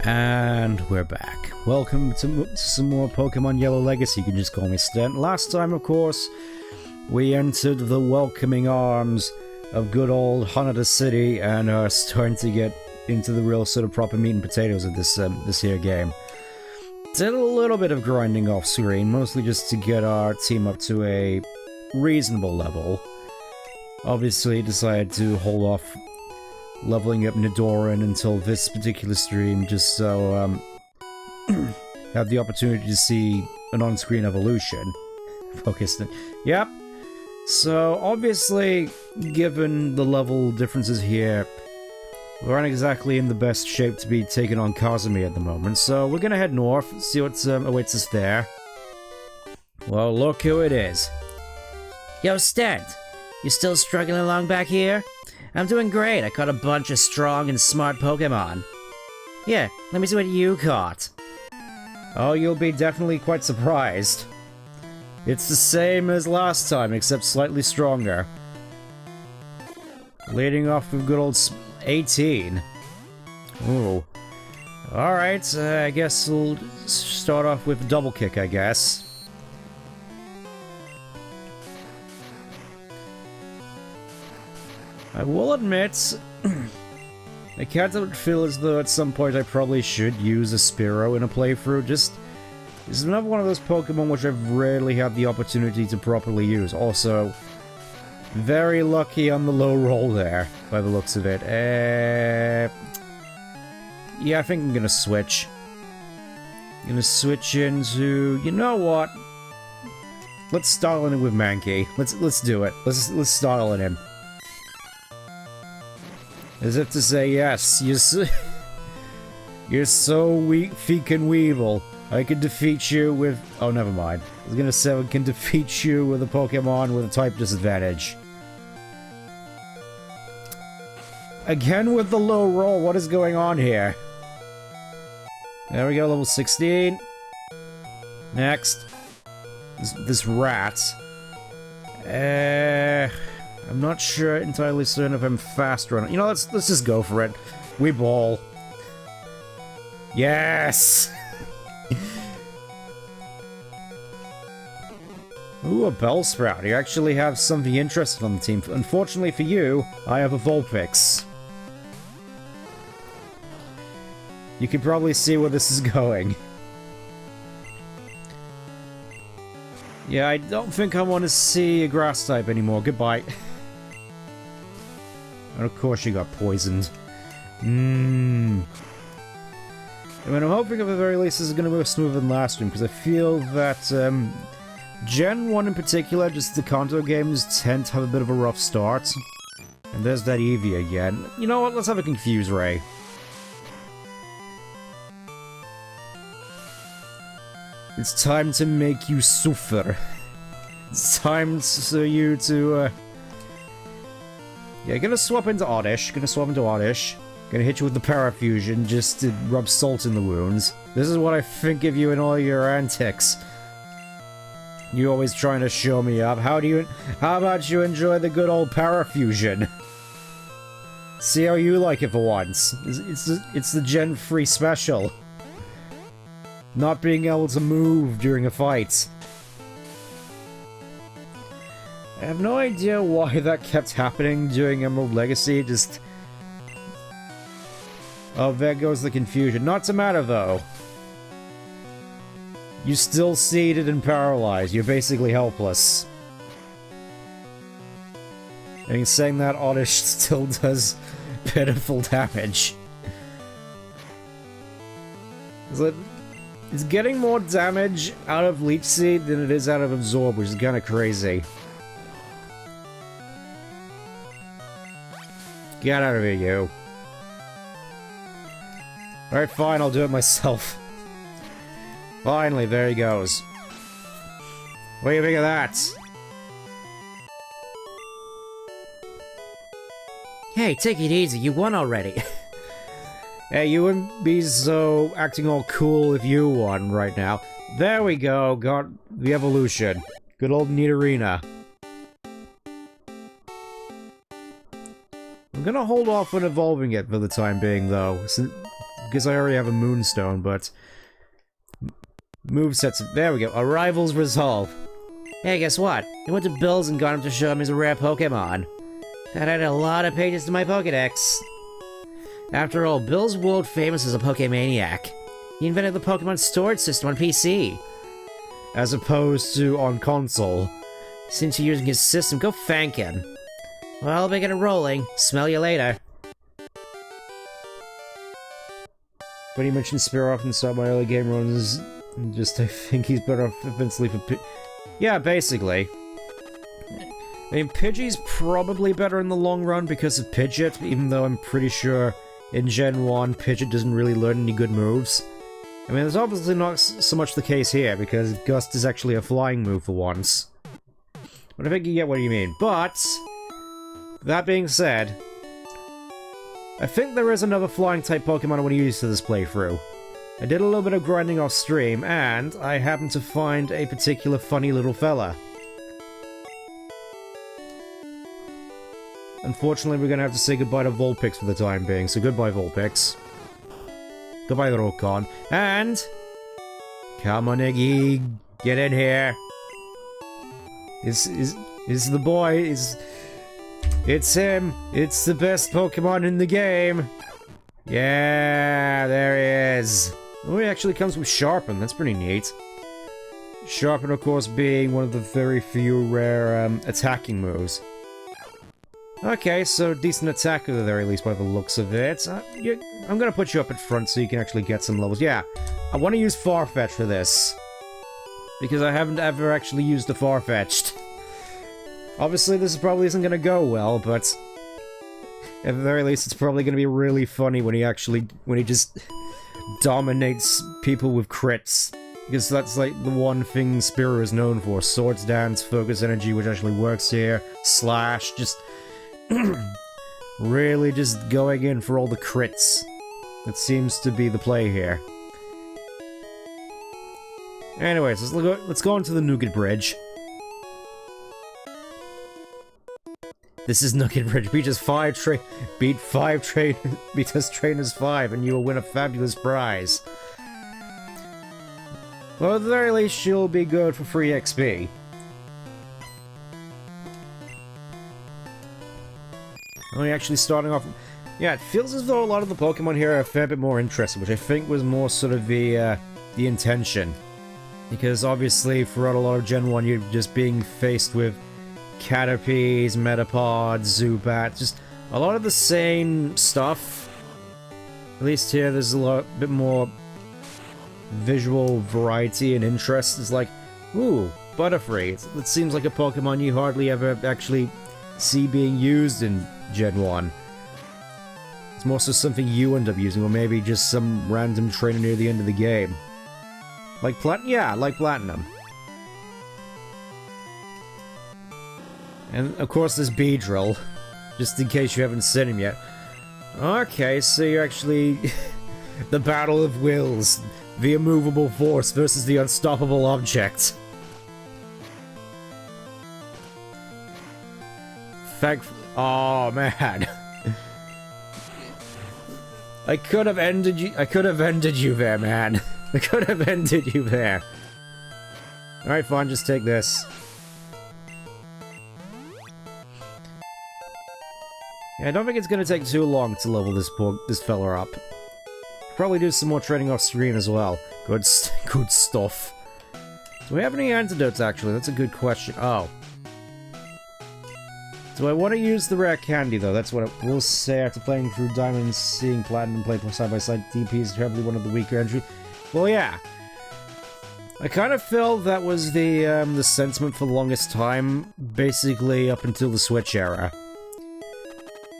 And we're back. Welcome to some more Pokemon Yellow Legacy. You can just call me Stent. Last time, of course, we entered the welcoming arms of good old Hanada City and are starting to get into the real sort of proper meat and potatoes of this here game. Did a little bit of grinding off screen, mostly just to get our team up to a reasonable level. Obviously, decided to hold off leveling up Nidoran until this particular stream, just so have the opportunity to see an on-screen evolution. Focused. Yep. So obviously, given the level differences here, we aren't exactly in the best shape to be taking on Kazumi at the moment. So we're gonna head north, see what awaits us there. Well, look who it is. Yo, Stent, you still struggling along back here? I'm doing great. I caught a bunch of strong and smart Pokemon. Yeah, let me see what you caught. Oh, you'll be definitely quite surprised. It's the same as last time, except slightly stronger. Leading off with good old 18. Ooh. Alright, I guess we'll start off with double kick, I guess. I will admit, I can't feel as though at some point I probably should use a Spearow in a playthrough. This is another one of those Pokemon which I've rarely had the opportunity to properly use. Also, very lucky on the low roll there, by the looks of it. Yeah, I think I'm gonna switch. I'm gonna switch into... You know what? Let's style in with Mankey. Let's do it. Let's style in him. As if to say, yes, you're so weak, freaking weevil. I can defeat you with... Oh, never mind. I was gonna say I can defeat you with a Pokemon with a type disadvantage. Again with the low roll, what is going on here? There we go, level 16. Next. This rat. I'm not sure entirely certain if I'm faster on it. You know, let's just go for it. We ball. Yes! Ooh, a Bellsprout. You actually have something interesting on the team. Unfortunately for you, I have a Vulpix. You can probably see where this is going. Yeah, I don't think I want to see a grass type anymore. Goodbye. And of course you got poisoned. I mean, I'm hoping at the very least this is going to move smoother than last stream, because I feel that Gen 1 in particular, just the Kanto games, tend to have a bit of a rough start. And there's that Eevee again. You know what, let's have a Confuse Ray. It's time to make you suffer. It's time for you to, Yeah, gonna swap into Oddish. Gonna hit you with the Parafusion just to rub salt in the wounds. This is what I think of you in all your antics. You always trying to show me up. How about you enjoy the good old Parafusion? See how you like it for once. It's the Gen 3 special. Not being able to move during a fight. I have no idea why that kept happening during Emerald Legacy, just... Oh, there goes the confusion. Not to matter, though. You're still seated and paralyzed. You're basically helpless. I mean, saying that, Oddish still does pitiful damage. It's getting more damage out of Leech Seed than it is out of Absorb, which is kind of crazy. Get out of here, you. Alright, fine, I'll do it myself. Finally, there he goes. What do you think of that? Hey, take it easy. You won already. Hey, you wouldn't be so acting all cool if you won right now. There we go, got the evolution. Good old Nidorina. I'm gonna hold off on evolving it for the time being, though. because I already have a Moonstone, but... Movesets... There we go. Arrivals resolve. Hey, guess what? I went to Bill's and got him to show him his rare Pokemon. That added a lot of pages to my Pokedex. After all, Bill's world famous as a Pokemaniac. He invented the Pokemon storage system on PC. As opposed to on console. Since you're using his system, go thank him. Well, I'll be getting rolling. Smell you later. When you mentioned Spearow and start my early game runs, just I think he's better off eventually for yeah, basically. I mean, Pidgey's probably better in the long run because of Pidgeot, even though I'm pretty sure in Gen 1, Pidgeot doesn't really learn any good moves. I mean, there's obviously not so much the case here, because Gust is actually a flying move for once. But I think you get what you mean. But, that being said, I think there is another flying-type Pokemon I want to use for this playthrough. I did a little bit of grinding off stream, and I happened to find a particular funny little fella. Unfortunately, we're gonna have to say goodbye to Vulpix for the time being, so goodbye, Vulpix. Goodbye, Rokon. And... Come on, Iggy, get in here. Is the boy, It's him! It's the best Pokemon in the game! Yeah, there he is! Oh, he actually comes with Sharpen, that's pretty neat. Sharpen, of course, being one of the very few rare, attacking moves. Okay, so decent attack at the very least by the looks of it. I'm gonna put you up at front so you can actually get some levels. Yeah, I want to use Farfetch for this. Because I haven't ever actually used the Farfetch'd. Obviously, this probably isn't gonna go well, but... at the very least, it's probably gonna be really funny when he just dominates people with crits. Because that's like the one thing Spearow is known for. Swords Dance, Focus Energy, which actually works here, Slash, just... really just going in for all the crits. That seems to be the play here. Anyways, let's go onto the Nugget Bridge. This is Nugget Bridge. Beat us trainers 5, and you will win a fabulous prize. Well, at the very least, she'll be good for free XP. Only actually starting off... Yeah, it feels as though a lot of the Pokemon here are a fair bit more interesting, which I think was more sort of the intention. Because obviously, throughout a lot of Gen 1, you're just being faced with Caterpies, Metapods, Zubat, just a lot of the same stuff. At least here, there's a bit more visual variety and interest. It's like, ooh, Butterfree. It seems like a Pokemon you hardly ever actually see being used in Gen 1. It's more so something you end up using, or maybe just some random trainer near the end of the game. Like yeah, like Platinum. And of course there's Beedrill, just in case you haven't seen him yet. Okay, so you're actually... the Battle of Wills. The immovable force versus the unstoppable object. Oh, man. I could have ended you there, man. I could have ended you there. Alright, fine, just take this. Yeah, I don't think it's gonna take too long to level this fella up. Probably do some more training off screen as well. Good stuff. Do we have any antidotes, actually? That's a good question. Oh. Do I want to use the rare candy, though? That's what I will say after playing through Diamond and seeing Platinum play side by side. DP is probably one of the weaker entries. Well, yeah. I kind of felt that was the sentiment for the longest time, basically up until the Switch era.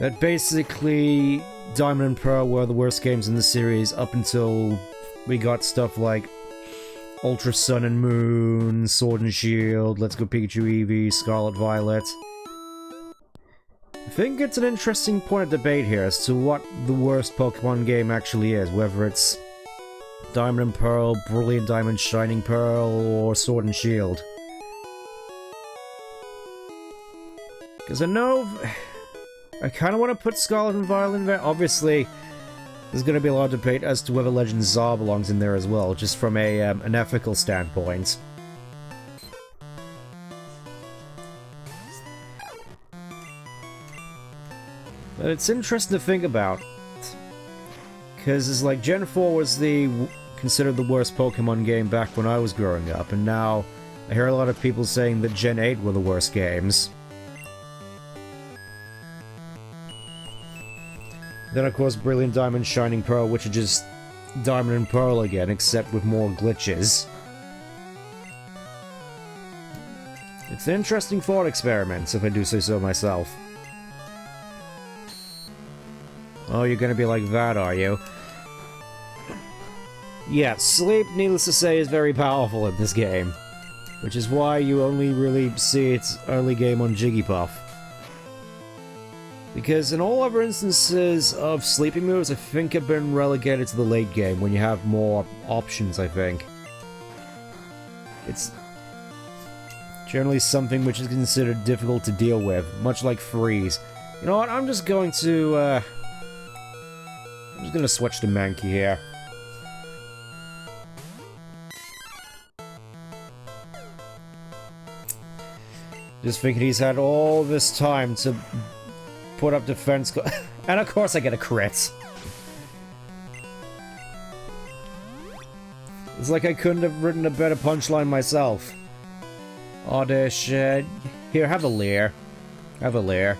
That basically Diamond and Pearl were the worst games in the series up until we got stuff like Ultra Sun and Moon, Sword and Shield, Let's Go Pikachu Eevee, Scarlet Violet. I think it's an interesting point of debate here as to what the worst Pokemon game actually is, whether it's Diamond and Pearl, Brilliant Diamond, Shining Pearl, or Sword and Shield. Because I know... I kind of want to put Scarlet and Violet in there. Obviously, There's going to be a lot of debate as to whether Legend Czar belongs in there as well, just from a an ethical standpoint. But it's interesting to think about, because it's like Gen 4 was considered the worst Pokemon game back when I was growing up, and now I hear a lot of people saying that Gen 8 were the worst games. Then, of course, Brilliant Diamond, Shining Pearl, which are just Diamond and Pearl again, except with more glitches. It's an interesting thought experiment, if I do say so myself. Oh, you're gonna be like that, are you? Yeah, sleep, needless to say, is very powerful in this game. Which is why you only really see its early game on Jigglypuff. Because in all other instances of sleeping moves, I think have been relegated to the late game, when you have more options, I think. It's generally something which is considered difficult to deal with, much like Freeze. You know what, I'm just going to switch to Mankey here. Just thinking he's had all this time to put up defense and of course I get a crit. It's like I couldn't have written a better punchline myself. Oddish, here, have a leer. Have a leer.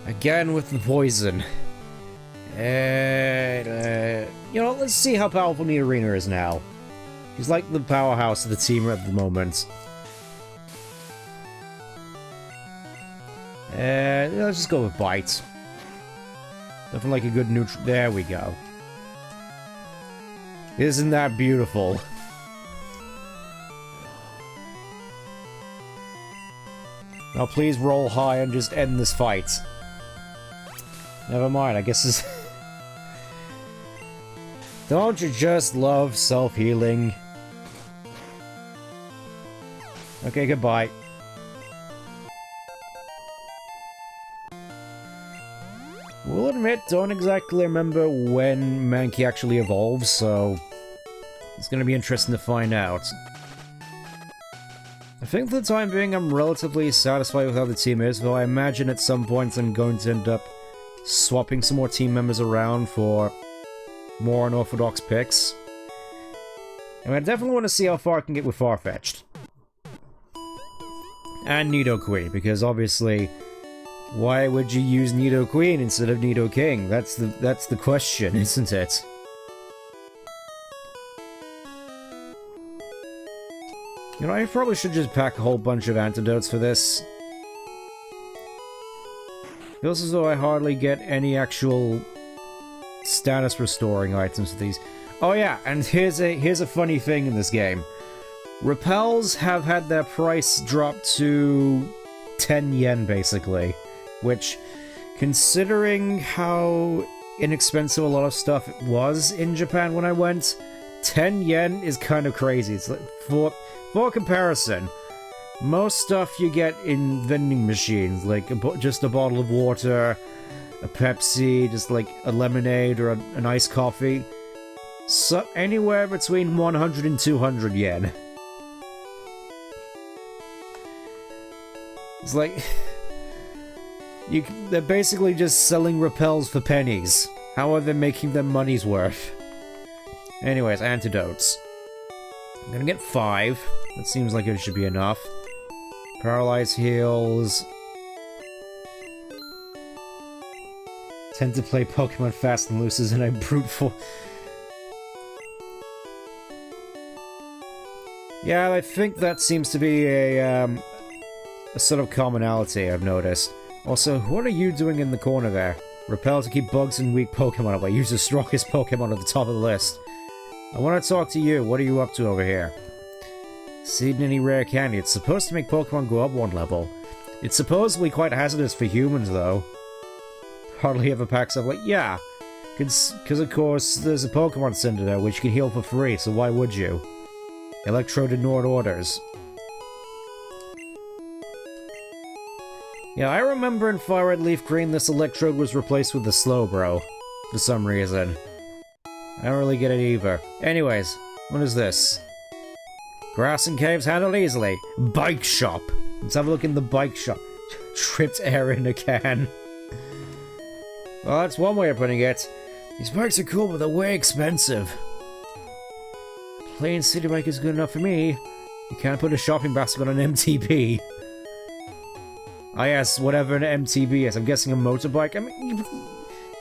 Again with the poison. You know, let's see how powerful Nidorina is now. He's like the powerhouse of the team at the moment. Let's just go with Bite. Nothing like a good neutral. There we go. Isn't that beautiful? Now please roll high and just end this fight. Never mind, I guess this... Don't you just love self-healing? Okay, goodbye. We'll admit, don't exactly remember when Mankey actually evolves, so... it's gonna be interesting to find out. I think for the time being I'm relatively satisfied with how the team is, though I imagine at some point I'm going to end up swapping some more team members around for more unorthodox picks. And I definitely want to see how far I can get with Farfetch'd. And Nidoqueen, because obviously, why would you use Nidoqueen instead of Nidoking? That's the question, isn't it? You know, I probably should just pack a whole bunch of antidotes for this. Feels as though I hardly get any actual status restoring items with these. Oh yeah, and here's a funny thing in this game. Repels have had their price drop to 10 yen basically, which, considering how inexpensive a lot of stuff was in Japan when I went, 10 yen is kind of crazy. It's like, for comparison, most stuff you get in vending machines, like just a bottle of water, a Pepsi, just like a lemonade or an iced coffee, so anywhere between 100 and 200 yen. It's like, they're basically just selling repels for pennies. How are they making their money's worth? Anyways, antidotes. I'm gonna get 5. That seems like it should be enough. Paralyze heals. Tend to play Pokemon fast and loose and I brute force. Yeah, I think that seems to be a sort of commonality I've noticed. Also, what are you doing in the corner there? Repel to keep bugs and weak Pokemon away. Use the strongest Pokemon at the top of the list. I want to talk to you. What are you up to over here? Seeding any rare candy. It's supposed to make Pokemon go up 1 level. It's supposedly quite hazardous for humans, though. Hardly ever packs up like, yeah. Because of course, there's a Pokemon Center there which can heal for free, so why would you? Electrode ignored orders. Yeah, I remember in Fire Red Leaf Green this electrode was replaced with the Slowbro. For some reason. I don't really get it either. Anyways, what is this? Grass and caves handled easily. Bike shop. Let's have a look in the bike shop. Tripped air in a can. Well, that's one way of putting it. These bikes are cool, but they're way expensive. Plain city bike is good enough for me. You can't put a shopping basket on an MTB. Ah yes, whatever an MTB is. I'm guessing a motorbike. I mean,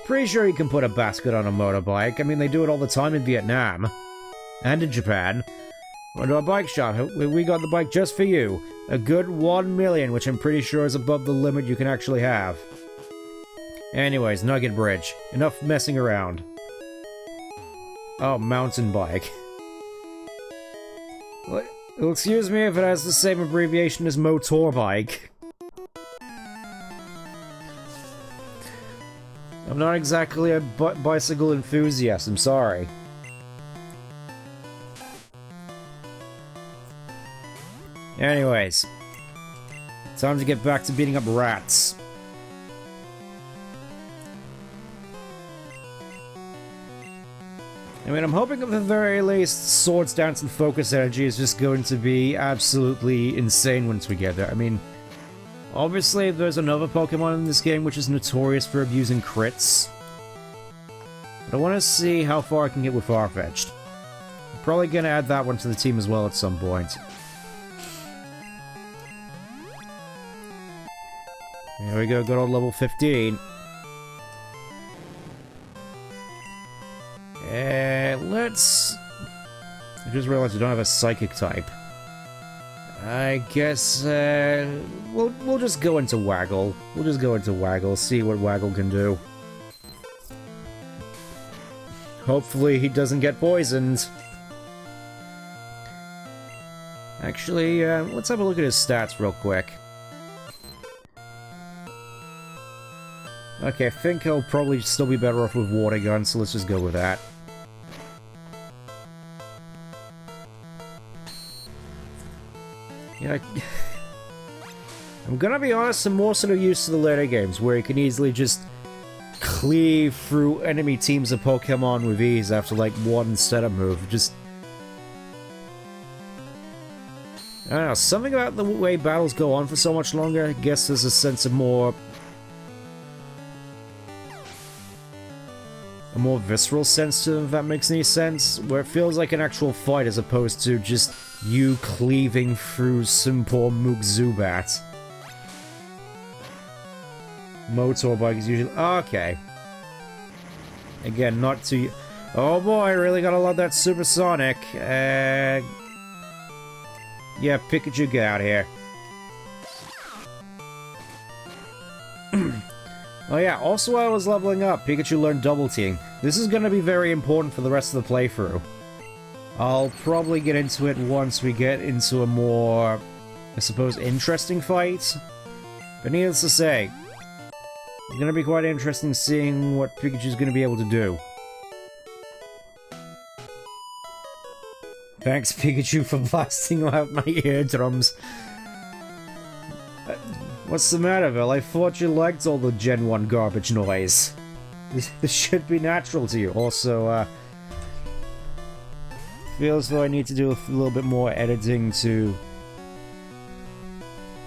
pretty sure you can put a basket on a motorbike. I mean, they do it all the time in Vietnam. And in Japan. Went to a bike shop. We got the bike just for you. A good 1 million, which I'm pretty sure is above the limit you can actually have. Anyways, Nugget Bridge. Enough messing around. Oh, mountain bike. Well, excuse me if it has the same abbreviation as motorbike. I'm not exactly a bicycle enthusiast, I'm sorry. Anyways. Time to get back to beating up rats. I mean, I'm hoping at the very least Swords Dance and Focus Energy is just going to be absolutely insane once we get there. I mean, obviously there's another Pokemon in this game which is notorious for abusing crits. But I want to see how far I can get with Farfetch'd. I'm probably going to add that one to the team as well at some point. There we go, good old level 15. Let's... I just realized I don't have a psychic type. I guess, we'll just go into Waggle. We'll just go into Waggle, see what Waggle can do. Hopefully he doesn't get poisoned. Actually, let's have a look at his stats real quick. Okay, I think he'll probably still be better off with Water Gun, so let's just go with that. Yeah, I'm gonna be honest, I'm more sort of used to the later games, where you can easily just cleave through enemy teams of Pokemon with ease after, like, one setup move. Just... I don't know, something about the way battles go on for so much longer, I guess there's a sense of more... a more visceral sense to them, if that makes any sense, where it feels like an actual fight as opposed to just you cleaving through some poor Mook Zubat. Motorbike is usually... okay. Again, not too... oh boy, really gotta love that Supersonic. Yeah, Pikachu, get out of here. Oh yeah, also while I was leveling up, Pikachu learned Double Team. This is gonna be very important for the rest of the playthrough. I'll probably get into it once we get into a more, I suppose, interesting fight. But needless to say, it's gonna be quite interesting seeing what Pikachu's gonna be able to do. Thanks, Pikachu, for blasting out my eardrums. What's the matter, Vil? I thought you liked all the Gen 1 garbage noise. This should be natural to you. Also, feels though I need to do a little bit more editing to...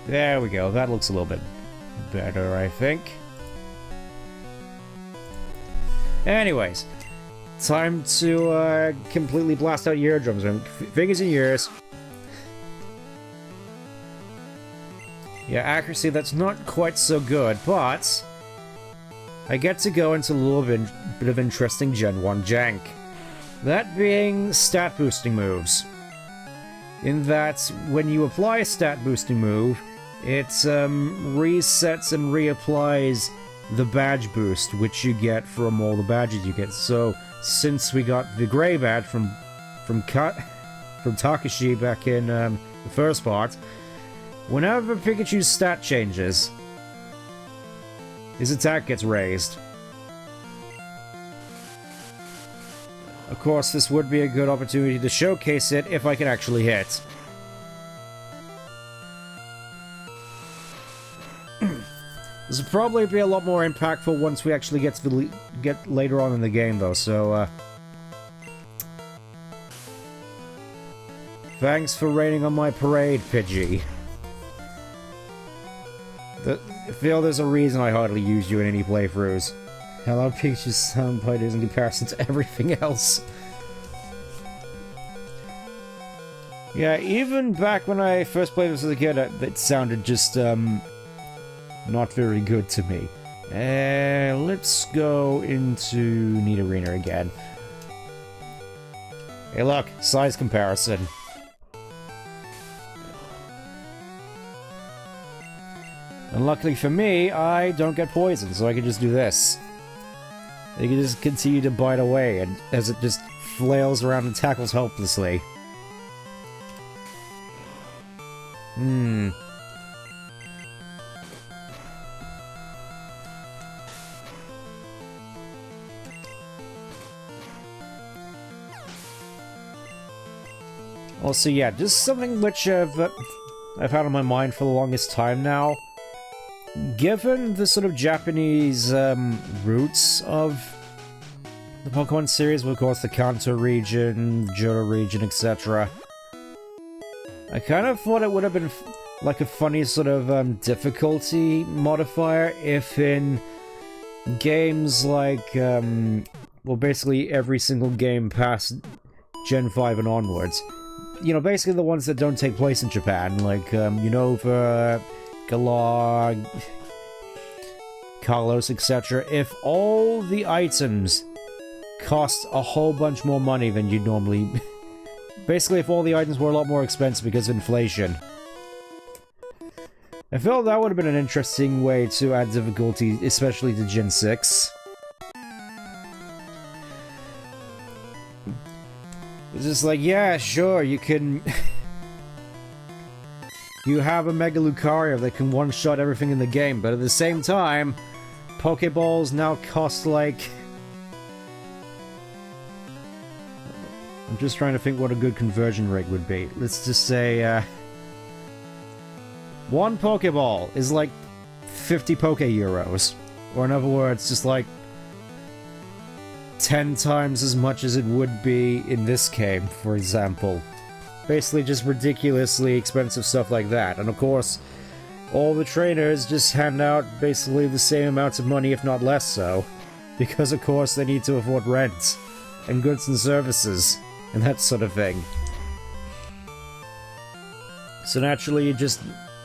there we go, that looks a little bit better, I think. Anyways, time to completely blast out your eardrums. Fingers in your ears. Yeah, accuracy, that's not quite so good, but I get to go into a little bit of interesting Gen 1 jank. That being stat boosting moves. In that, when you apply a stat boosting move, it resets and reapplies the badge boost, which you get from all the badges you get. So, since we got the grey badge from Takashi back in the first part, whenever Pikachu's stat changes, his attack gets raised. Of course, this would be a good opportunity to showcase it if I can actually hit. This will probably be a lot more impactful once we actually get to get later on in the game, though, so, thanks for raining on my parade, Pidgey. I feel there's a reason I hardly use you in any playthroughs. Hello, Pikachu's soundbite is in comparison to everything else. Yeah, even back when I first played this as a kid, it sounded just, not very good to me. Let's go into Neat Arena again. Hey look, size comparison. And luckily for me, I don't get poisoned, so I can just do this. You can just continue to bite away, and as it just flails around and tackles helplessly. Also, yeah, just something which I've had on my mind for the longest time now. Given the sort of Japanese roots of the Pokemon series, with, of course, the Kanto region, Johto region, etc., I kind of thought it would have been like a funny sort of difficulty modifier if in games like, well, basically every single game past Gen 5 and onwards, you know, basically the ones that don't take place in Japan, like Unova, Galar, Carlos, etc. If all the items cost a whole bunch more money than you'd normally... Basically, if all the items were a lot more expensive because of inflation. I felt that would have been an interesting way to add difficulty, especially to Gen 6. It's just like, yeah, sure, you can... You have a Mega Lucario that can one-shot everything in the game, but at the same time, Pokeballs now cost like... I'm just trying to think what a good conversion rate would be. Let's just say, one Pokeball is like 50 Poke-Euros. Or in other words, just like 10 times as much as it would be in this game, for example. Basically just ridiculously expensive stuff like that. And of course, all the trainers just hand out basically the same amounts of money, if not less so. Because of course they need to afford rent, and goods and services, and that sort of thing. So naturally you just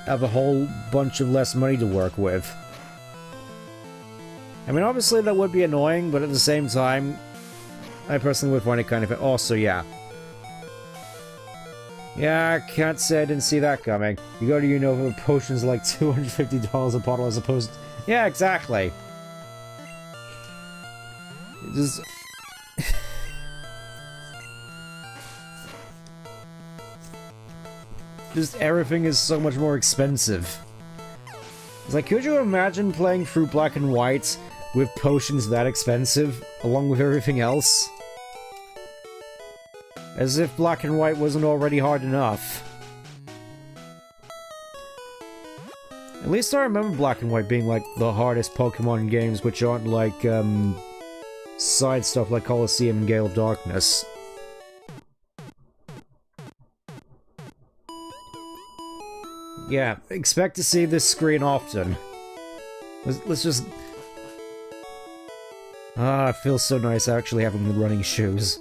have a whole bunch of less money to work with. I mean, obviously that would be annoying, but at the same time, I personally would find it kind of... Also, yeah. Yeah, I can't say I didn't see that coming. You go to Unova, potions like $250 a bottle as opposed to... Yeah, exactly. Just... Just everything is so much more expensive. It's like, could you imagine playing through Black and White with potions that expensive, along with everything else? As if Black and White wasn't already hard enough. At least I remember Black and White being like the hardest Pokemon games, which aren't like, side stuff like Colosseum and Gale of Darkness. Yeah, expect to see this screen often. Let's just... Ah, it feels so nice actually having the running shoes.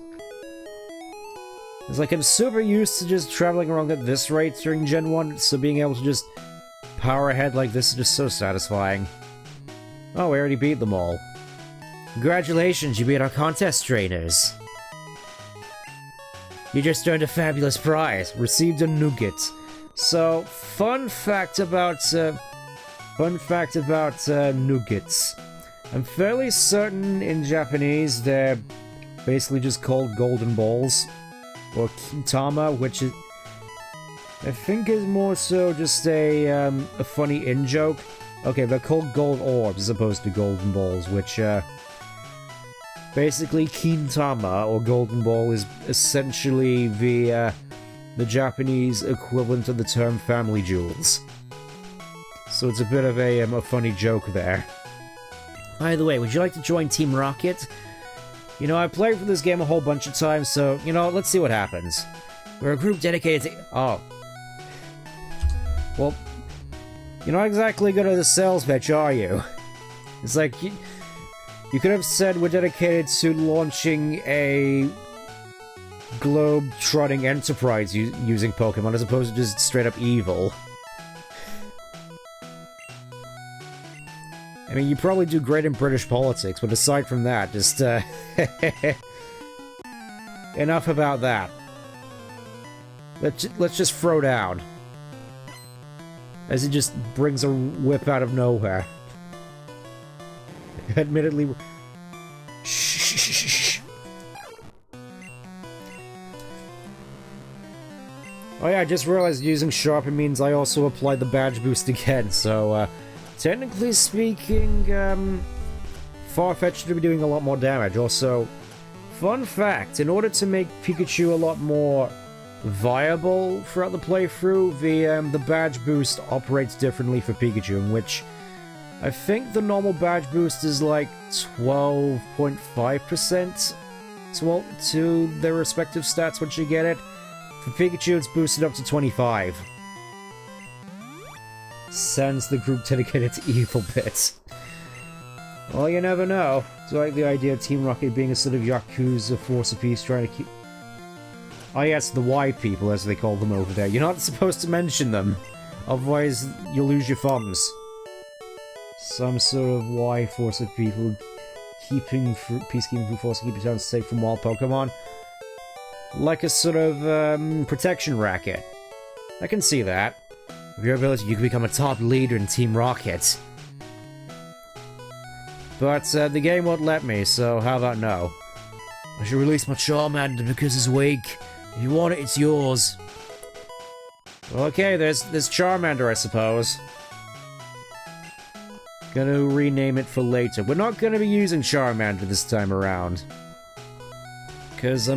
It's like I'm super used to just traveling around at this rate during Gen 1, so being able to just power ahead like this is just so satisfying. Oh, we already beat them all. Congratulations, you beat our contest trainers. You just earned a fabulous prize, received a Nugget. So, fun fact about Nuggets. I'm fairly certain in Japanese they're basically just called golden balls. Or Kintama, which is... I think is more so just a funny in-joke. Okay, they're called gold orbs as opposed to golden balls, which, basically Kintama, or golden ball, is essentially the Japanese equivalent of the term family jewels. So it's a bit of a funny joke there. By the way, would you like to join Team Rocket? You know, I've played for this game a whole bunch of times, so, you know, let's see what happens. We're a group dedicated to... Oh. Well, you're not exactly good at the sales pitch, are you? It's like, you could have said we're dedicated to launching a globe-trotting enterprise using Pokemon, as opposed to just straight-up evil. I mean, you probably do great in British politics, but aside from that, just, enough about that. Let's just throw down. As it just brings a whip out of nowhere. Admittedly... Shh. Oh yeah, I just realized using Sharpen means I also applied the badge boost again, so, technically speaking, Farfetch'd to be doing a lot more damage. Also, fun fact, in order to make Pikachu a lot more viable throughout the playthrough, the badge boost operates differently for Pikachu, in which I think the normal badge boost is like 12.5% to their respective stats once you get it. For Pikachu, it's boosted up to 25. Sends the group dedicated to evil bits. Well, you never know. Do you like the idea of Team Rocket being a sort of Yakuza force of peace trying to keep... Oh yes, the Y people, as they call them over there. You're not supposed to mention them, otherwise you'll lose your thumbs. Some sort of Y force of people keeping peacekeeping force to keep your town safe from wild Pokemon. Like a sort of protection racket. I can see that. With your ability, you can become a top leader in Team Rocket. But the game won't let me, so how about no? I should release my Charmander because it's weak. If you want it, it's yours. Well, okay, there's Charmander, I suppose. Gonna rename it for later. We're not gonna be using Charmander this time around. Because,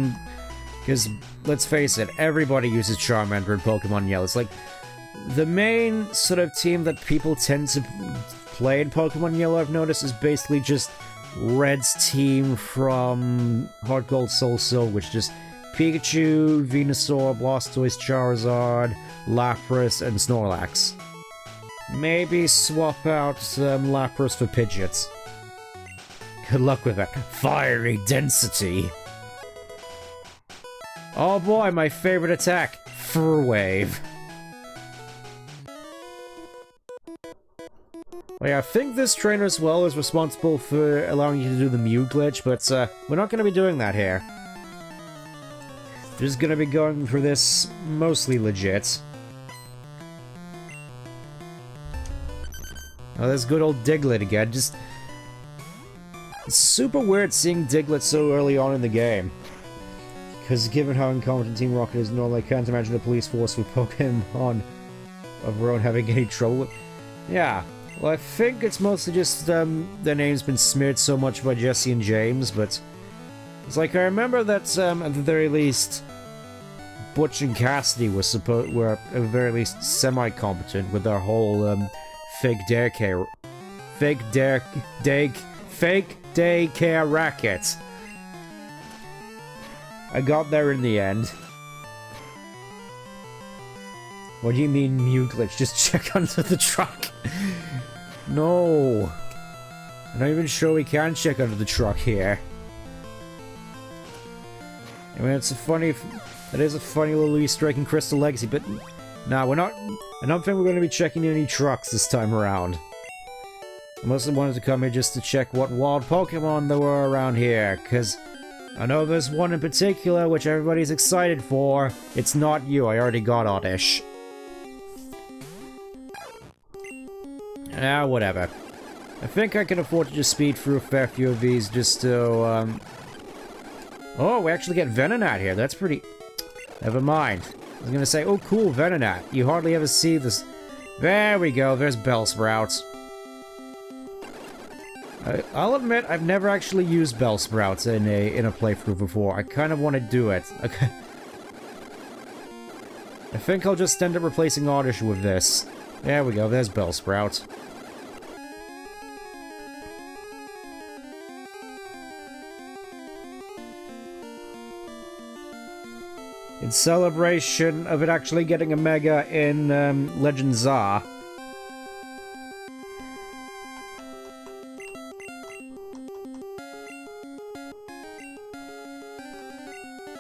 let's face it, everybody uses Charmander in Pokemon Yellow. It's like, the main sort of team that people tend to play in Pokemon Yellow, I've noticed, is basically just Red's team from Heart Gold Soul Silver, which is just Pikachu, Venusaur, Blastoise, Charizard, Lapras, and Snorlax. Maybe swap out Lapras for Pidgeot. Good luck with that. Fiery Density. Oh boy, my favorite attack. Fur Wave. Oh yeah, I think this trainer as well is responsible for allowing you to do the Mew glitch, but we're not going to be doing that here. Just going to be going for this mostly legit. Oh, there's good old Diglett again. Just... It's super weird seeing Diglett so early on in the game. Because given how incompetent Team Rocket is normally, I can't imagine a police force with Pokemon of their own having any trouble. Yeah, well, I think it's mostly just their name's been smeared so much by Jesse and James, but it's like I remember that at the very least Butch and Cassidy were at the very least semi-competent with their whole fake daycare racket. I got there in the end. What do you mean, Mew glitch? Just check under the truck. No. I'm not even sure we can check under the truck here. I mean, it's a funny... That is a funny little Easter egg in Crystal Legacy, but... Nah, we're not... I don't think we're going to be checking any trucks this time around. I mostly wanted to come here just to check what wild Pokemon there were around here, because... I know there's one in particular which everybody's excited for. It's not you, I already got Oddish. Ah, whatever. I think I can afford to just speed through a fair few of these just to, Oh, we actually get Venonat here, that's pretty... Never mind. I was gonna say, oh cool, Venonat. You hardly ever see this... There we go, there's Bellsprout. I'll admit, I've never actually used Bellsprouts in a playthrough before. I kind of want to do it. Okay. I think I'll just end up replacing Oddish with this. There we go, there's Bellsprout. In celebration of it actually getting a Mega in Legend Czar.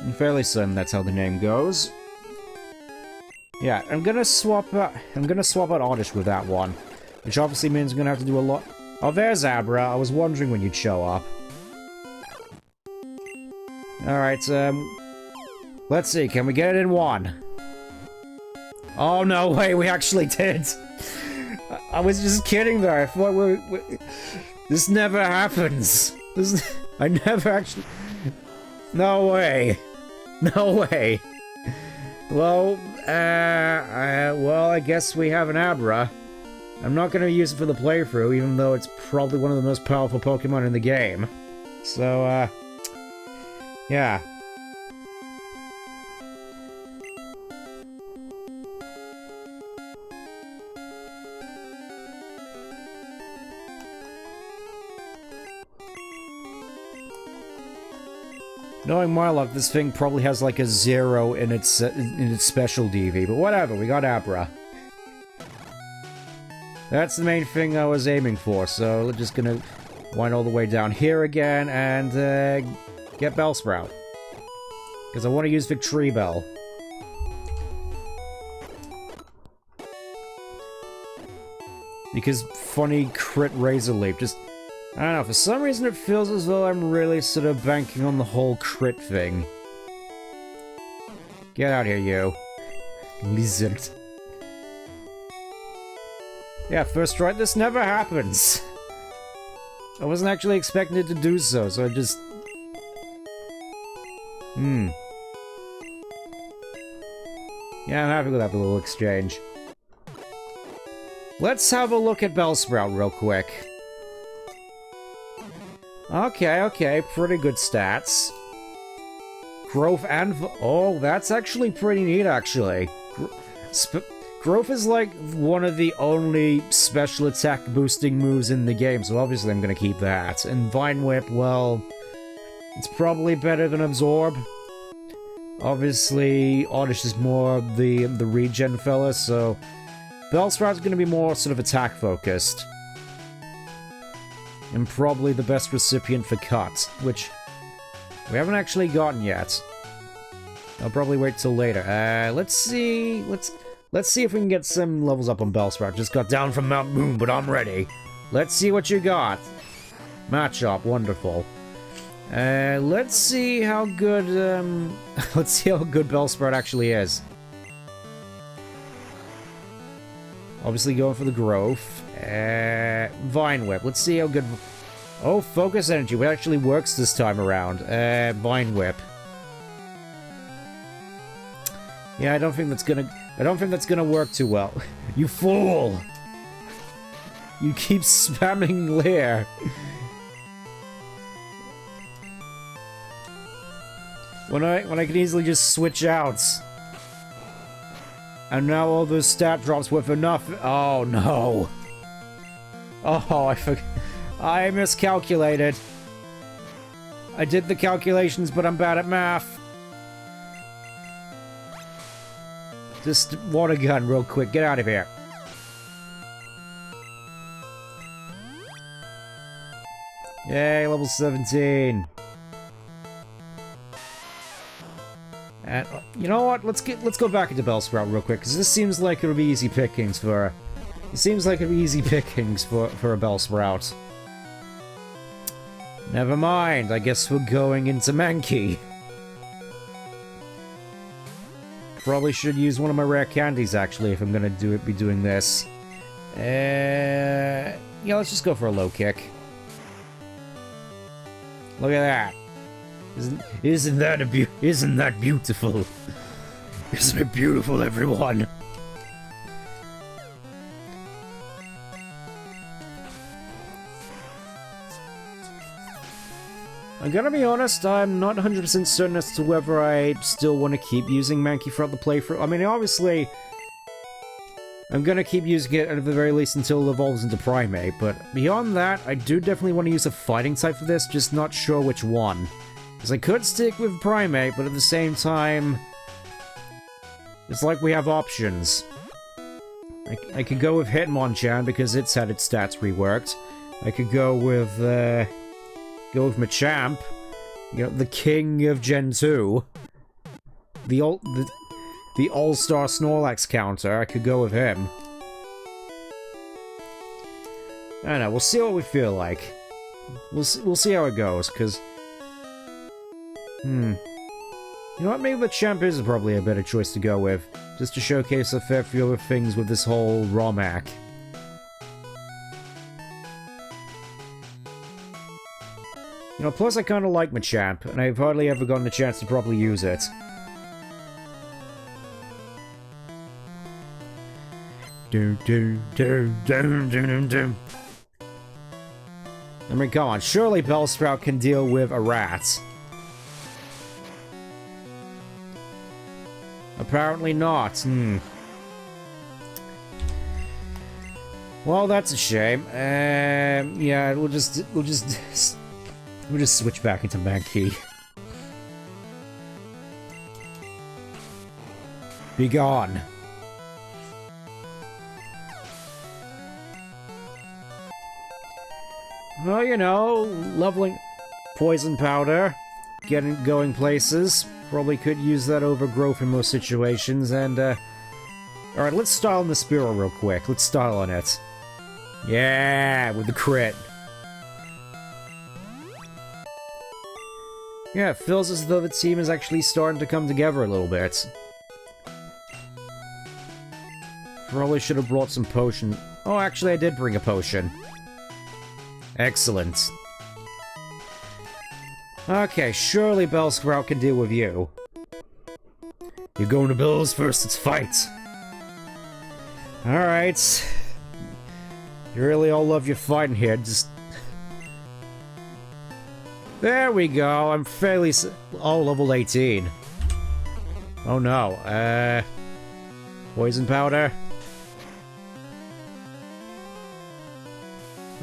I'm fairly certain that's how the name goes. Yeah, I'm gonna swap out Oddish with that one, which obviously means I'm gonna have to do a lot. Oh, there's Abra. I was wondering when you'd show up. All right, let's see. Can we get it in one? Oh no way! We actually did. I was just kidding there. I thought this never happens. I never actually. No way. No way. Well, well, I guess we have an Abra. I'm not gonna use it for the playthrough, even though it's probably one of the most powerful Pokemon in the game. So, yeah. Knowing my luck, this thing probably has like a 0 in its special DV, but whatever, we got Abra. That's the main thing I was aiming for, so we're just gonna wind all the way down here again and get Bellsprout. Because I want to use Victreebel. Because funny crit Razor Leap, just... I don't know, for some reason it feels as though I'm really sort of banking on the whole crit thing. Get out here, you. Lizard. Yeah, first try, this never happens. I wasn't actually expecting it to do so, so I just... Yeah, I'm happy with that little exchange. Let's have a look at Bellsprout real quick. Okay, pretty good stats. Growth and... Oh, that's actually pretty neat, actually. Growth is like one of the only special attack boosting moves in the game, so obviously I'm gonna keep that. And Vine Whip, well... It's probably better than Absorb. Obviously, Oddish is more the regen fella, so... Bellsprout's gonna be more sort of attack-focused. And probably the best recipient for Cut, which we haven't actually gotten yet. I'll probably wait till later. Let's see if we can get some levels up on Bellsprout. Just got down from Mount Moon, but I'm ready. Let's see what you got. Matchup, wonderful. Let's see how good Bellsprout actually is. Obviously going for the growth. Vine Whip. Let's see how good... Oh, Focus Energy. It actually works this time around. Vine Whip. Yeah, I don't think that's gonna work too well. You fool! You keep spamming Leer. When I can easily just switch out. And now all those stat drops worth enough. Oh no. Oh, I miscalculated. I did the calculations, but I'm bad at math. Just water gun real quick. Get out of here. Yay, level 17. And you know what? Let's go back into Bellsprout real quick, because this seems like it'll be easy pickings for. It seems like it'll be easy pickings for a Bellsprout. Never mind. I guess we're going into Mankey. Probably should use one of my rare candies actually if I'm gonna be doing this. Yeah, let's just go for a low kick. Look at that. Isn't that beautiful? Isn't it beautiful, everyone? I'm gonna be honest, I'm not 100% certain as to whether I still want to keep using Mankey throughout the playthrough. I mean, obviously, I'm gonna keep using it at the very least until it evolves into Primate, but beyond that, I do definitely want to use a fighting type for this, just not sure which one. Because I could stick with Primate, but at the same time, it's like we have options. I could go with Hitmonchan because it's had its stats reworked. I could go with Machamp, you know, the king of Gen 2. The All-Star Snorlax counter, I could go with him. I don't know, we'll see what we feel like. We'll see how it goes, because... You know what, maybe the Champ is probably a better choice to go with, just to showcase a fair few other things with this whole Romhack. You know, plus I kinda like Machamp, and I've hardly ever gotten a chance to properly use it. I mean, come on, surely Bellsprout can deal with a rat. Apparently not. Well, that's a shame. Yeah, we'll just switch back into Mankey. Be gone. Well, you know, leveling poison powder, going places. Probably could use that overgrowth in most situations, and, alright, let's style on the Spearow real quick. Let's style on it. Yeah, with the crit. Yeah, it feels as though the team is actually starting to come together a little bit. Probably should have brought some potion. Oh, actually, I did bring a potion. Excellent. Okay, surely Bellsprout can deal with you. You're going to Bills first, let's fight! Alright. You really all love your fighting here, just... There we go, I'm fairly... Oh, level 18. Oh no, poison powder?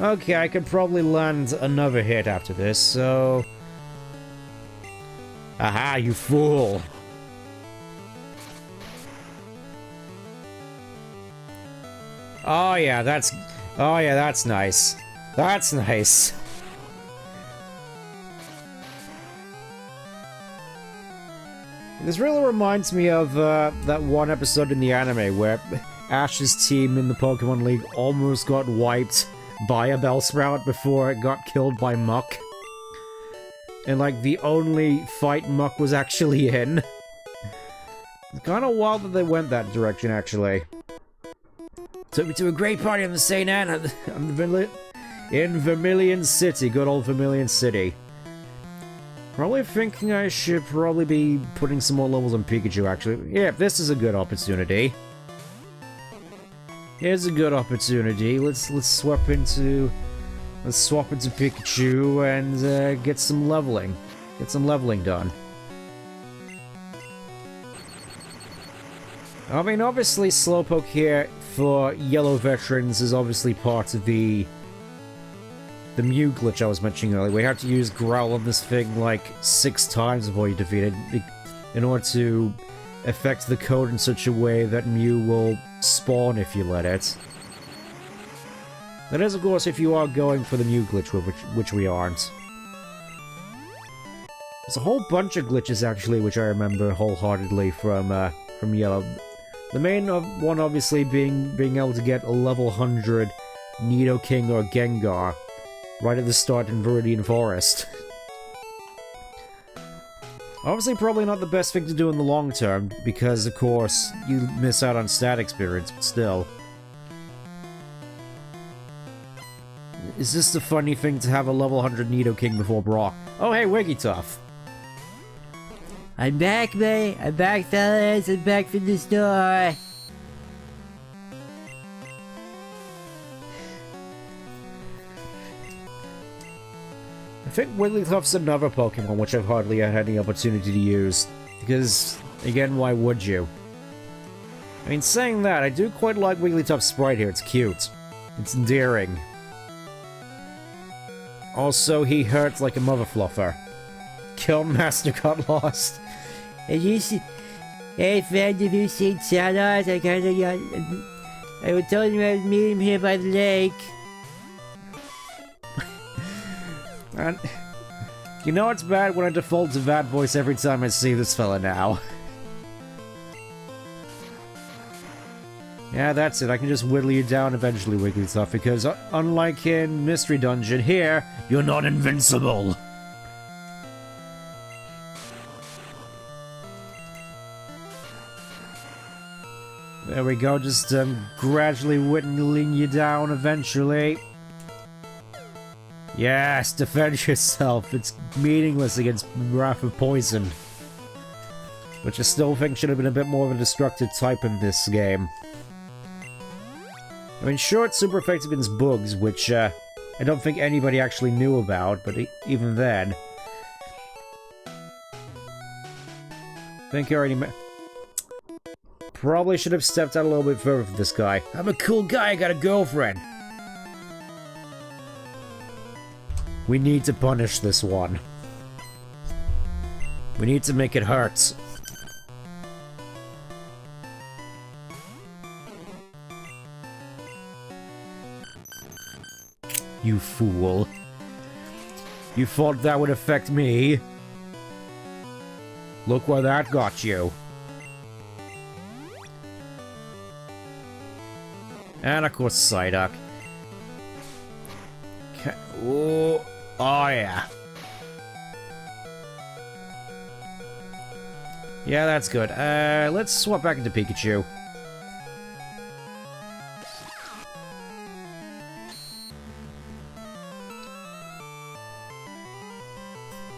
Okay, I could probably land another hit after this, so... Aha, you fool! Oh yeah, that's nice. That's nice. This really reminds me of that one episode in the anime where Ash's team in the Pokemon League almost got wiped by a Bellsprout before it got killed by Muck. And, like, the only fight Muck was actually in. It's kind of wild that they went that direction, actually. Took me to a great party on the St. Anne in Vermilion City. Good old Vermilion City. Probably thinking I should probably be putting some more levels on Pikachu, actually. Yeah, this is a good opportunity. Here's a good opportunity. Let's swap into Pikachu and get some leveling. Get some leveling done. I mean, obviously Slowpoke here for yellow veterans is obviously part of the Mew glitch I was mentioning earlier. We had to use Growl on this thing like 6 times before you defeat it in order to affect the code in such a way that Mew will spawn if you let it. That is, of course, if you are going for the Mew glitch, which we aren't. There's a whole bunch of glitches, actually, which I remember wholeheartedly from Yellow. The main one, obviously, being able to get a level 100 Nidoking or Gengar right at the start in Viridian Forest. Obviously, probably not the best thing to do in the long term, because, of course, you miss out on stat experience, but still. Is this the funny thing to have a level 100 Nidoking before Brock? Oh, hey, Wigglytuff! I'm back, mate! I'm back, fellas! I'm back from the store! I think Wigglytuff's another Pokemon which I've hardly had any opportunity to use. Because, again, why would you? I mean, saying that, I do quite like Wigglytuff's sprite here. It's cute. It's endearing. Also, he hurts like a mother fluffer. Kill Master got lost. Hey, friend, have you seen Shadows? I was told you I would meet him here by the lake. And you know it's bad when I default to that voice every time I see this fella now. Yeah, that's it. I can just whittle you down eventually, Wigglytuff, because unlike in Mystery Dungeon, here, you're not invincible. There we go, just gradually whittling you down eventually. Yes, defend yourself. It's meaningless against Wrath of Poison. Which I still think should have been a bit more of a destructive type in this game. I mean, sure, it's super effective against bugs, which I don't think anybody actually knew about, but even then... I think I already... Probably should have stepped out a little bit further for this guy. I'm a cool guy, I got a girlfriend! We need to punish this one. We need to make it hurt. You fool. You thought that would affect me? Look where that got you. And of course, Psyduck. Oh, yeah. Yeah, that's good. Let's swap back into Pikachu.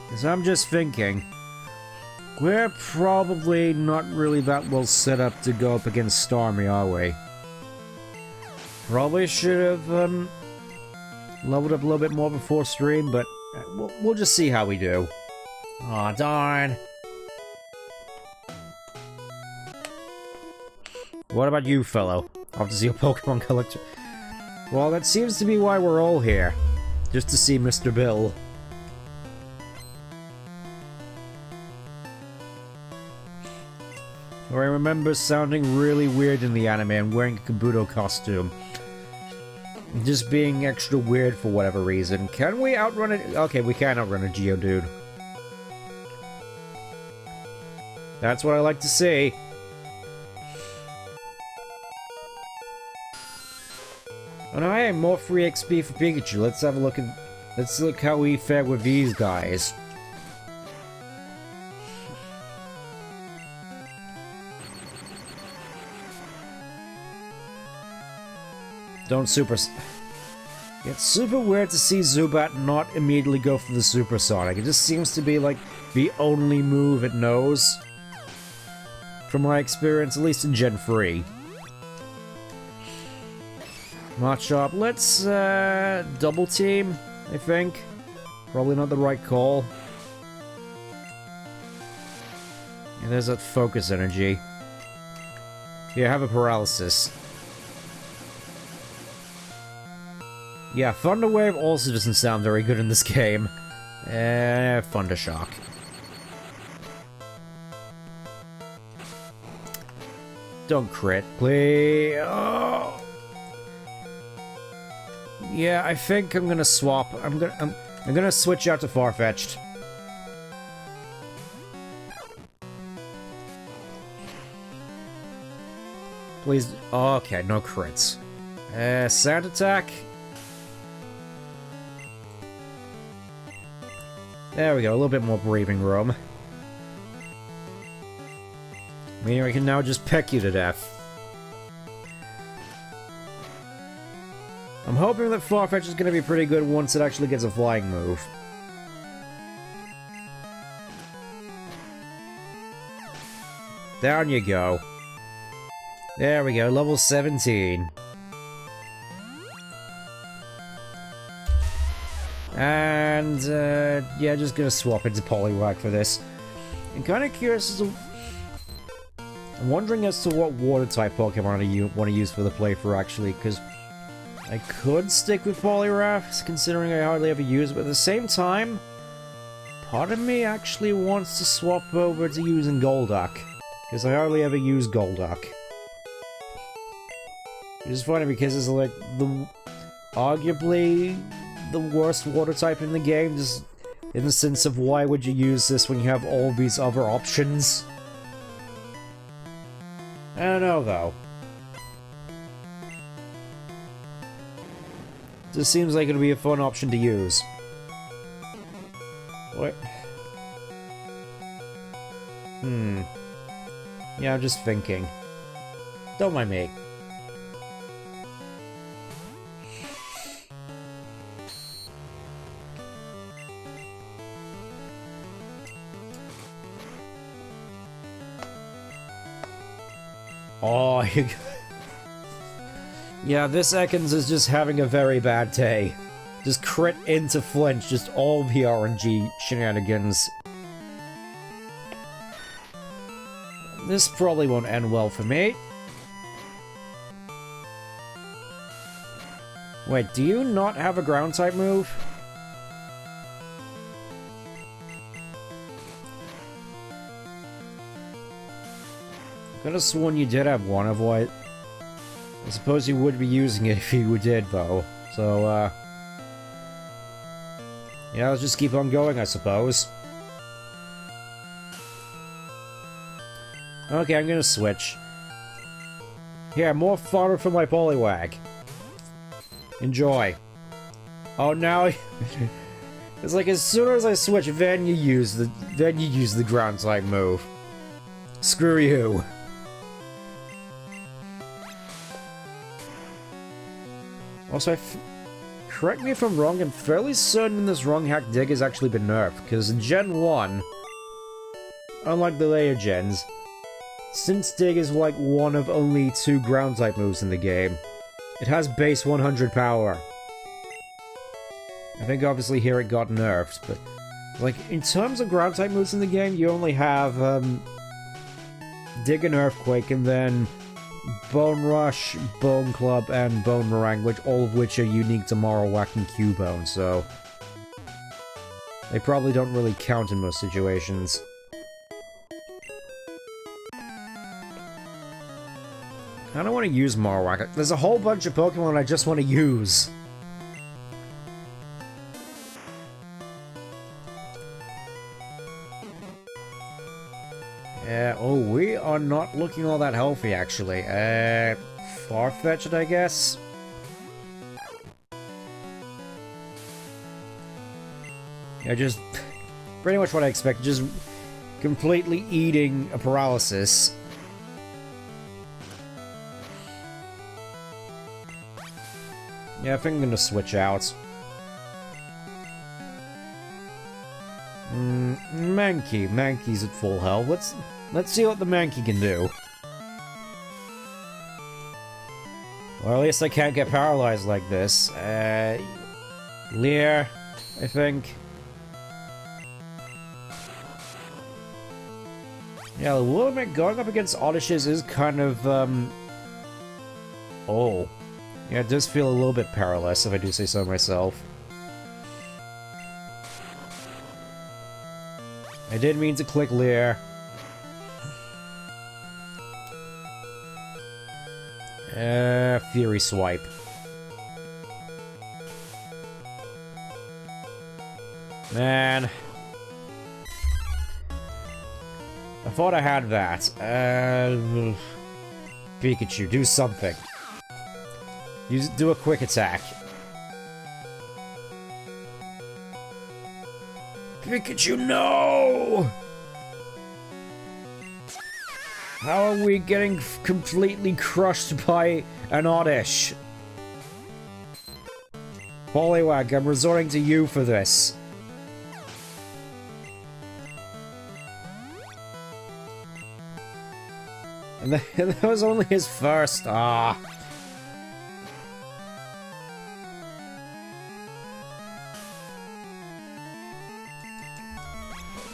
Because I'm just thinking, we're probably not really that well set up to go up against Starmie, are we? Probably should have leveled up a little bit more before stream, but we'll just see how we do. Aw, darn. What about you, fellow? Off to see a Pokemon collector. Well, that seems to be why we're all here. Just to see Mr. Bill. Or I remember sounding really weird in the anime and wearing a Kabuto costume. Just being extra weird for whatever reason. Can we outrun it? Okay, we can outrun a Geodude. That's what I like to see. Oh no, hey, more free XP for Pikachu. Let's have a look at... Let's look how we fare with these guys. Don't super... It's super weird to see Zubat not immediately go for the Supersonic. It just seems to be, like, the only move it knows. From my experience, at least in Gen 3. Machop, let's, double team, I think. Probably not the right call. And there's that focus energy. Yeah, have a paralysis. Yeah, Thunder Wave also doesn't sound very good in this game. Thunder Shock. Don't crit, please. Oh. Yeah, I think I'm gonna swap. I'm gonna switch out to Farfetch'd. Please. Oh, okay, no crits. Sand Attack. There we go, a little bit more breathing room. Meaning I can now just peck you to death. I'm hoping that Farfetch is going to be pretty good once it actually gets a flying move. Down you go. There we go, level 17. And, yeah, just gonna swap into Poliwag for this. I'm kinda curious as to... I'm wondering as to what water-type Pokemon I want to use for the playthrough, actually, because I could stick with Poliwrath, considering I hardly ever use it, but at the same time, part of me actually wants to swap over to using Golduck, because I hardly ever use Golduck. Which is funny because it's like arguably the worst water type in the game, just in the sense of why would you use this when you have all these other options? I don't know, though. This seems like it'll be a fun option to use. What? Yeah, I'm just thinking. Don't mind me. Oh, you... Yeah, this Ekans is just having a very bad day. Just crit into flinch, just all the RNG shenanigans. This probably won't end well for me. Wait, do you not have a ground-type move? I could have sworn you did have one of what... I suppose you would be using it if you did, though. So, yeah, let's just keep on going, I suppose. Okay, I'm gonna switch. Here, more fodder for my Poliwag. Enjoy. Oh, now... It's like, as soon as I switch, then you use the ground-type move. Screw you. Also, correct me if I'm wrong, I'm fairly certain this Romhack dig has actually been nerfed, because in Gen 1, unlike the later gens, since dig is like one of only 2 ground-type moves in the game, it has base 100 power. I think obviously here it got nerfed, but like, in terms of ground-type moves in the game, you only have, Dig and Earthquake, and then Bone Rush, Bone Club, and Bone Meringue, all of which are unique to Marowak and Cubone, so... They probably don't really count in most situations. I don't want to use Marowak. There's a whole bunch of Pokemon I just want to use. Oh, we are not looking all that healthy, actually. Far-fetched, I guess? Yeah, just... pretty much what I expect, just completely eating a paralysis. Yeah, I think I'm gonna switch out. Mankey. Mankey's at full health. Let's see what the Mankey can do. Well, at least I can't get paralyzed like this. Leer, I think. Yeah, a little bit going up against Oddishes is kind of, oh. Yeah, it does feel a little bit paralyzed, if I do say so myself. I didn't mean to click Leer. Fury Swipe. Man. I thought I had that. Pikachu, do something. Do a quick attack. Pikachu, no! How are we getting completely crushed by an Oddish? Poliwag, I'm resorting to you for this. And that was only his first. Ah.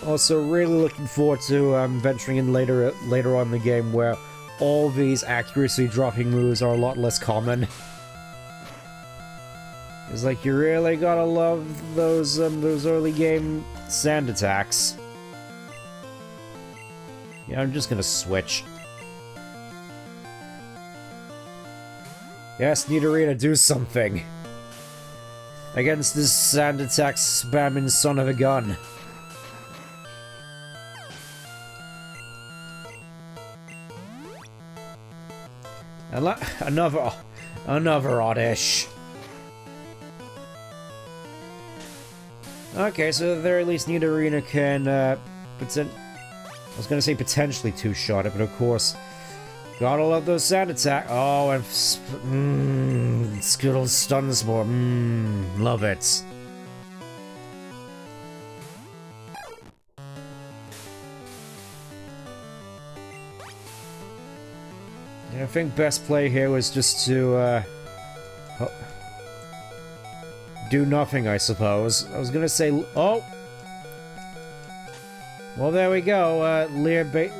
Also, really looking forward to venturing in later on in the game where all these accuracy dropping moves are a lot less common. It's like you really gotta love those early game sand attacks. Yeah, I'm just gonna switch. Yes, Nidorina, do something against this sand attack spamming son of a gun. Another oddish. Okay, so at the very least Nidorina can, I was gonna say potentially two-shot it, but of course, gotta love those sand attack. Oh, and it's good old stun spore. Love it. I think best play here was just to, do nothing, I suppose. I was gonna say, oh! Well, there we go, Leer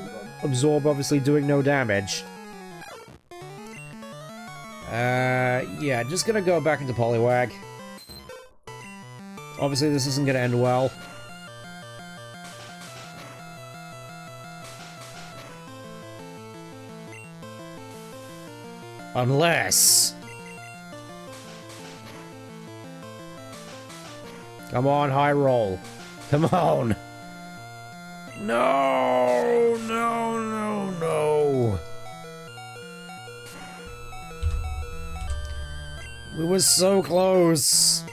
absorb obviously doing no damage. Yeah, just gonna go back into Poliwag. Obviously this isn't gonna end well. Unless... Come on, high roll. Come on! No! No, no, no! We were so close!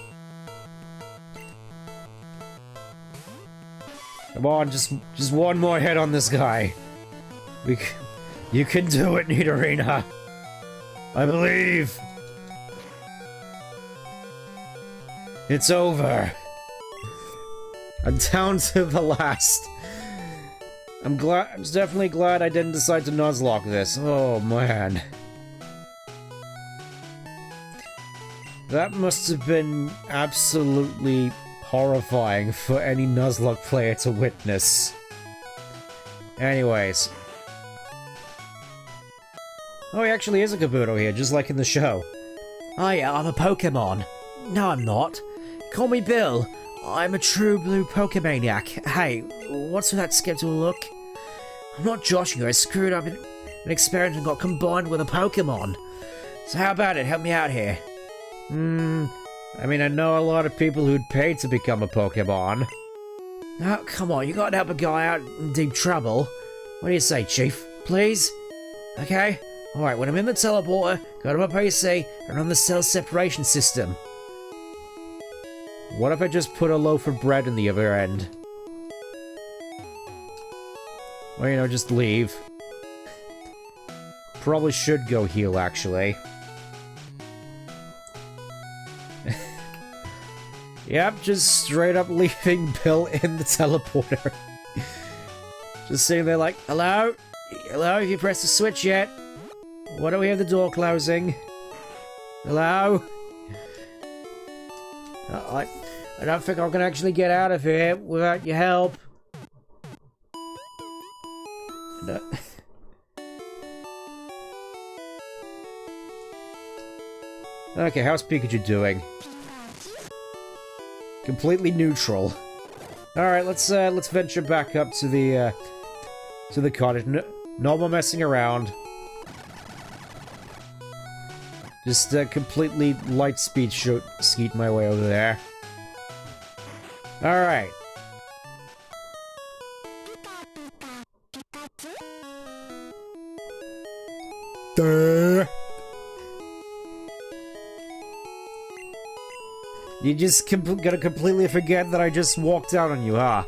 Come on, just one more hit on this guy. You can do it, Nidorina! I believe! It's over. I'm down to the last. I'm definitely glad I didn't decide to Nuzlocke this. Oh, man. That must have been absolutely horrifying for any Nuzlocke player to witness. Anyways. Oh, he actually is a Kabuto here, just like in the show. Oh yeah, I'm a Pokemon. No, I'm not. Call me Bill. I'm a true blue Pokemaniac. Hey, what's with that skeptical look? I'm not joshing you. I screwed up in an experiment and got combined with a Pokemon. So how about it? Help me out here. I mean, I know a lot of people who'd pay to become a Pokemon. Oh, come on. You gotta help a guy out in deep trouble. What do you say, Chief? Please? Okay? Alright, when I'm in the teleporter, go to my PC and run the cell separation system. What if I just put a loaf of bread in the other end? Or, you know, just leave. Probably should go heal, actually. Yep, just straight up leaving Bill in the teleporter. Just sitting there like, hello? Hello, have you pressed the switch yet? Why don't we have the door closing? Hello? I don't think I can actually get out of here without your help. No. Okay, how's Pikachu doing? Completely neutral. Alright, let's venture back up to the cottage. No more messing around. Just completely light speed skeet my way over there. Alright. You just gonna completely forget that I just walked out on you, huh?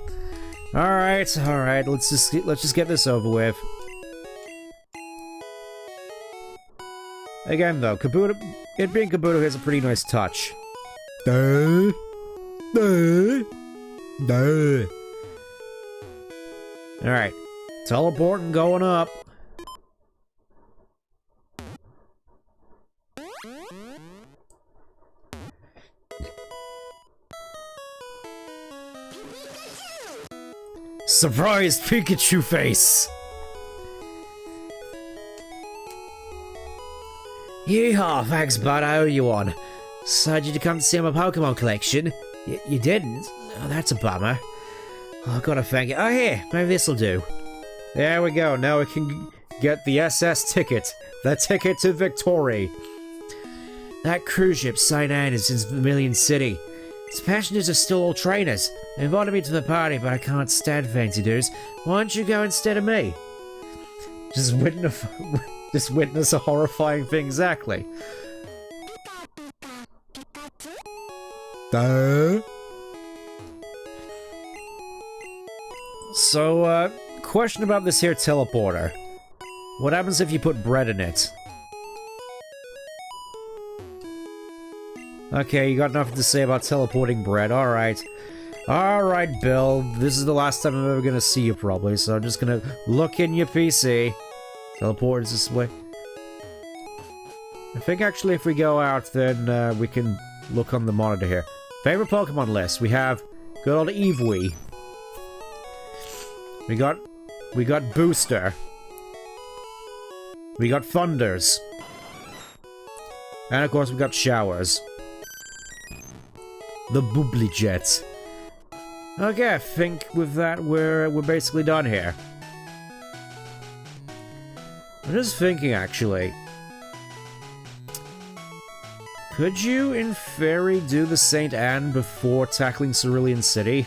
Alright, alright, let's just get this over with. Again though, Kabuto, it being Kabuto has a pretty nice touch. Alright, teleporting going up. Surprised Pikachu face! Yeehaw, thanks bud, I owe you one. Decided to come to see my Pokemon collection. You didn't? Oh, that's a bummer. Oh, I gotta thank you. Oh, here, maybe this'll do. There we go, now we can get the SS ticket. The ticket to victory. That cruise ship St. Anne is in Vermilion City. Its passengers are still all trainers. They invited me to the party, but I can't stand fancy dudes. Why don't you go instead of me? Just witness a horrifying thing, exactly. So, question about this here teleporter. What happens if you put bread in it? Okay, you got nothing to say about teleporting bread, alright. Alright, Bill, this is the last time I'm ever gonna see you probably, so I'm just gonna look in your PC. Teleport is this way. I think actually if we go out, then we can look on the monitor here. Favorite Pokemon list. We have good old Eevee. We got Booster. We got Thunders. And of course we got Showers. The Boobly Jets. Okay, I think with that we're basically done here. I'm just thinking actually. Could you, in Furry, do the St. Anne before tackling Cerulean City?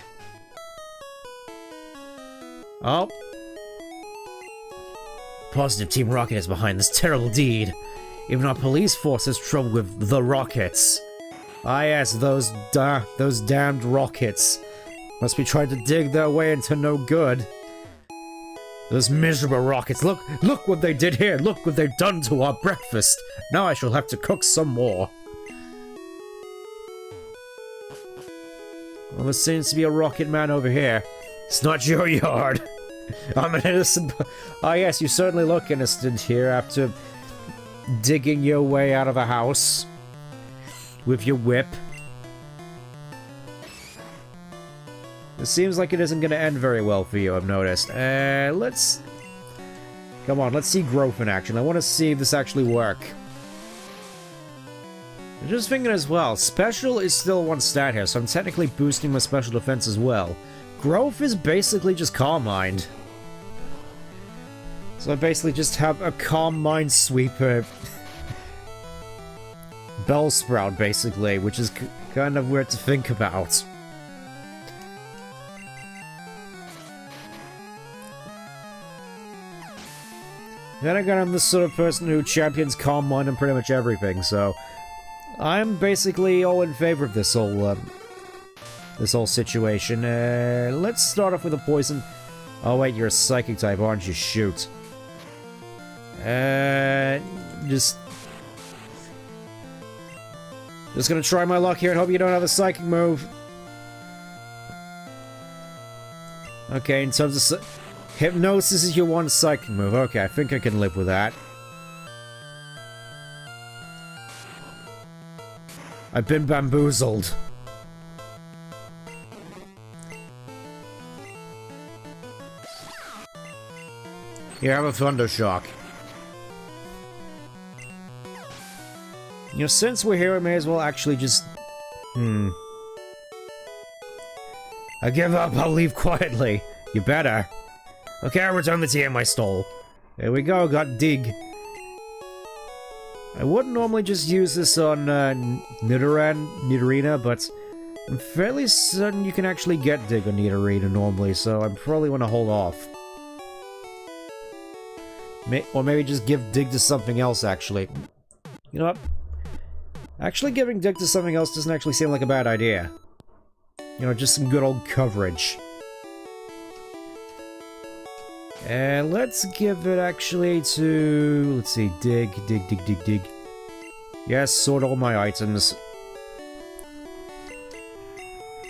Oh. Positive Team Rocket is behind this terrible deed. Even our police force has trouble with the Rockets. Ah yes, those damned Rockets. Must be trying to dig their way into no good. Those miserable Rockets. Look what they did here. Look what they've done to our breakfast. Now I shall have to cook some more. Well, there seems to be a Rocket Man over here. It's not your yard. I'm an innocent... Ah yes, you certainly look innocent here after digging your way out of a house with your whip. It seems like it isn't going to end very well for you, I've noticed. Let's... Come on, let's see growth in action. I want to see if this actually works. I'm just thinking as well, special is still one stat here, so I'm technically boosting my special defense as well. Growth is basically just Calm Mind. So I basically just have a Calm Mind Sweeper Bellsprout, basically, which is kind of weird to think about. Then again, I'm the sort of person who champions Calm Mind in pretty much everything, so I'm basically all in favor of this whole situation. Let's start off with a poison. Oh wait, you're a psychic type, aren't you? Shoot. Just gonna try my luck here and hope you don't have a psychic move. Okay, in terms of Hypnosis is your one psychic move. Okay, I think I can live with that. I've been bamboozled. Here, have a Thunder Shock. You know, since we're here, I may as well actually just... I give up, I'll leave quietly. You better. Okay, I'll return the TM I stole. There we go, got Dig. I wouldn't normally just use this on Nidorina, but I'm fairly certain you can actually get Dig on Nidorina normally, so I'm probably want to hold off. Or maybe just give Dig to something else, actually. You know what? Actually giving Dig to something else doesn't actually seem like a bad idea. You know, just some good old coverage. And let's give it actually to... Let's see, dig. Yes, sort all my items.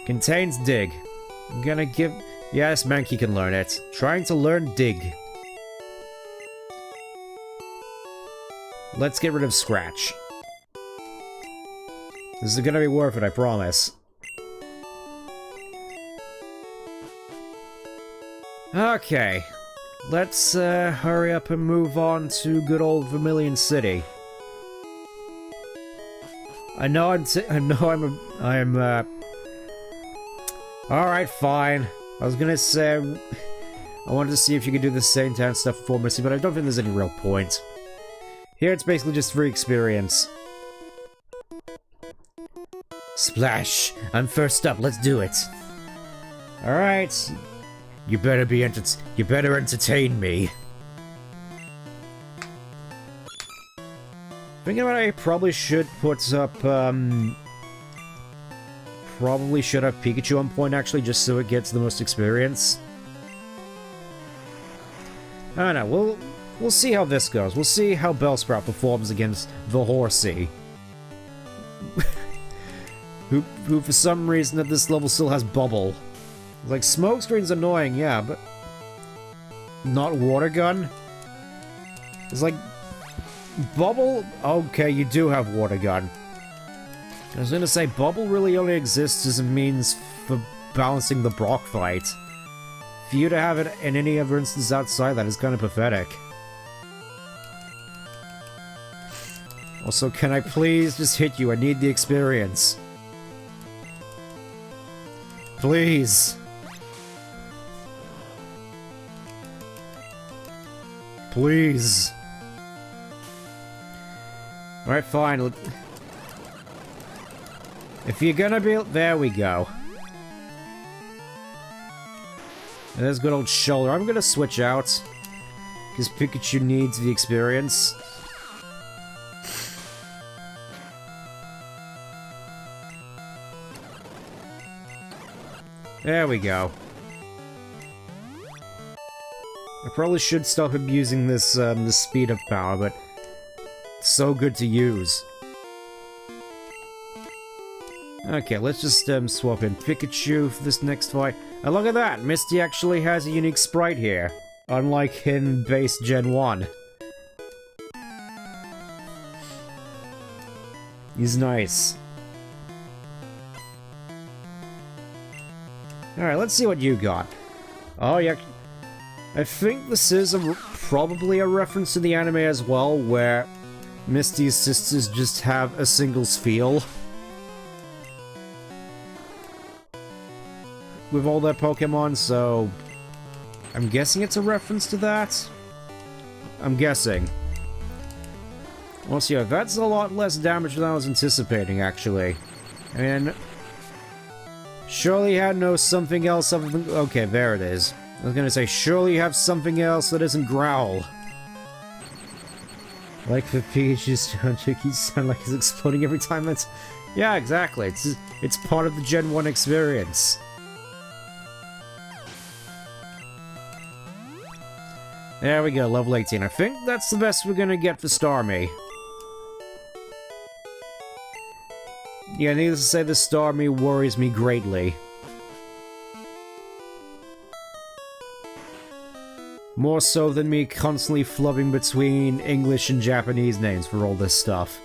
Contains Dig. I'm gonna give... Yes, Mankey can learn it. Trying to learn Dig. Let's get rid of Scratch. This is gonna be worth it, I promise. Okay. Let's hurry up and move on to good old Vermilion City. Alright, fine. I was gonna say I wanted to see if you could do the same town stuff before Missy, but I don't think there's any real point. Here it's basically just free experience. Splash! I'm first up, let's do it. Alright. You better entertain me. Thinking about it, I probably should put up, probably should have Pikachu on point, actually, just so it gets the most experience. I don't know, we'll see how this goes. We'll see how Bellsprout performs against the Horsey. who for some reason at this level still has Bubble. Like, Smokescreen's annoying, yeah, but... not Water Gun? It's like... Bubble? Okay, you do have Water Gun. I was gonna say, Bubble really only exists as a means for balancing the Brock fight. For you to have it in any other instance outside that is kind of pathetic. Also, can I please just hit you? I need the experience. Please. Please. Alright, fine. If you're gonna be... there we go. And there's good old shoulder. I'm gonna switch out. Because Pikachu needs the experience. There we go. I probably should stop abusing this, the speed of power, but... it's so good to use. Okay, let's just, swap in Pikachu for this next fight. And look at that! Misty actually has a unique sprite here. Unlike in base Gen 1. He's nice. Alright, let's see what you got. Oh, yeah. I think this is probably a reference to the anime as well, where Misty's sisters just have a singles feel. With all their Pokemon, so... I'm guessing it's a reference to that? I'm guessing. Also, yeah, that's a lot less damage than I was anticipating, actually. And... surely you had no something else other than... okay, there it is. I was gonna say, surely you have something else that isn't Growl. Like the Pikachu's Chucky sound like he's exploding every time it's... yeah, exactly. It's part of the Gen 1 experience. There we go, level 18. I think that's the best we're gonna get for Starmie. Yeah, needless to say, the Starmie worries me greatly. More so than me constantly flubbing between English and Japanese names for all this stuff.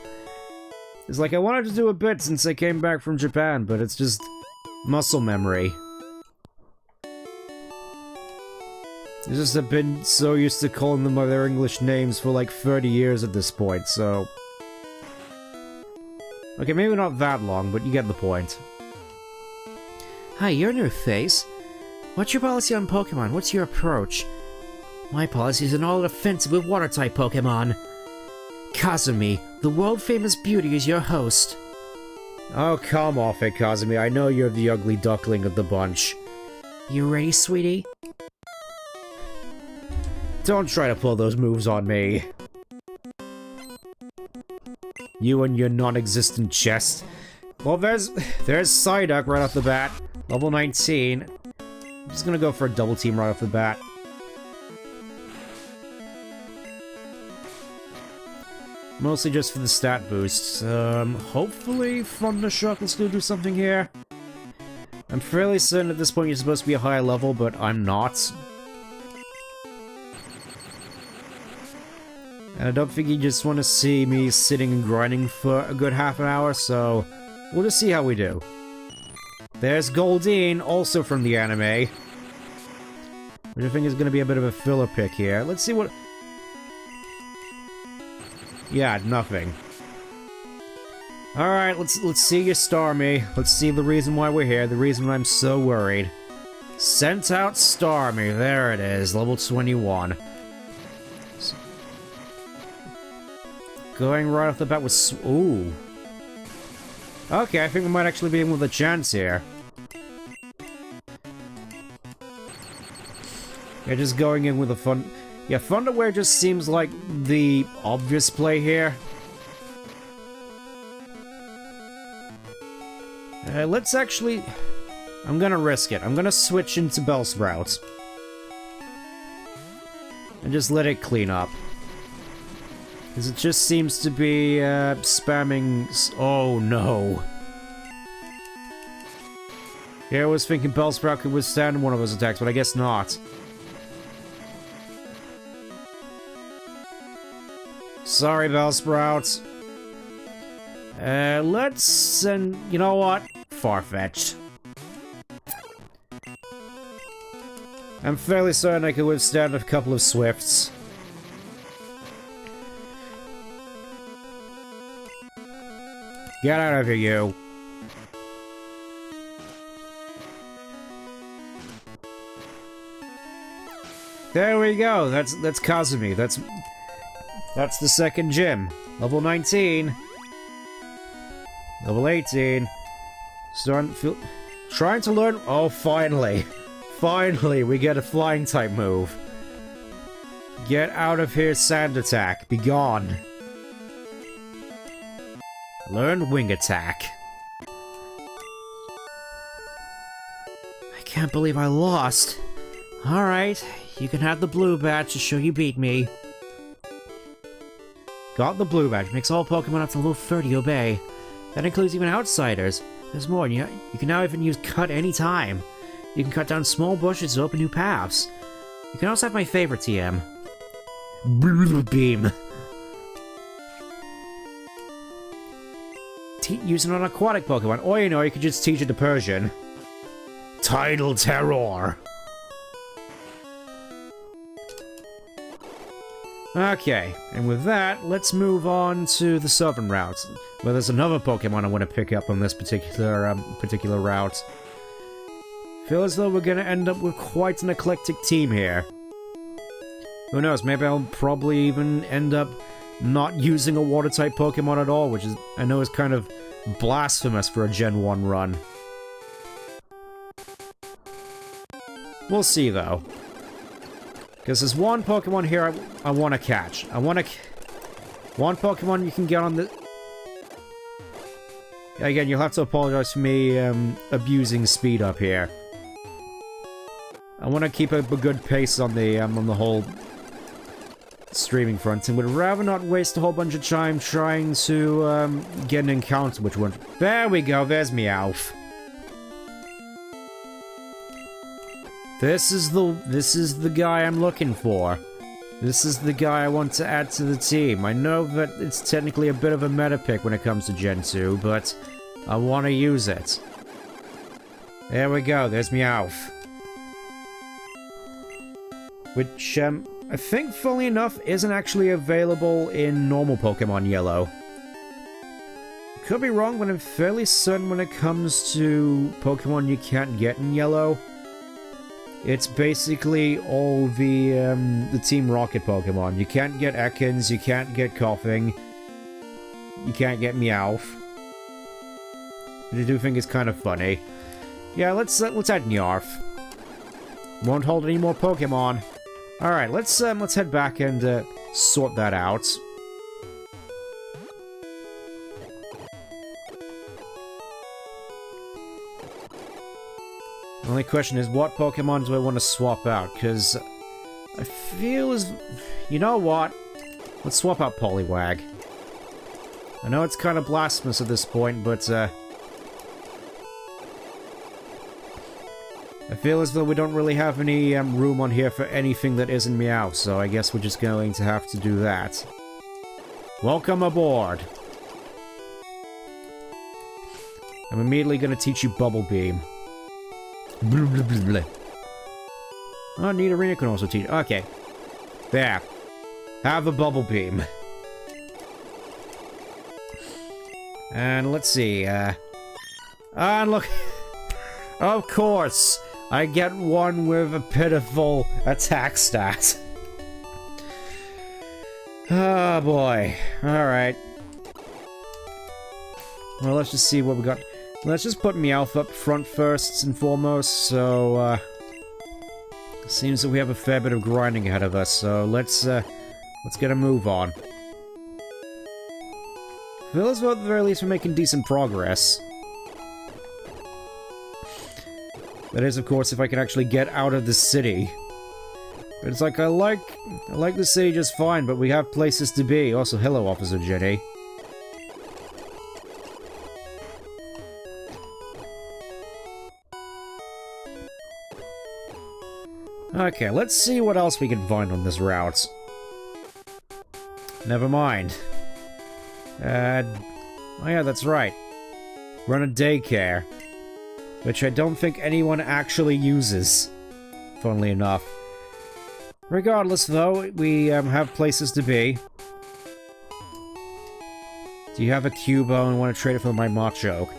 It's like, I wanted to do a bit since I came back from Japan, but it's just... muscle memory. It's just I've been so used to calling them by their English names for like 30 years at this point, so... okay, maybe not that long, but you get the point. Hi, you're a new face. What's your policy on Pokemon? What's your approach? My policy is an all-offensive with water-type Pokemon. Kazumi, the world-famous beauty, is your host. Oh, come off it, Kazumi. I know you're the ugly duckling of the bunch. You ready, sweetie? Don't try to pull those moves on me. You and your non-existent chest. Well, there's Psyduck right off the bat. Level 19. I'm just gonna go for a double team right off the bat. Mostly just for the stat boosts. Hopefully Thundershock will still do something here. I'm fairly certain at this point you're supposed to be a higher level, but I'm not. And I don't think you just want to see me sitting and grinding for a good half an hour, so we'll just see how we do. There's Goldeen, also from the anime. which I think is going to be a bit of a filler pick here. Let's see what... Yeah, nothing. Alright, let's see you, Starmie. Let's see the reason why we're here, the reason I'm so worried. Sent out Starmie, there it is, level 21. Going right off the bat with... Ooh. Okay, I think we might actually be in with a chance here. Yeah, just going in with a fun... Yeah, Thunderwear just seems like the obvious play here. Let's actually... I'm gonna risk it. I'm gonna switch into Bellsprout. And just let it clean up. Because it just seems to be, spamming... Oh, no. Yeah, I was thinking Bellsprout could withstand one of those attacks, but I guess not. Sorry, Bellsprout. Let's send... You know what? Far-fetched. I'm fairly certain I could withstand a couple of Swifts. Get out of here, you. There we go. That's Kazumi. That's the second gym. Level 19. Level 18. Trying to learn... Oh, finally. Finally, we get a flying type move. Get out of here, Sand Attack. Be gone. Learn Wing Attack. I can't believe I lost. Alright, you can have the blue badge to show you beat me. Got the blue badge. Makes all Pokemon up to level 30 obey. That includes even outsiders. There's more, you can now even use Cut anytime. You can cut down small bushes to open new paths. You can also have my favorite TM. Beam. Use it on aquatic Pokemon. Or, you know, you could just teach it to Persian. Tidal Terror. Okay, and with that, let's move on to the southern route. Well, there's another Pokemon I want to pick up on this particular route. Feel as though we're gonna end up with quite an eclectic team here. Who knows, maybe I'll probably even end up not using a water-type Pokemon at all, which is, I know, is kind of blasphemous for a Gen 1 run. We'll see, though. Because there's one Pokemon here I want to catch. One Pokemon you can get on the... Again, you'll have to apologize for me abusing speed up here. I want to keep a good pace on the whole streaming front, and would rather not waste a whole bunch of time trying to get an encounter which one. There we go, there's Meowth. This is the guy I'm looking for. This is the guy I want to add to the team. I know that it's technically a bit of a meta pick when it comes to Gen 2, but I want to use it. There we go, there's Meowth. Which, I think, funnily enough, isn't actually available in normal Pokemon Yellow. Could be wrong, but I'm fairly certain when it comes to Pokemon you can't get in Yellow. It's basically all the Team Rocket Pokemon. You can't get Ekans, you can't get Coughing, you can't get Meowth. Which I do think is kind of funny. Yeah, let's add Nyarf. Won't hold any more Pokemon. Alright, let's head back and sort that out. The only question is, what Pokemon do I want to swap out? Because I feel as... You know what? Let's swap out Poliwag. I know it's kind of blasphemous at this point, but I feel as though we don't really have any room on here for anything that isn't Meow, so I guess we're just going to have to do that. Welcome aboard! I'm immediately going to teach you Bubble Beam. Blah, blah, blah, blah. Oh, Nidorina can also teach. Okay. There. Have a bubble beam. And let's see, and look. Of course, I get one with a pitiful attack stat. Oh boy. Alright. Well, let's just see what we got. Let's just put Meowth up front first and foremost, so, seems that we have a fair bit of grinding ahead of us, so let's get a move on. Feels though at the very least we're making decent progress. That is, of course, if I can actually get out of the city. But it's like, I like the city just fine, but we have places to be. Also, hello, Officer Jenny. Okay, let's see what else we can find on this route. Never mind. Oh yeah, that's right. Run a daycare. Which I don't think anyone actually uses. Funnily enough. Regardless, though, we have places to be. Do you have a Cubo and want to trade it for my Machoke?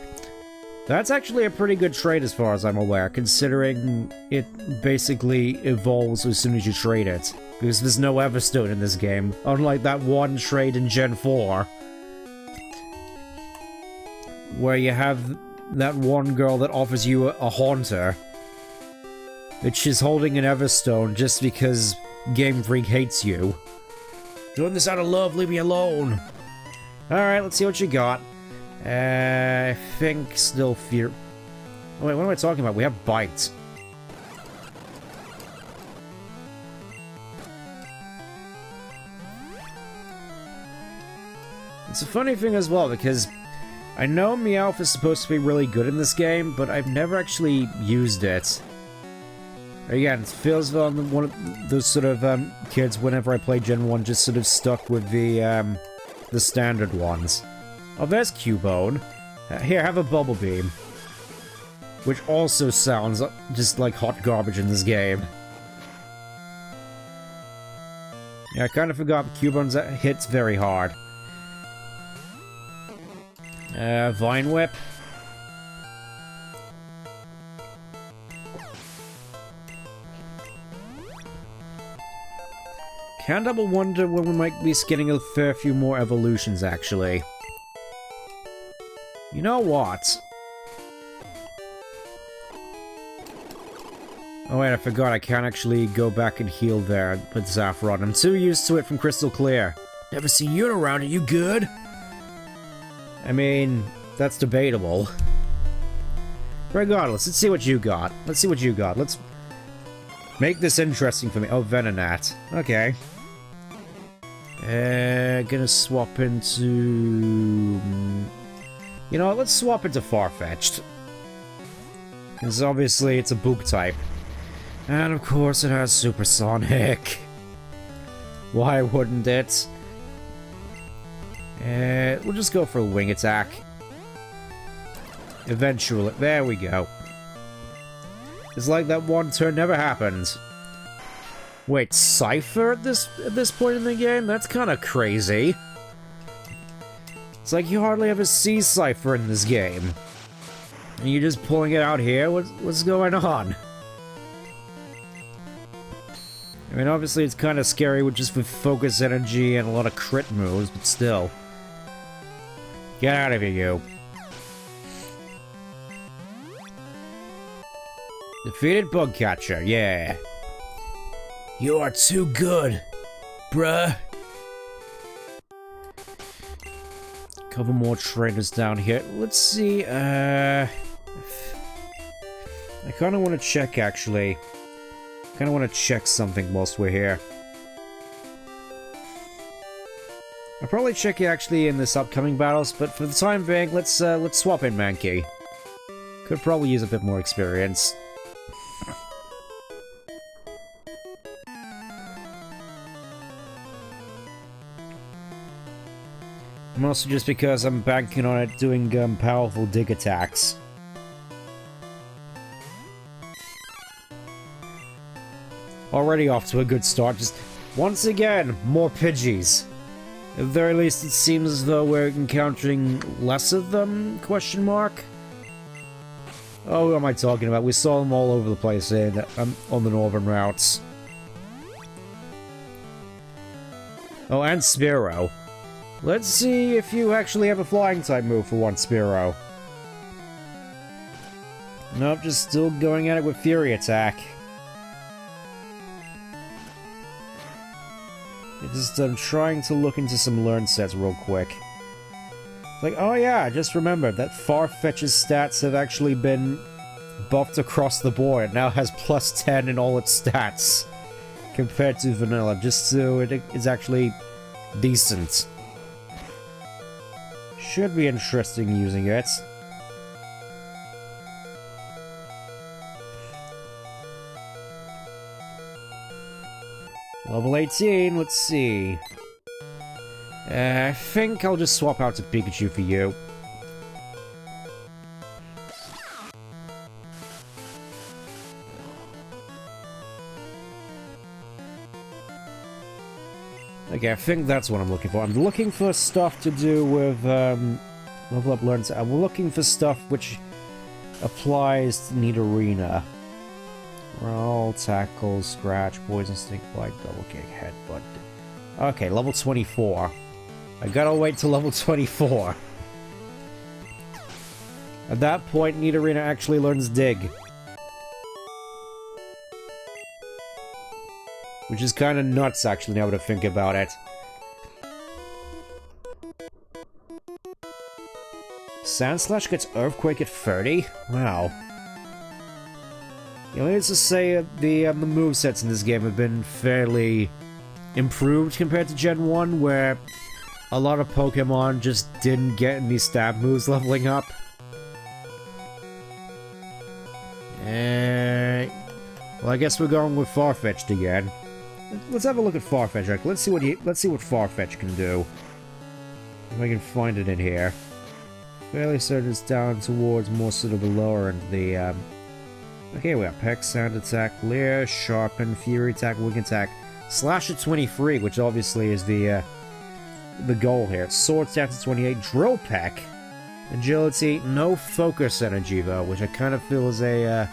That's actually a pretty good trade as far as I'm aware, considering it basically evolves as soon as you trade it. Because there's no Everstone in this game, unlike that one trade in Gen 4. Where you have that one girl that offers you a Haunter. Which is holding an Everstone just because Game Freak hates you. Doing this out of love, leave me alone! Alright, let's see what you got. I think still fear... Oh wait, what am I talking about? We have Bite. It's a funny thing as well, because I know Meowth is supposed to be really good in this game, but I've never actually used it. Again, it feels like one of those sort of kids, whenever I play Gen 1, just sort of stuck with the standard ones. Oh, there's Cubone. Here, have a Bubble Beam. Which also sounds just like hot garbage in this game. Yeah, I kind of forgot Cubone's hits very hard. Vine Whip. Can't double wonder when we might be getting a fair few more evolutions, actually. You know what? Oh wait, I forgot I can't actually go back and heal there with Saffron. I'm too used to it from Crystal Clear. Never seen you around, are you good? I mean, that's debatable. Regardless, let's see what you got. Let's see what you got. Let's make this interesting for me. Oh, Venonat. Okay. Gonna swap into... You know what, let's swap into Farfetch'd. Because obviously it's a Book type. And of course it has Supersonic. Why wouldn't it? We'll just go for a Wing Attack. Eventually. There we go. It's like that one turn never happened. Wait, Cypher at this point in the game? That's kind of crazy. It's like you hardly ever see Cypher in this game. And you're just pulling it out here? What's going on? I mean, obviously it's kind of scary with just with focus energy and a lot of crit moves, but still. Get out of here, you. Defeated Bug Catcher, yeah. You are too good, bruh. Couple more trainers down here. Let's see, I kind of want to check, actually. Kind of want to check something whilst we're here. I'll probably check it actually in this upcoming battles, but for the time being, let's swap in Mankey. Could probably use a bit more experience. Mostly just because I'm banking on it doing powerful dig attacks. Already off to a good start. Just, once again, more Pidgeys. At the very least, it seems as though we're encountering less of them, question mark? Oh, what am I talking about? We saw them all over the place in, on the northern routes. Oh, and Spearow. Let's see if you actually have a flying type move for once, Spearow. Nope, just still going at it with Fury Attack. I'm trying to look into some learn sets real quick. Like, oh yeah, I just remembered that Farfetch's stats have actually been buffed across the board. It now has plus 10 in all its stats compared to vanilla, just so it is actually decent. Should be interesting using it. Level 18, let's see. I think I'll just swap out to Pikachu for you. Okay, I think that's what I'm looking for. I'm looking for stuff to do with, level up learn. I'm looking for stuff which applies to Nidorina. Roll, tackle, scratch, poison, stink, bite, double kick, headbutt. Okay, level 24. I gotta wait till level 24. At that point, Nidorina actually learns Dig. Which is kinda nuts, actually, now that I think about it. Sandslash gets Earthquake at 30? Wow. You know, needless to say, the movesets in this game have been fairly improved compared to Gen 1, where a lot of Pokemon just didn't get any stab moves leveling up. Well, I guess we're going with Farfetch'd again. Let's have a look at Farfetch. Let's see what Farfetch can do. If I can find it in here. Fairly certain it's down towards more sort of the lower end of the okay, we got Peck, Sand Attack, Leer, Sharpen, Fury Attack, Wing Attack, Slash at 23, which obviously is the goal here. Sword Attack at 28, Drill Peck, Agility, no Focus Energy though, which I kind of feel is a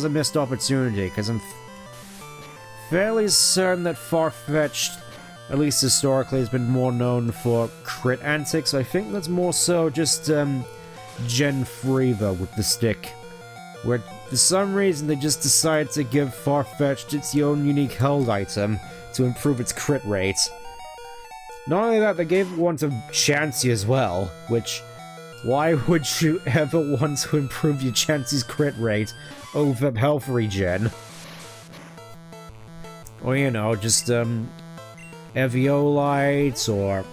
missed opportunity, because I'm fairly certain that Farfetch'd, at least historically, has been more known for crit antics. I think that's more so just Gen 3 though with the stick, where for some reason they just decided to give Farfetch'd its own unique held item to improve its crit rate. Not only that, they gave one to Chansey as well, which, why would you ever want to improve your Chansey's crit rate over health regen? Or, you know, just Eviolite or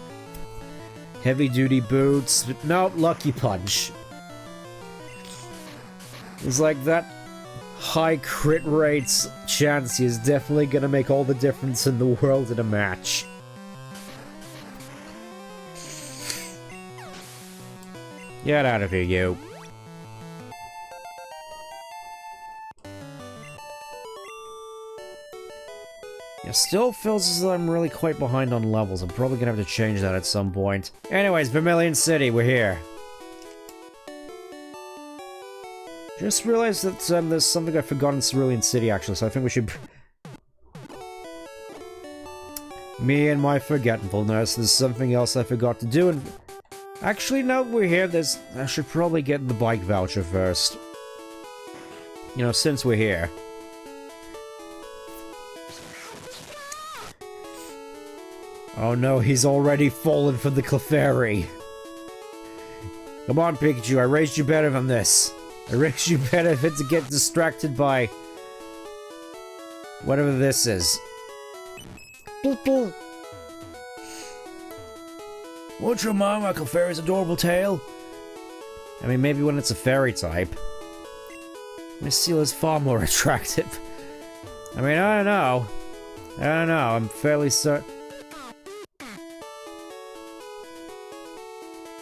heavy duty boots, but no, Lucky Punch. It's like that high crit rates Chansey is definitely gonna make all the difference in the world in a match. Get out of here, you. It still feels as though I'm really quite behind on levels. I'm probably gonna have to change that at some point. Anyways, Vermilion City, we're here. Just realized that there's something I forgot in Cerulean City, actually, so I think we should... Me and my forgetfulness, there's something else I forgot to do, and... Actually, now that we're here, I should probably get the bike voucher first. You know, since we're here. Oh no, he's already fallen for the Clefairy. Come on, Pikachu, I raised you better than this. I raised you better than to get distracted by... whatever this is. What's your mom, my Clefairy's adorable tail? I mean, maybe when it's a fairy type. Miss Seal is far more attractive. I mean, I don't know. I'm fairly certain...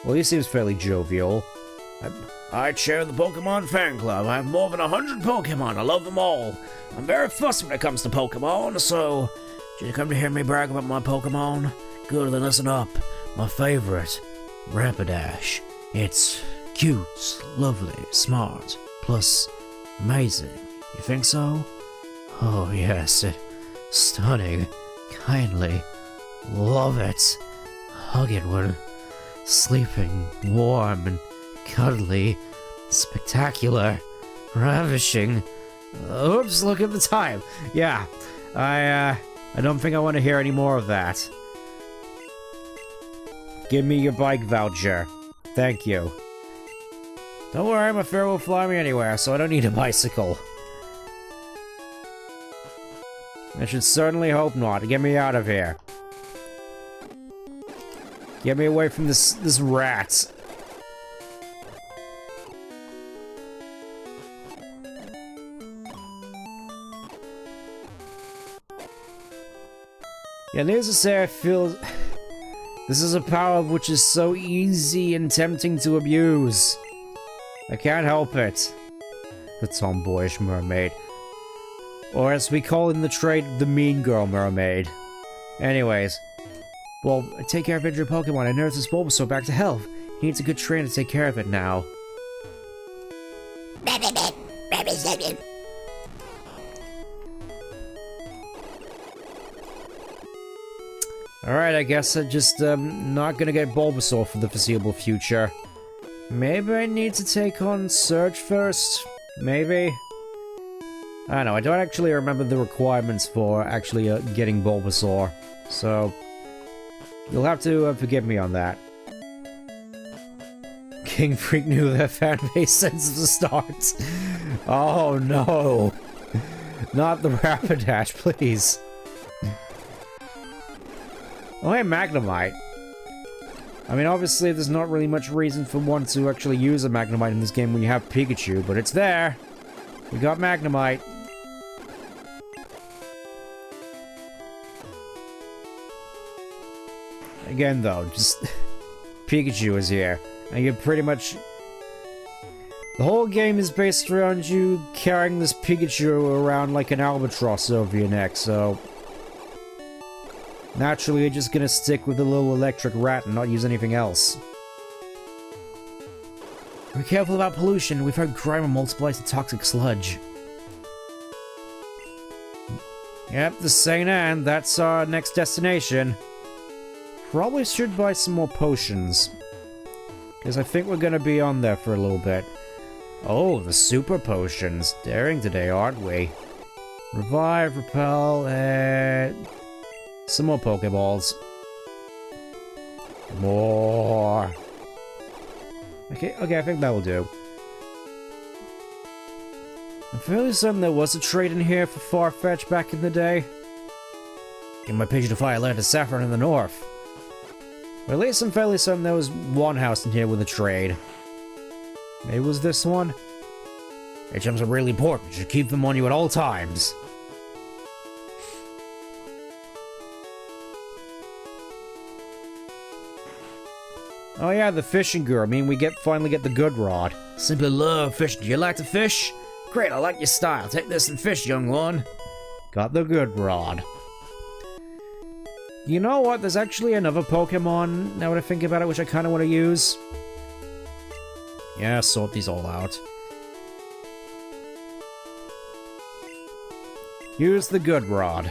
Well, he seems fairly jovial. I chair the Pokemon fan club. I have more than 100 Pokemon. I love them all. I'm very fussy when it comes to Pokemon, so did you come to hear me brag about my Pokemon? Good, then listen up. My favorite, Rapidash. It's cute, lovely, smart, plus amazing. You think so? Oh yes, stunning, kindly, love it. Hug it when sleeping, warm and cuddly, spectacular, ravishing. Oops, look at the time. Yeah, I don't think I want to hear any more of that. Give me your bike voucher. Thank you. Don't worry, my fare will fly me anywhere, so I don't need a bicycle. I should certainly hope not. Get me out of here. Get me away from this rat. Yeah, needless to say, I feel this is a power which is so easy and tempting to abuse. I can't help it. The tomboyish mermaid. Or as we call in the trade, the mean girl mermaid. Anyways. Well, take care of injured Pokemon. I nursed this Bulbasaur back to health. He needs a good trainer to take care of it now. Alright, I guess I'm just not gonna get Bulbasaur for the foreseeable future. Maybe I need to take on Surge first? Maybe? I don't know, I don't actually remember the requirements for actually getting Bulbasaur. So, you'll have to forgive me on that. King Freak knew their fanbase since the start. Oh no! Not the Rapidash, please. Oh, hey, Magnemite. I mean, obviously, there's not really much reason for one to actually use a Magnemite in this game when you have Pikachu, but it's there. We got Magnemite. Again, though, just Pikachu is here, and you're pretty much... The whole game is based around you carrying this Pikachu around like an albatross over your neck, so... Naturally, you're just gonna stick with the little electric rat and not use anything else. Be careful about pollution. We've heard grime multiplies to toxic sludge. Yep, the St. Anne. That's our next destination. Probably should buy some more potions. Because I think we're gonna be on there for a little bit. Oh, the super potions. Daring today, aren't we? Revive, repel, and... some more Pokeballs. More. Okay, I think that will do. I'm fairly certain there was a trade in here for Farfetch back in the day. In my Pidgeottify, I learned a Saffron in the north. Or at least I'm fairly certain there was one house in here with a trade. Maybe it was this one? HMs are really important. You should keep them on you at all times. Oh yeah, the fishing gear. I mean, we finally get the good rod. Simply love fishing. Do you like to fish? Great, I like your style. Take this and fish, young one. Got the good rod. You know what? There's actually another Pokemon, now that I think about it, which I kind of want to use. Yeah, sort these all out. Use the good rod.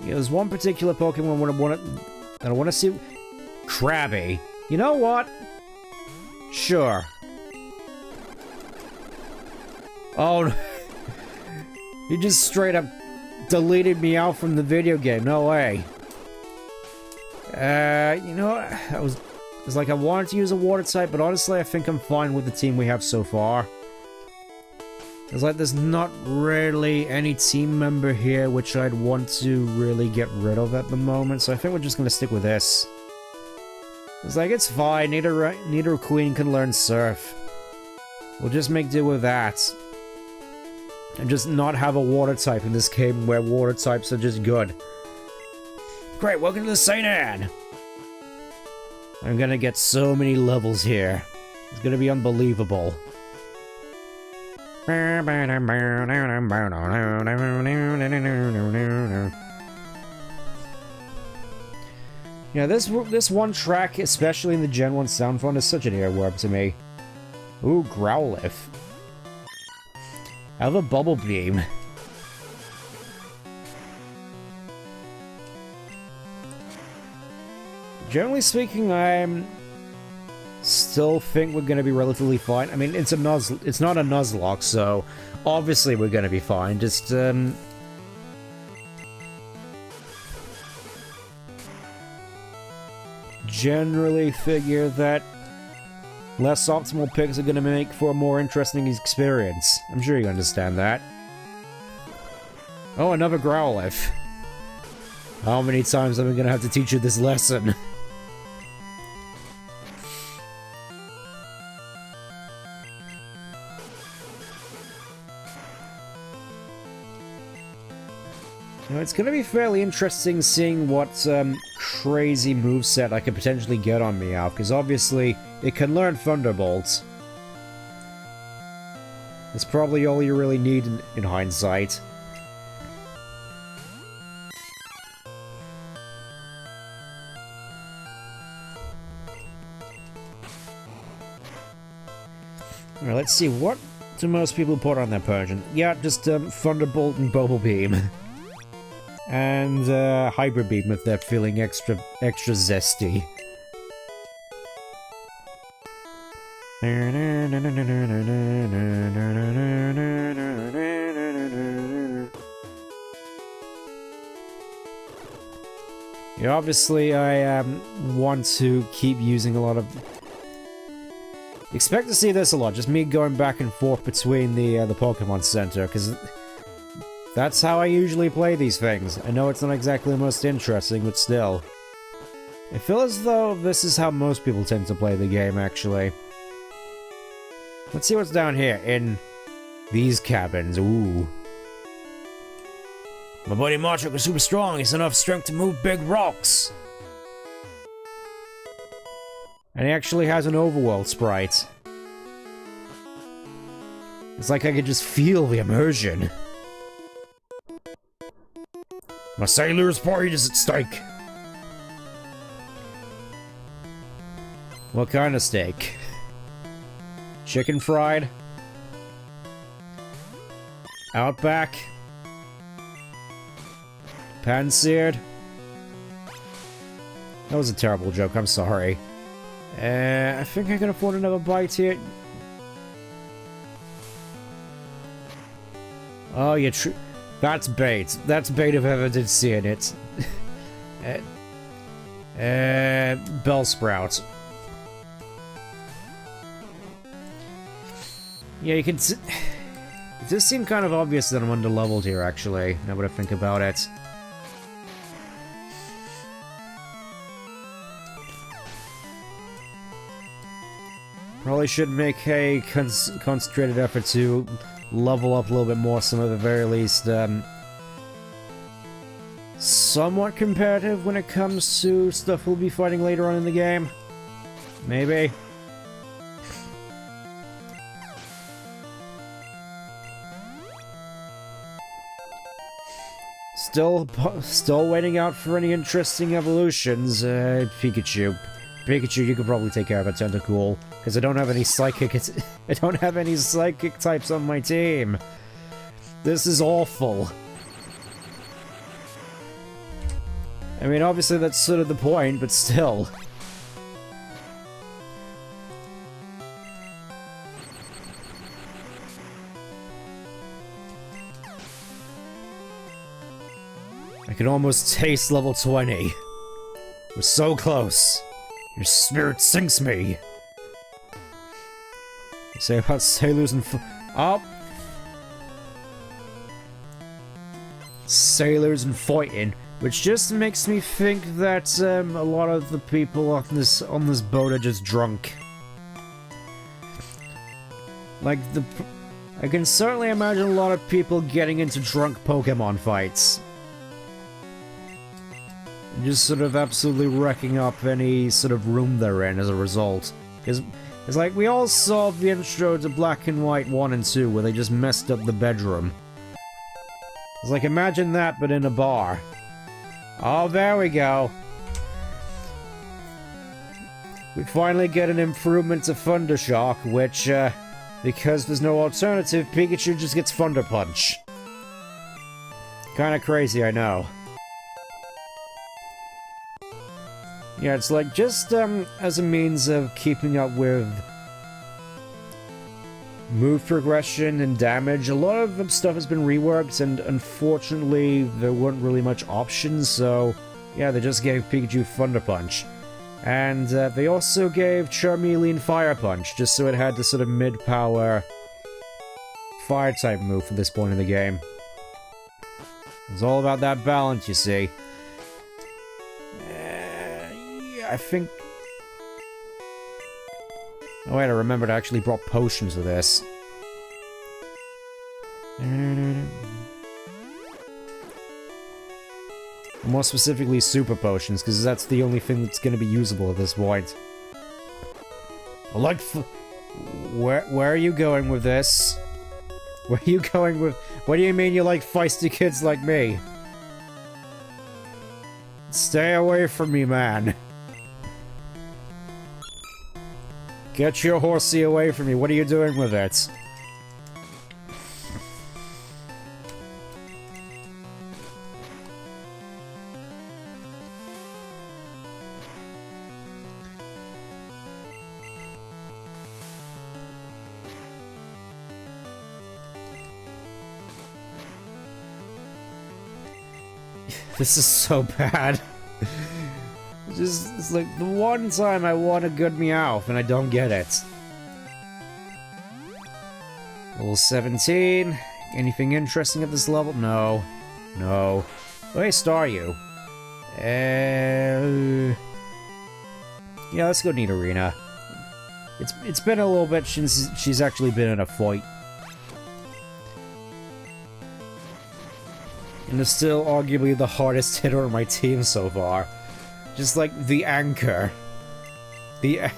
Yeah, there's one particular Pokemon I want to see... Krabby. You know what? Sure. Oh, no. You just straight up deleted me out from the video game. No way. You know what? It's like I wanted to use a water type, but honestly, I think I'm fine with the team we have so far. It's like there's not really any team member here which I'd want to really get rid of at the moment, so I think we're just gonna stick with this. It's like, it's fine, neither queen can learn Surf. We'll just make do with that. And just not have a water type in this game where water types are just good. Great, welcome to the St. Anne! I'm gonna get so many levels here. It's gonna be unbelievable. Yeah, this one track, especially in the Gen 1 sound font, is such an earworm to me. Ooh, Growlithe. I have a Bubble Beam. Generally speaking, I'm still think we're gonna be relatively fine. I mean, it's not a Nuzlocke, so obviously we're gonna be fine. Just generally figure that less optimal picks are gonna make for a more interesting experience. I'm sure you understand that. Oh, another Growlithe. How many times am I gonna have to teach you this lesson? Now, it's gonna be fairly interesting seeing what crazy moveset I could potentially get on Meow, because obviously it can learn Thunderbolt. That's probably all you really need in hindsight. Alright, let's see, what do most people put on their Persian? Yeah, just Thunderbolt and Bubble Beam. And Hybrid Beam if they're feeling extra zesty. Yeah, obviously I want to keep using a lot of... Expect to see this a lot, just me going back and forth between the Pokemon Center, because that's how I usually play these things. I know it's not exactly the most interesting, but still. I feel as though this is how most people tend to play the game, actually. Let's see what's down here, in these cabins. Ooh. My buddy Marchuk is super strong. He's enough strength to move big rocks. And he actually has an overworld sprite. It's like I could just feel the immersion. My sailor's pride is at stake. What kind of steak? Chicken fried? Outback? Pan-seared? That was a terrible joke, I'm sorry. I think I can afford another bite here. Oh, you're true. That's bait. That's bait if I ever did see it. Bellsprout. Yeah, you can see... It does seem kind of obvious that I'm underleveled here, actually, now that I think about it. Probably should make a concentrated effort to level up a little bit more, some at the very least, somewhat competitive when it comes to stuff we'll be fighting later on in the game. Maybe. Still waiting out for any interesting evolutions. Pikachu. Pikachu, you could probably take care of a Tentacool, because I don't have any psychic. I don't have any psychic types on my team. This is awful. I mean, obviously that's sort of the point, but still. I can almost taste level 20. We're so close. Your spirit sinks me. You say about sailors and sailors and fighting, which just makes me think that a lot of the people on this boat are just drunk. Like I can certainly imagine a lot of people getting into drunk Pokemon fights. just sort of absolutely wrecking up any sort of room they're in as a result. Because it's like, we all saw the intro to Black and White 1 and 2 where they just messed up the bedroom. It's like, imagine that, but in a bar. Oh, there we go. We finally get an improvement to Thunder Shock, which, because there's no alternative, Pikachu just gets Thunder Punch. Kinda crazy, I know. Yeah, it's like, just, as a means of keeping up with move progression and damage, a lot of stuff has been reworked, and unfortunately, there weren't really much options, so, yeah, they just gave Pikachu Thunder Punch. And, they also gave Charmeleon Fire Punch, just so it had the sort of mid-power Fire-type move for this point in the game. It's all about that balance, you see. I think... Oh wait, I remembered I actually brought potions for this. More specifically, super potions, because that's the only thing that's going to be usable at this point. Like, where are you going with this? Where are you going with... What do you mean you like feisty kids like me? Stay away from me, man. Get your horsey away from me. What are you doing with it? This is so bad. It's like the one time I want a good Meowth and I don't get it. Level 17. Anything interesting at this level? No. No. Oh, hey, Staryu. Yeah, let's go Nidorina. It's been a little bit since she's actually been in a fight. And is still arguably the hardest hitter on my team so far. Just like the anchor. There's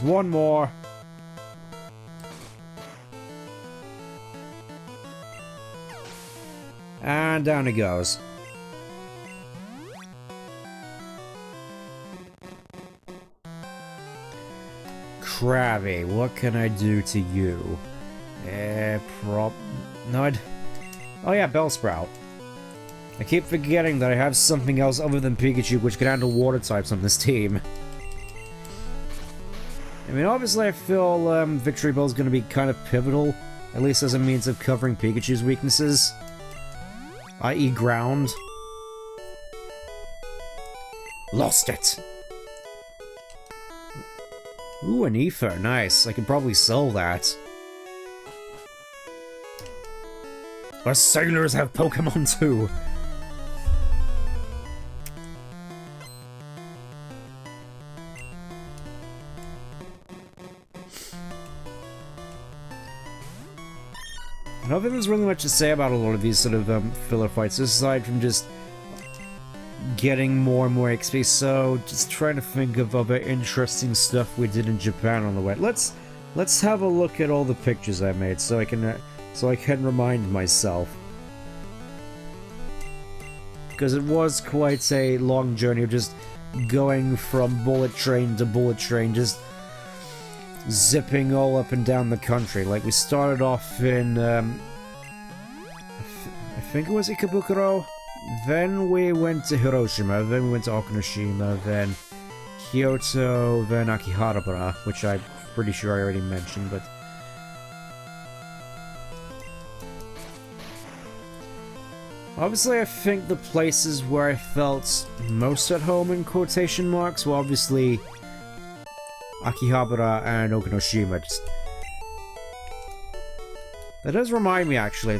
one more. And down it goes. Krabby, what can I do to you? No, oh yeah, Bellsprout. I keep forgetting that I have something else other than Pikachu which can handle water types on this team. I mean, obviously I feel Victory Bell is going to be kind of pivotal, at least as a means of covering Pikachu's weaknesses. I.e. ground. Lost it! Ooh, an ether, nice. I could probably sell that. Our sailors have Pokemon too! I don't think there's really much to say about a lot of these sort of filler fights, aside from just getting more and more XP, so just trying to think of other interesting stuff we did in Japan on the way. Let's have a look at all the pictures I made so I can remind myself. Because it was quite a long journey of just going from bullet train to bullet train, just zipping all up and down the country. Like, we started off in I think it was Ikebukuro. Then we went to Hiroshima, then we went to Okinoshima, then Kyoto, then Akihabara, which I'm pretty sure I already mentioned, but... Obviously, I think the places where I felt most at home in quotation marks were obviously Akihabara and Okinoshima. That does remind me, actually,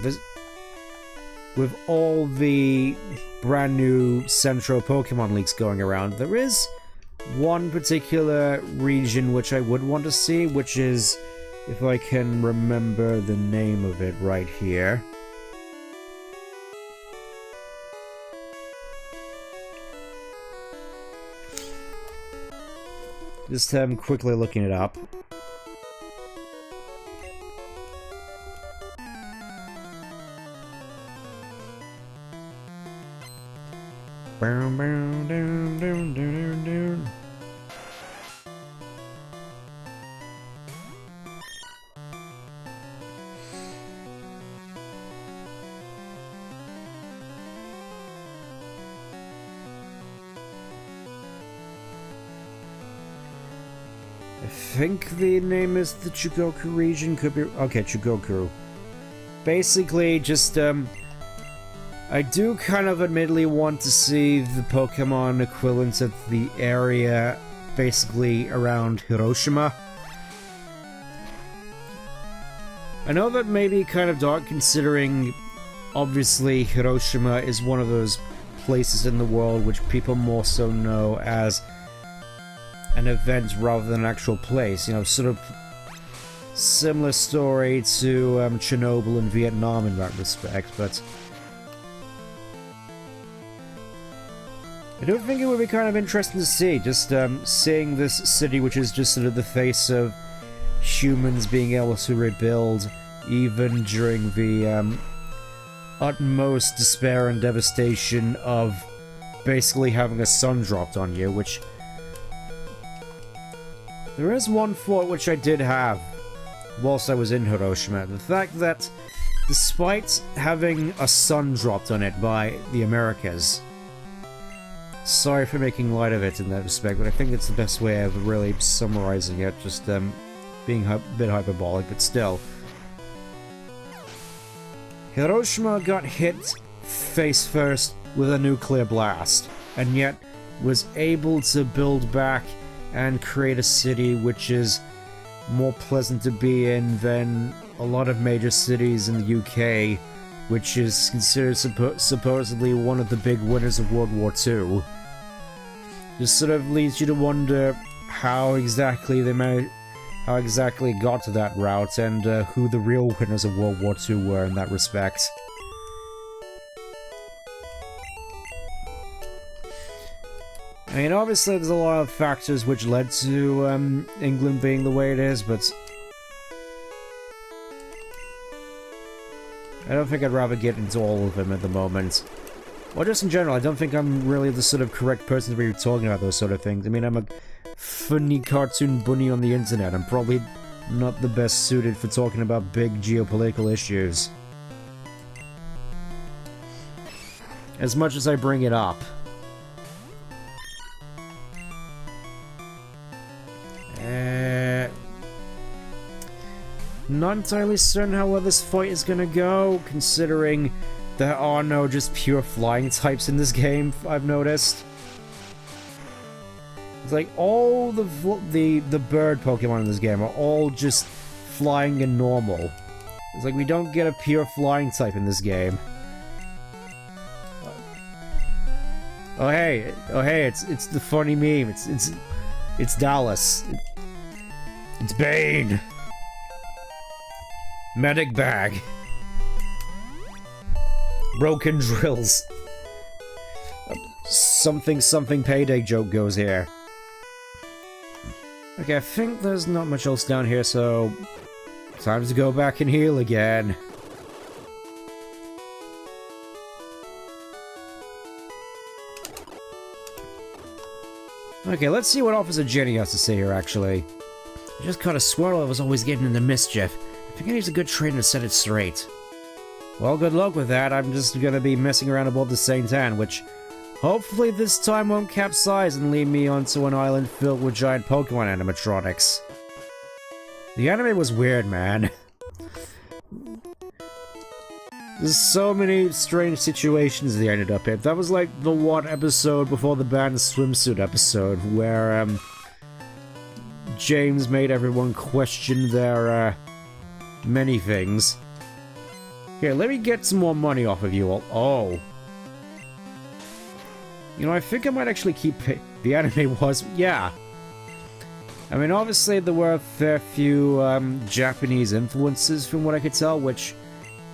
with all the brand new Centro Pokemon leaks going around, there is one particular region which I would want to see, which is if I can remember the name of it right here. Just quickly looking it up. I think the name is the Chugoku region, could be... Okay, Chugoku. Basically, just, I do kind of admittedly want to see the Pokemon equivalent of the area basically around Hiroshima. I know that may be kind of dark considering, obviously, Hiroshima is one of those places in the world which people more so know as an event rather than an actual place, you know, sort of similar story to Chernobyl and Vietnam in that respect, but I do think it would be kind of interesting to see, just seeing this city which is just sort of the face of humans being able to rebuild even during the utmost despair and devastation of basically having a sun dropped on you, which there is one thought which I did have whilst I was in Hiroshima. The fact that despite having a sun dropped on it by the Americas, sorry for making light of it in that respect, but I think it's the best way of really summarizing it, just being a bit hyperbolic, but still. Hiroshima got hit face first with a nuclear blast, and yet was able to build back and create a city which is more pleasant to be in than a lot of major cities in the UK, which is considered supposedly one of the big winners of World War II. Just sort of leads you to wonder how exactly it got to that route, and who the real winners of World War II were in that respect. I mean, obviously there's a lot of factors which led to England being the way it is, but I don't think I'd rather get into all of them at the moment. Or just in general, I don't think I'm really the sort of correct person to be talking about those sort of things. I mean, I'm a funny cartoon bunny on the internet. I'm probably not the best suited for talking about big geopolitical issues. As much as I bring it up. Not entirely certain how well this fight is gonna go, considering there are no just pure flying types in this game, I've noticed. It's like all the bird Pokemon in this game are all just flying and normal. It's like we don't get a pure flying type in this game. Oh hey, it's the funny meme. It's Dallas. It's Bane. Medic bag. Broken drills. Something payday joke goes here. Okay, I think there's not much else down here, so time to go back and heal again. Okay, let's see what Officer Jenny has to say here, actually. I just caught a squirrel that was always getting into mischief. I think I need a good trainer to set it straight. Well, good luck with that. I'm just gonna be messing around aboard the St. Anne, which hopefully this time won't capsize and lead me onto an island filled with giant Pokemon animatronics. The anime was weird, man. There's so many strange situations they ended up in. That was like the one episode before the banned swimsuit episode, where James made everyone question their many things. Here, let me get some more money off of you all. Oh. You know, I think I might actually keep the anime was... Yeah. I mean, obviously there were a fair few Japanese influences from what I could tell, which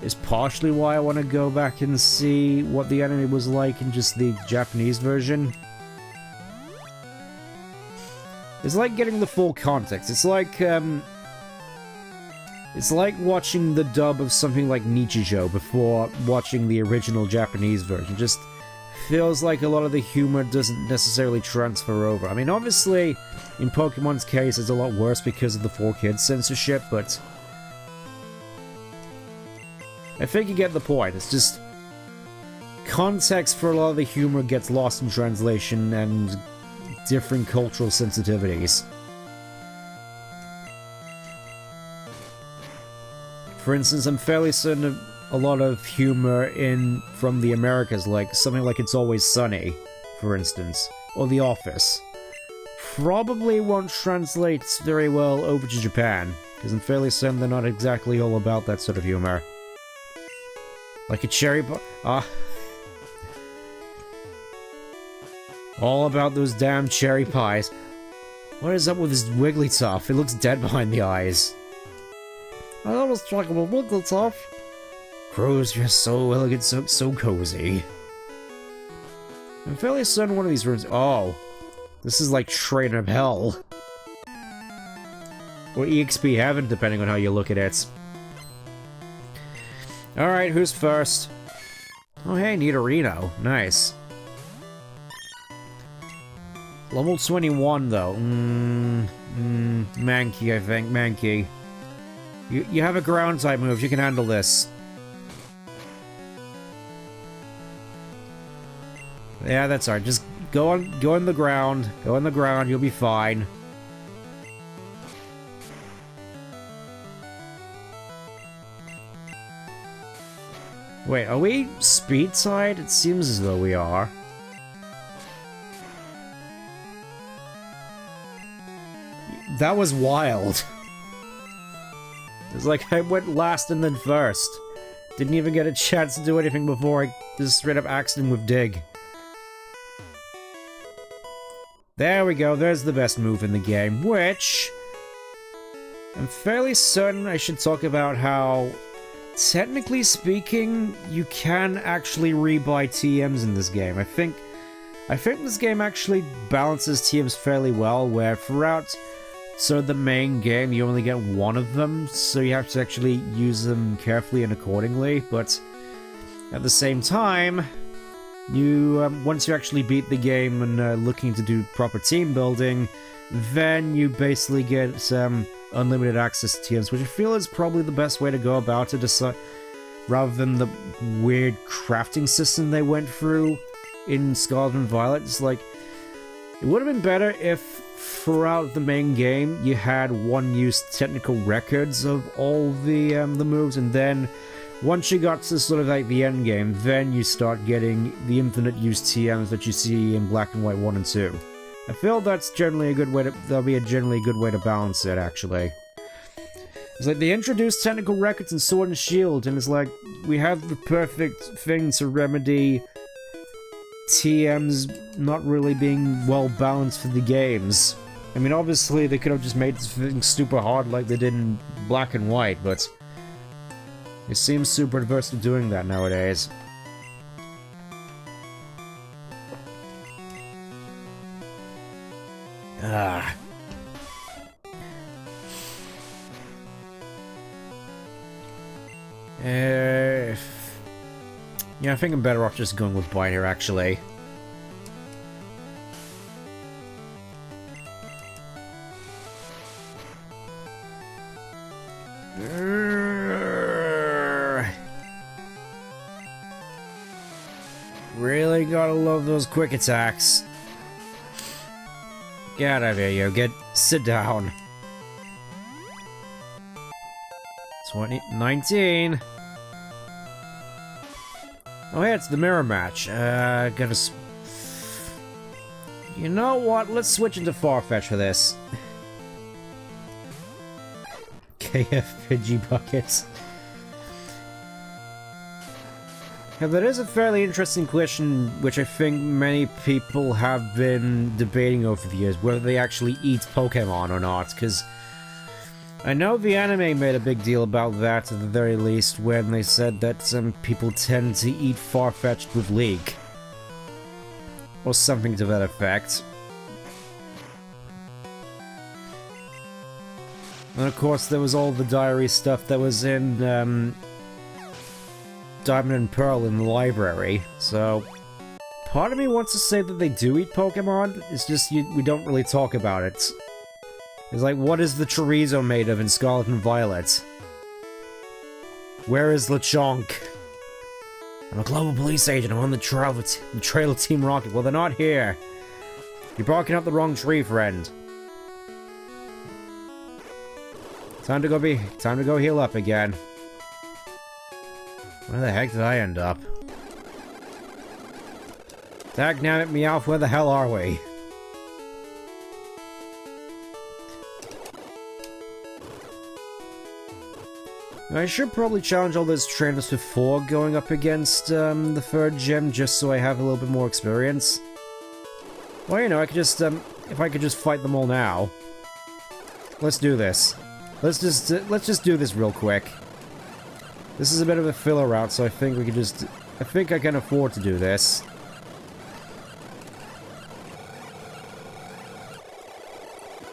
is partially why I want to go back and see what the anime was like in just the Japanese version. It's like getting the full context. It's like watching the dub of something like Nichijou before watching the original Japanese version. Just feels like a lot of the humor doesn't necessarily transfer over. I mean, obviously, in Pokemon's case, it's a lot worse because of the 4Kids censorship, but I think you get the point. It's just context for a lot of the humor gets lost in translation and different cultural sensitivities. For instance, I'm fairly certain of a lot of humor from the Americas, like something like It's Always Sunny, for instance, or The Office. Probably won't translate very well over to Japan, because I'm fairly certain they're not exactly all about that sort of humor. Like a cherry pie. All about those damn cherry pies. What is up with this Wigglytuff? It looks dead behind the eyes. I almost talking about Wigglytuff. Crows, you're so elegant, so cozy. I'm fairly certain one of these rooms. Oh, this is like Train of Hell. Or EXP Heaven, depending on how you look at it. Alright, who's first? Oh, hey, Nidorino. Nice. Level 21, though. Mankey, I think. Mankey. You have a ground type move. You can handle this. Yeah, that's alright. Just go on the ground. Go on the ground. You'll be fine. Wait, are we speed side? It seems as though we are. That was wild. It's like I went last and then first. Didn't even get a chance to do anything before I just straight up axed him with Dig. There we go, there's the best move in the game, which I'm fairly certain I should talk about how, technically speaking, you can actually rebuy TMs in this game. I think this game actually balances TMs fairly well, where throughout the main game you only get one of them, so you have to actually use them carefully and accordingly, but at the same time, you once you actually beat the game and looking to do proper team building, then you basically get unlimited access to TMs, which I feel is probably the best way to go about it, rather than the weird crafting system they went through in Scarlet and Violet. It's like, it would have been better if throughout the main game you had one-use technical records of all the moves, and then once you got to sort of like the end game, then you start getting the infinite use TMs that you see in Black and White 1 and 2. I feel that's generally a good way to, that'll be a generally good way to balance it, actually. It's like they introduced technical records in Sword and Shield, and it's like, we have the perfect thing to remedy TMs not really being well balanced for the games. I mean, obviously they could have just made things super hard like they did in Black and White, but it seems super adverse to doing that nowadays. Ah. Yeah, I think I'm better off just going with Bite here, actually. Really gotta love those quick attacks. Get out of here, you. Sit down. 19. Oh, yeah, it's the mirror match. You know what? Let's switch into Farfetch for this. KF Pidgey Buckets. Yeah, that is a fairly interesting question, which I think many people have been debating over the years, whether they actually eat Pokemon or not, because I know the anime made a big deal about that, at the very least, when they said that some people tend to eat Farfetch'd with Leek. Or something to that effect. And of course, there was all the diary stuff that was in, Diamond and Pearl in the library, so part of me wants to say that they do eat Pokemon, it's just we don't really talk about it. It's like, what is the chorizo made of in Scarlet and Violet? Where is Lechonk? I'm a global police agent, I'm on the trail of Team Rocket. Well, they're not here. You're barking up the wrong tree, friend. Time to go heal up again. Where the heck did I end up? Dagnabbit, Meowth, where the hell are we? I should probably challenge all those trainers before going up against the third gym, just so I have a little bit more experience. Well, you know, I could just, if I could just fight them all now. Let's do this. Let's just do this real quick. This is a bit of a filler route, so I think we can just... I think I can afford to do this.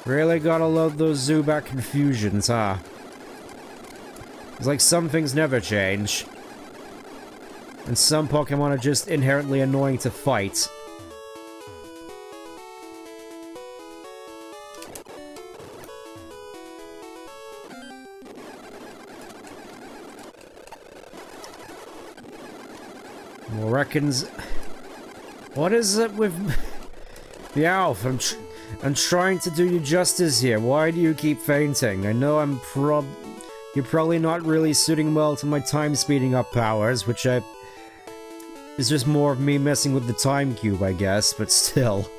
Really gotta load those Zubat confusions, huh? It's like some things never change. And some Pokemon are just inherently annoying to fight. Reckons... What is it with... Meowth, I'm trying to do you justice here. Why do you keep fainting? I know you're probably not really suiting well to my time speeding up powers, which is just more of me messing with the time cube, I guess, but still.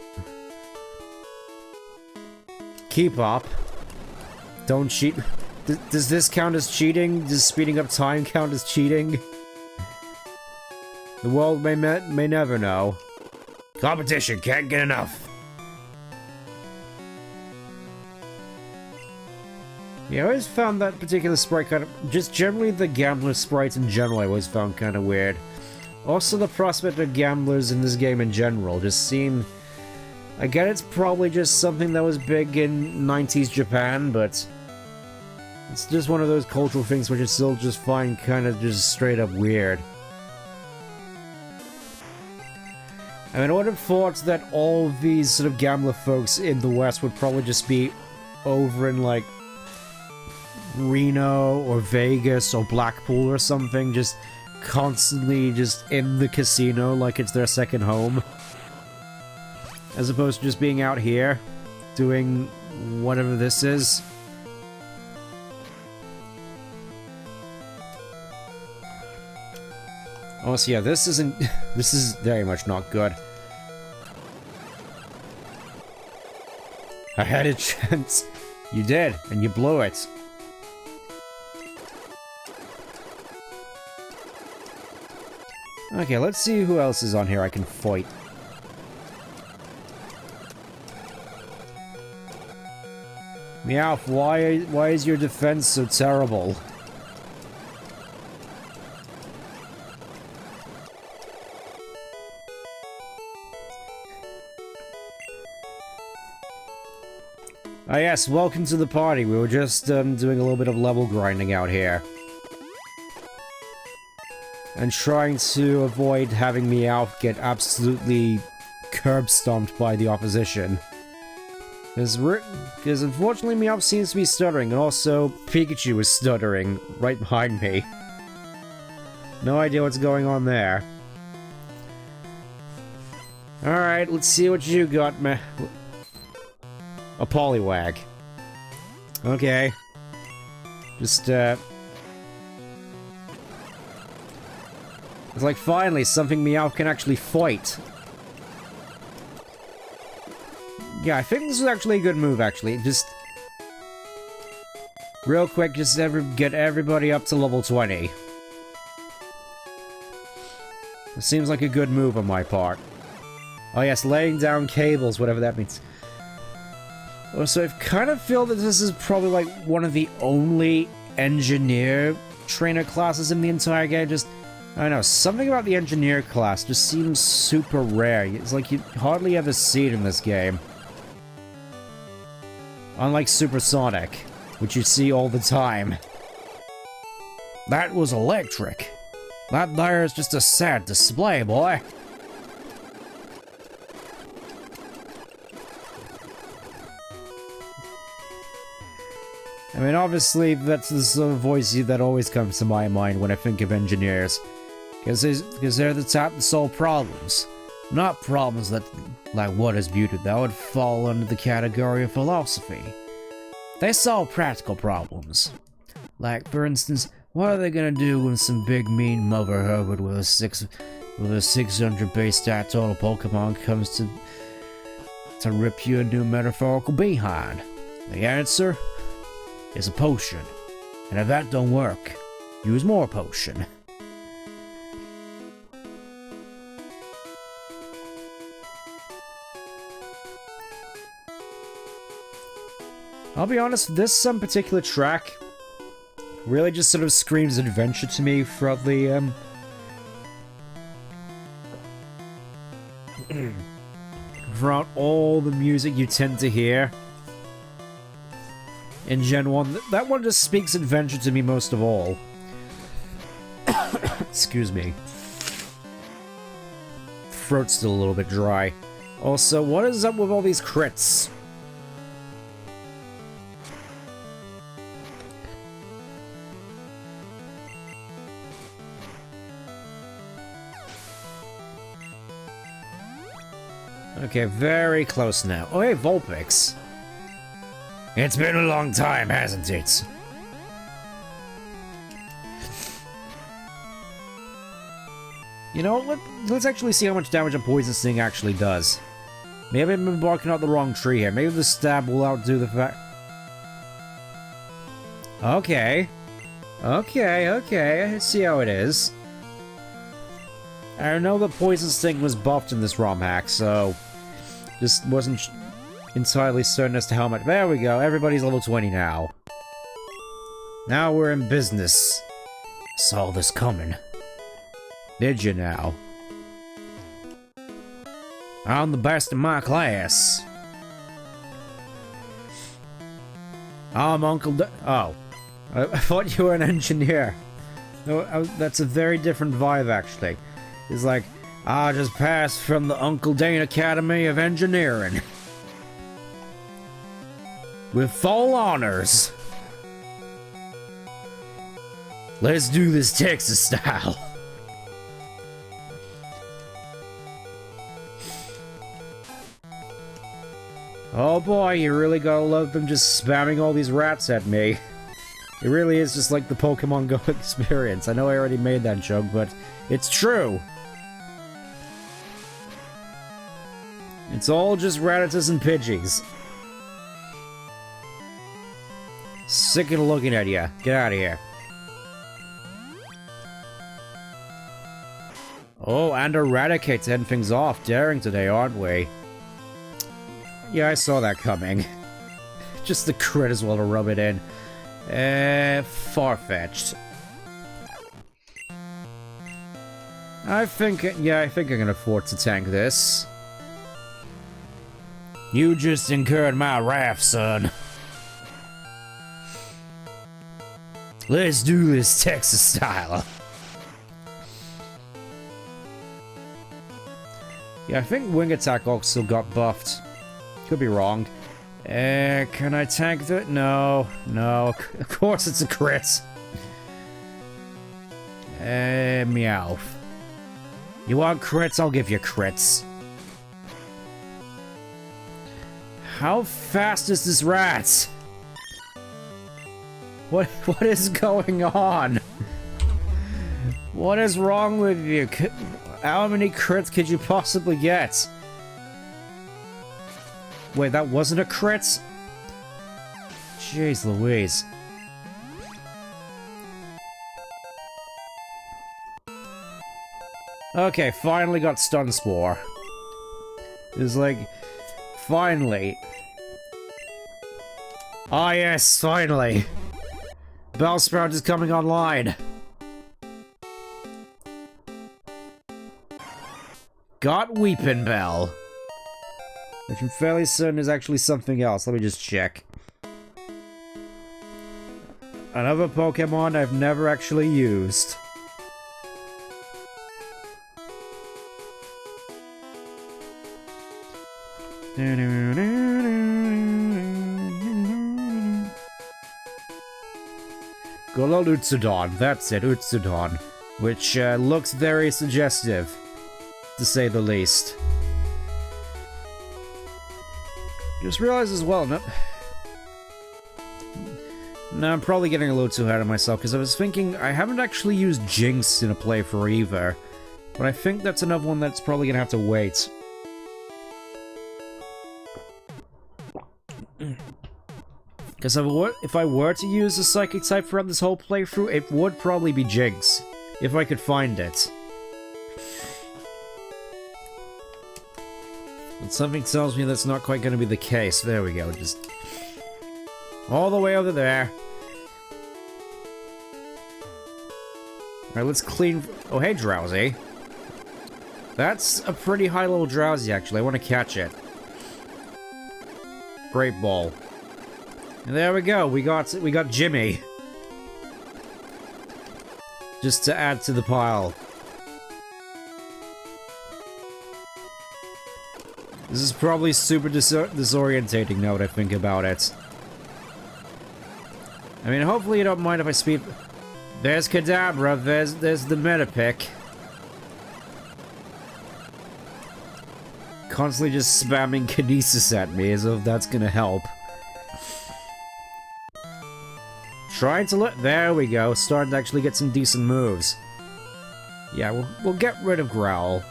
Keep up. Don't cheat. Does this count as cheating? Does speeding up time count as cheating? The world may never know. Competition, can't get enough. Yeah, I always found that particular sprite kind of... Just generally the gambler sprites in general I always found kind of weird. Also the prospect of gamblers in this game in general just seem... I get it's probably just something that was big in 90s Japan, but... It's just one of those cultural things which I still just find kind of just straight up weird. I mean, I would have thought that all of these sort of gambler folks in the West would probably just be over in, like, Reno or Vegas or Blackpool or something, just constantly just in the casino like it's their second home. As opposed to just being out here, doing whatever this is. Oh, so yeah, this isn't... This is very much not good. I had a chance. You did, and you blew it. Okay, let's see who else is on here I can fight. Meowth, why is your defense so terrible? Ah yes, welcome to the party. We were just doing a little bit of level grinding out here. And trying to avoid having Meowth get absolutely curb stomped by the opposition. Because unfortunately Meowth seems to be stuttering, and also Pikachu is stuttering right behind me. No idea what's going on there. Alright, let's see what you got, man. A Poliwag. Okay. Just, It's like, finally, something Meowth can actually fight. Yeah, I think this is actually a good move, actually. Just... Real quick, just get everybody up to level 20. seems like a good move on my part. Oh yes, laying down cables, whatever that means. So I kind of feel that this is probably like one of the only engineer trainer classes in the entire game. Just, I don't know, something about the engineer class just seems super rare. It's like you hardly ever see it in this game. Unlike Supersonic, which you see all the time. That was electric. That there is just a sad display, boy. I mean, obviously, that's the sort of voice that always comes to my mind when I think of engineers. Because they're the type to solve problems. Not problems that, like what is beauty, that would fall under the category of philosophy. They solve practical problems. Like, for instance, what are they gonna do when some big mean mother Herbert with a 600 base stat total Pokemon comes to rip you a new metaphorical behind? The answer is a potion. And if that don't work, use more potion. I'll be honest, this particular track really just sort of screams adventure to me throughout the, throughout all the music you tend to hear in Gen 1. That one just speaks adventure to me most of all. Excuse me. Throat's still a little bit dry. Also, what is up with all these crits? Okay, very close now. Oh, hey, Vulpix. It's been a long time, hasn't it? You know, let's actually see how much damage a Poison Sting actually does. Maybe I've been barking out the wrong tree here. Maybe the stab will outdo the fact... Okay. Okay, I see how it is. I know the Poison Sting was buffed in this Romhack, so... just wasn't entirely certain as to how much. There we go, everybody's level 20 now. Now we're in business. Saw this coming. Did you now? I'm the best in my class. I'm Uncle Oh. I thought you were an engineer. No, that's a very different vibe, actually. It's like, I just passed from the Uncle Dane Academy of Engineering. With full honors. Let's do this Texas style. Oh boy, you really gotta love them just spamming all these rats at me. It really is just like the Pokemon Go experience. I know I already made that joke, but it's true. It's all just Ratatas and Pidgeys. Sick of looking at you. Get out of here. Oh, and Eradicate's ending things off daring today, aren't we? Yeah, I saw that coming. Just the crit as well to rub it in. Far-fetched. I think I can afford to tank this. You just incurred my wrath, son. Let's do this Texas style. Yeah, I think Wing Attack also got buffed. Could be wrong. Can I tank that? No. Of course it's a crit. Meow. You want crits? I'll give you crits. How fast is this rat? What is going on? What is wrong with you? How many crits could you possibly get? Wait, that wasn't a crit? Jeez Louise. Okay, finally got Stun Spore. It's like, finally. Ah yes, finally. Bellsprout is coming online. Got Weepin' Bell. Which I'm fairly certain is actually something else. Let me just check. Another Pokemon I've never actually used. Good old Utsudon, that's it, Utsudon. Which looks very suggestive, to say the least. Just realized as well, no, I'm probably getting a little too ahead of myself, because I was thinking I haven't actually used Jinx in a playthrough either. But I think that's another one that's probably gonna have to wait. Because if I were to use a Psychic type throughout this whole playthrough, it would probably be Jinx. If I could find it. But something tells me that's not quite going to be the case. There we go, just... all the way over there. Alright, let's clean... oh, hey, Drowsy. That's a pretty high level Drowsy, actually. I want to catch it. Great Ball. And there we go, we got Jimmy. Just to add to the pile. This is probably super disorientating now that I think about it. I mean, hopefully you don't mind if I speed... there's Kadabra, there's the Metapic. Constantly just spamming Kinesis at me as if that's gonna help. Trying to look. There we go. Starting to actually get some decent moves. Yeah, we'll get rid of Growl.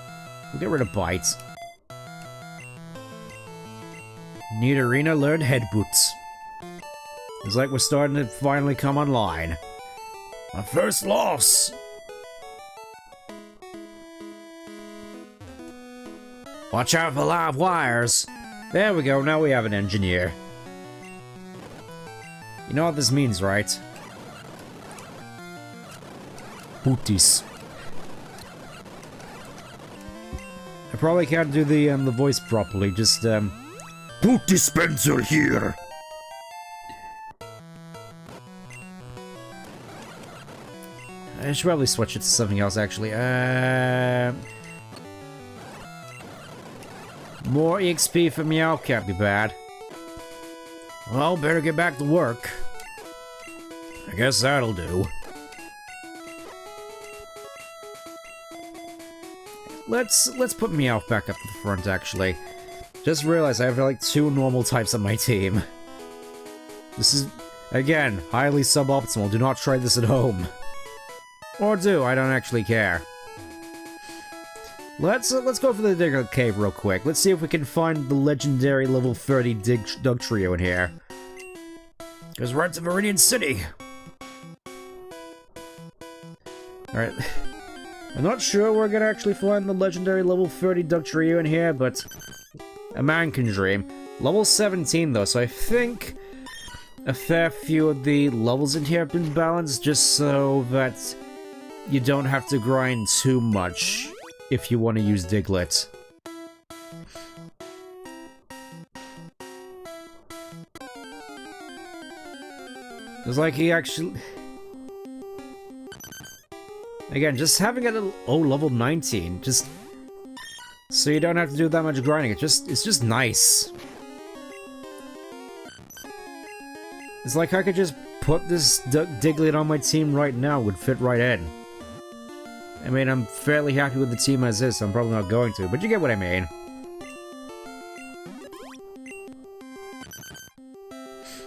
We'll get rid of Bite. Need Arena, learn Head Boots. It's like we're starting to finally come online. My first loss! Watch out for live wires. There we go, now we have an engineer. You know what this means, right? Booties. I probably can't do the voice properly, just Boot dispenser here! I should probably switch it to something else, actually. More EXP for Meow can't be bad. Well, better get back to work. I guess that'll do. Let's put Meowth back up to the front, actually. Just realized I have, like, 2 normal types on my team. This is, again, highly suboptimal. Do not try this at home. Or do, I don't actually care. Let's go for the Digger Cave real quick. Let's see if we can find the legendary level 30 Dug Trio in here. Because we're to Meridian City. Alright. I'm not sure we're gonna actually find the legendary level 30 Dug Trio in here, but a man can dream. Level 17 though, so I think a fair few of the levels in here have been balanced just so that you don't have to grind too much if you want to use Diglett. It's like he actually... again, just having a little... oh, level 19, just... so you don't have to do that much grinding, it's just nice. It's like I could just put this Diglett on my team right now, it would fit right in. I mean, I'm fairly happy with the team as is, so I'm probably not going to, but you get what I mean.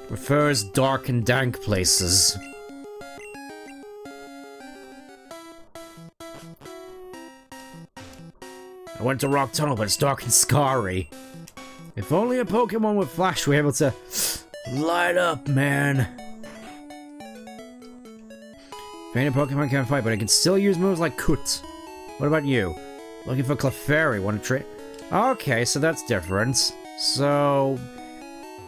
Prefers dark and dank places. I went to Rock Tunnel, but it's dark and scarry. If only a Pokemon with Flash were able to light up, man. Fainted Pokemon can't fight, but I can still use moves like Kut. What about you? Looking for Clefairy, want to trade? Okay, so that's different. So,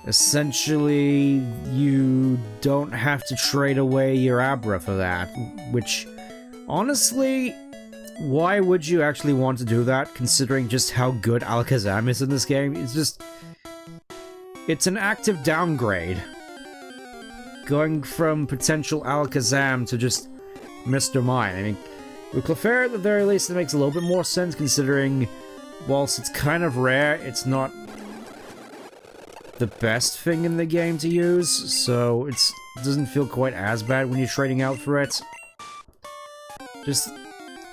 essentially, you don't have to trade away your Abra for that, which, honestly, why would you actually want to do that, considering just how good Alakazam is in this game? It's just... it's an active downgrade. Going from potential Alakazam to just Mr. Mime. I mean, with Clefairy at the very least, it makes a little bit more sense, considering, whilst it's kind of rare, it's not the best thing in the game to use, so it doesn't feel quite as bad when you're trading out for it. Just,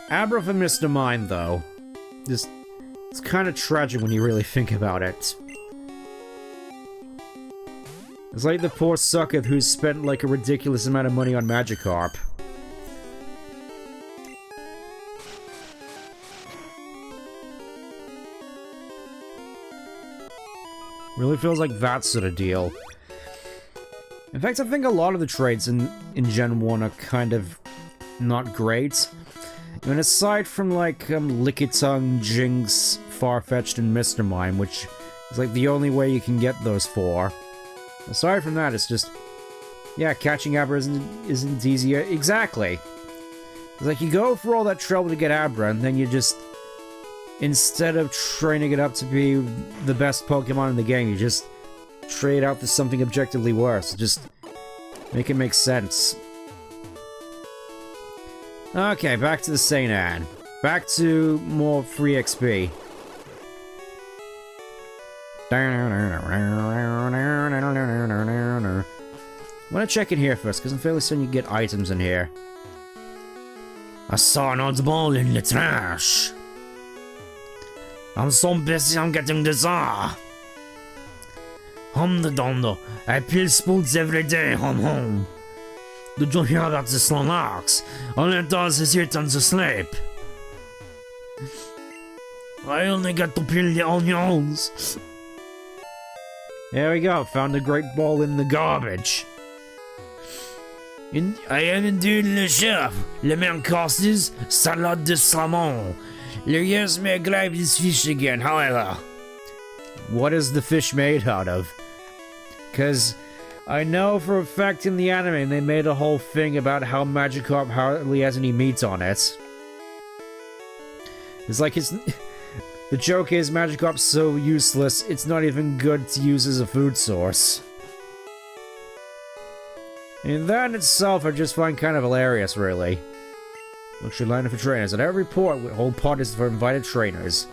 Abra for Mr. Mime, though. Just, it's kind of tragic when you really think about it. It's like the poor sucker who's spent like a ridiculous amount of money on Magikarp. Really feels like that sort of deal. In fact, I think a lot of the trades in Gen 1 are kind of not great. I mean, aside from like Lickitung, Jinx, Farfetch'd, and Mr. Mime, which is like the only way you can get those four. Aside from that, it's just... yeah, catching Abra isn't easy. Exactly. It's like you go for all that trouble to get Abra, and then you just... instead of training it up to be the best Pokemon in the game, you just trade out for something objectively worse. Just make it make sense. Okay, back to the St. Anne. Back to more free XP. I want to check in here first, because I'm fairly certain you get items in here. I saw an old ball in the trash. I'm so busy I'm getting desire. The dondo. I peel spoons every day, home. Did you hear about the Slanax? All it does is hit on the sleep. I only get to peel the onions. There we go, found a great ball in the garbage. I am indeed le chef. Le main courses, salade de salmon. Yes, may grab this fish again, however. What is the fish made out of? Because I know for a fact in the anime they made a whole thing about how Magikarp hardly has any meat on it. It's like it's... the joke is Magikarp's so useless, it's not even good to use as a food source. And that in itself I just find kind of hilarious, really. Luxury line for trainers. At every port, we hold parties for invited trainers.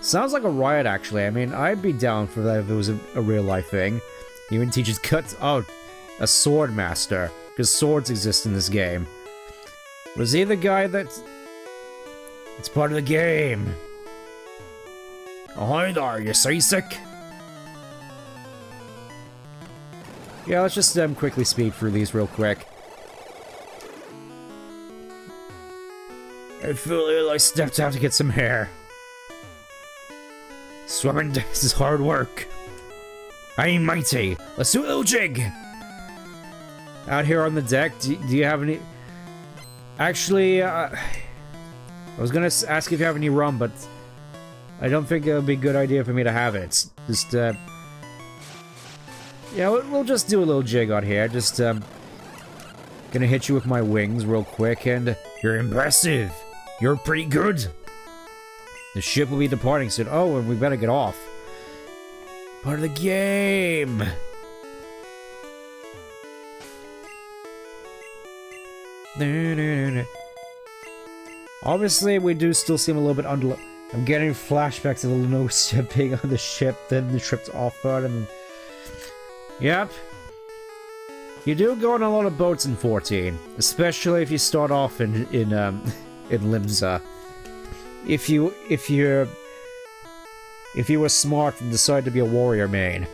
Sounds like a riot, actually. I mean, I'd be down for that if it was a real-life thing. Even teaches cuts out a sword master, because swords exist in this game. Was he the guy that... it's part of the game. Ahoy there, you seasick? Yeah, let's just quickly speed through these real quick. I feel ill, I stepped out to get some air. Swimming this is hard work. I'm mighty. Let's do a little jig. Out here on the deck, do you have any... actually, I was gonna ask if you have any rum, but I don't think it would be a good idea for me to have it. Just, yeah, we'll just do a little jig on here. Just, gonna hit you with my wings real quick, and... you're impressive. You're pretty good. The ship will be departing soon. Oh, and we better get off. Part of the game. Obviously, we do still seem a little bit under... I'm getting flashbacks of the Linosia being on the ship, then the trip to Offroad, and... yep. You do go on a lot of boats in 14, especially if you start off in Limsa. If you were smart and decided to be a warrior main.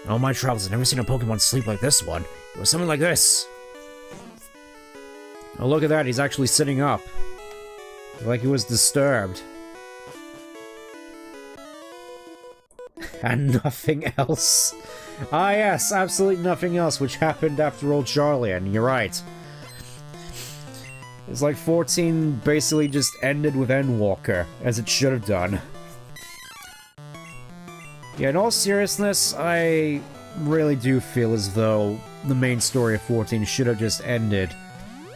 In all my travels, I've never seen a Pokemon sleep like this one. It was something like this. Oh, look at that, he's actually sitting up. Like he was disturbed. And nothing else. Ah yes, absolutely nothing else, which happened after old Charlie, and you're right. It's like 14 basically just ended with Endwalker, as it should have done. Yeah, in all seriousness, I really do feel as though the main story of 14 should have just ended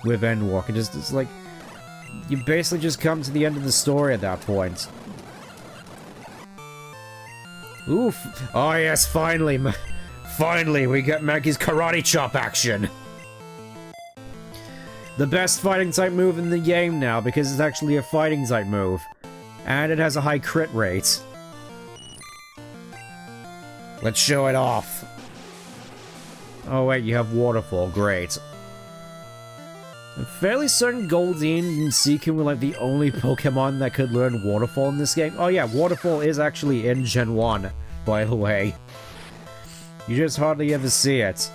with Endwalker. It's like, you basically just come to the end of the story at that point. Oof. Oh yes, finally, finally, we get Maggie's karate chop action. The best fighting type move in the game now, because it's actually a fighting type move. And it has a high crit rate. Let's show it off. Oh wait, you have Waterfall, great. I'm fairly certain Goldeen and Seekin were like the only Pokemon that could learn Waterfall in this game. Oh yeah, Waterfall is actually in Gen 1, by the way. You just hardly ever see it.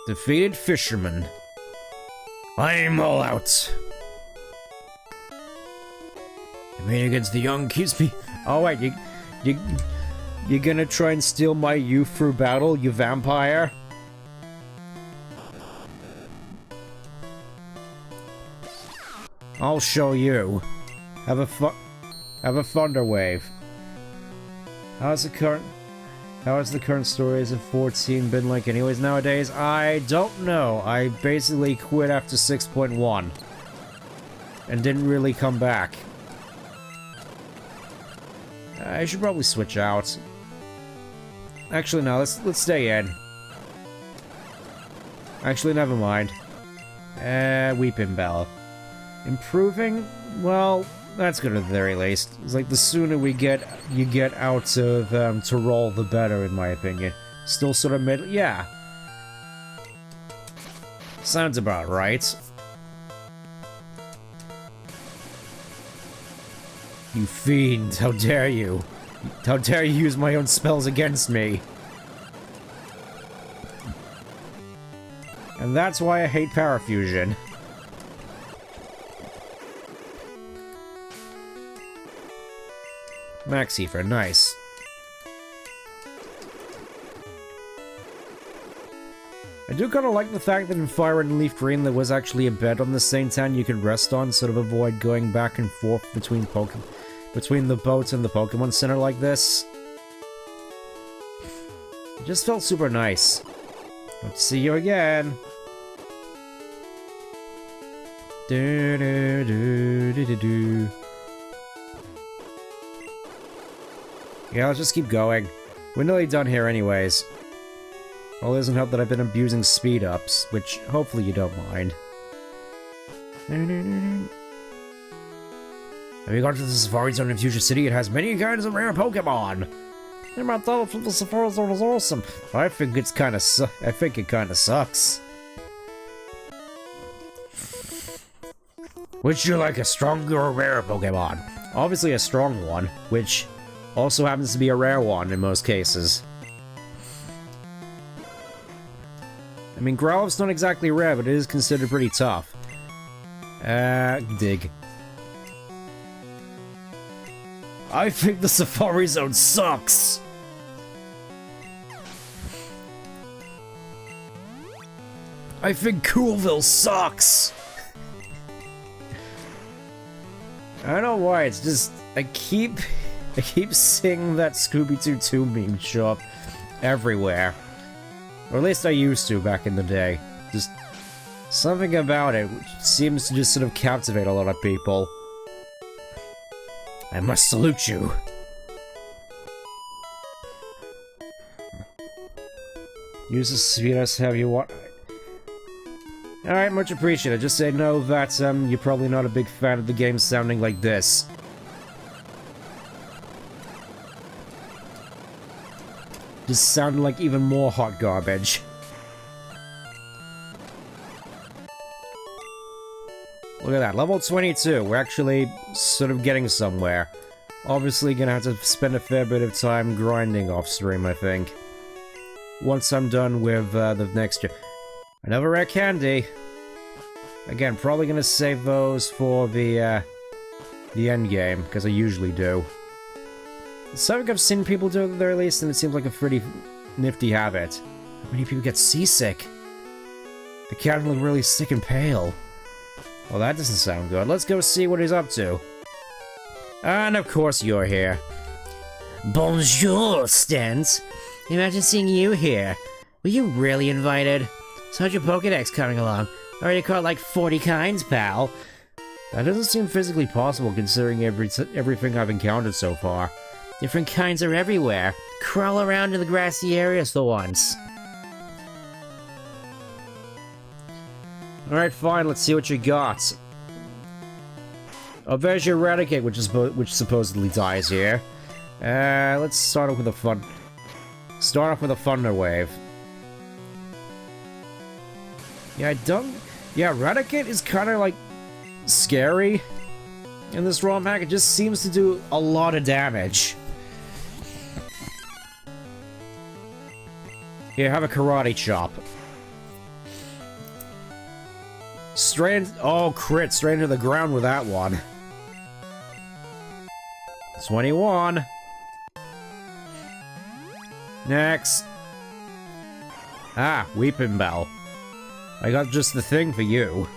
Defeated Fisherman. I'm all out. I mean, against the young Kisby. Oh wait, you're gonna try and steal my youth through battle, you vampire? I'll show you. Have a thunder wave. How has the current stories of 14 been like anyways nowadays? I don't know. I basically quit after 6.1 and didn't really come back. I should probably switch out. Actually, no, let's stay in. Actually, never mind. Weeping Bell. Improving? Well, that's good at the very least. It's like the sooner you get out of Tyrol, the better, in my opinion. Still sort of mid... yeah. Sounds about right. You fiend, how dare you? How dare you use my own spells against me? And that's why I hate Parafusion. Max Ether, nice. I do kind of like the fact that in Fire and Leaf Green there was actually a bed on the Saint Town you could rest on, sort of avoid going back and forth between the boats and the Pokemon Center like this. It just felt super nice. Let's see you again. Do do do do do do. Yeah, let's just keep going. We're nearly done here anyways. Well, it doesn't help that I've been abusing speed-ups, which hopefully you don't mind. Have you gone to the Safari Zone in Future City? It has many kinds of rare Pokemon! The Mattel from the Safari Zone is awesome! I think it kinda sucks. Would you like a stronger or rarer Pokemon? Obviously a strong one, which also happens to be a rare one in most cases. I mean, Growlithe's not exactly rare, but it is considered pretty tough. Dig. I think the Safari Zone sucks! I think Coolville sucks! I don't know why, it's just... I keep seeing that Scooby-Doo 2 meme show up everywhere. Or at least I used to back in the day. Just something about it which seems to just sort of captivate a lot of people. I must salute you. Use the sweetest have you want. Alright, much appreciated. Just say no that you're probably not a big fan of the game sounding like this. Just sounding like even more hot garbage. Look at that, level 22. We're actually sort of getting somewhere. Obviously gonna have to spend a fair bit of time grinding off stream, I think. Once I'm done with the next year. Another rare candy. Again, probably gonna save those for the end game, because I usually do. Something I've seen people do at the very least, and it seems like a nifty habit. How many people get seasick? The captain looked really sick and pale. Well, that doesn't sound good. Let's go see what he's up to. And of course you're here. Bonjour, Stens. Imagine seeing you here. Were you really invited? So how's your Pokédex coming along? Already caught like 40 kinds, pal. That doesn't seem physically possible considering everything I've encountered so far. Different kinds are everywhere. Crawl around in the grassy areas for once. Alright, fine, let's see what you got. Oh, there's your Eradicate, which supposedly dies here. Let's start off with a Thunder Wave. Yeah, Eradicate is kind of like scary in this Romhack. It just seems to do a lot of damage. Here, have a Karate Chop. Crit, straight into the ground with that one. 21. Next. Weeping Bell. I got just the thing for you.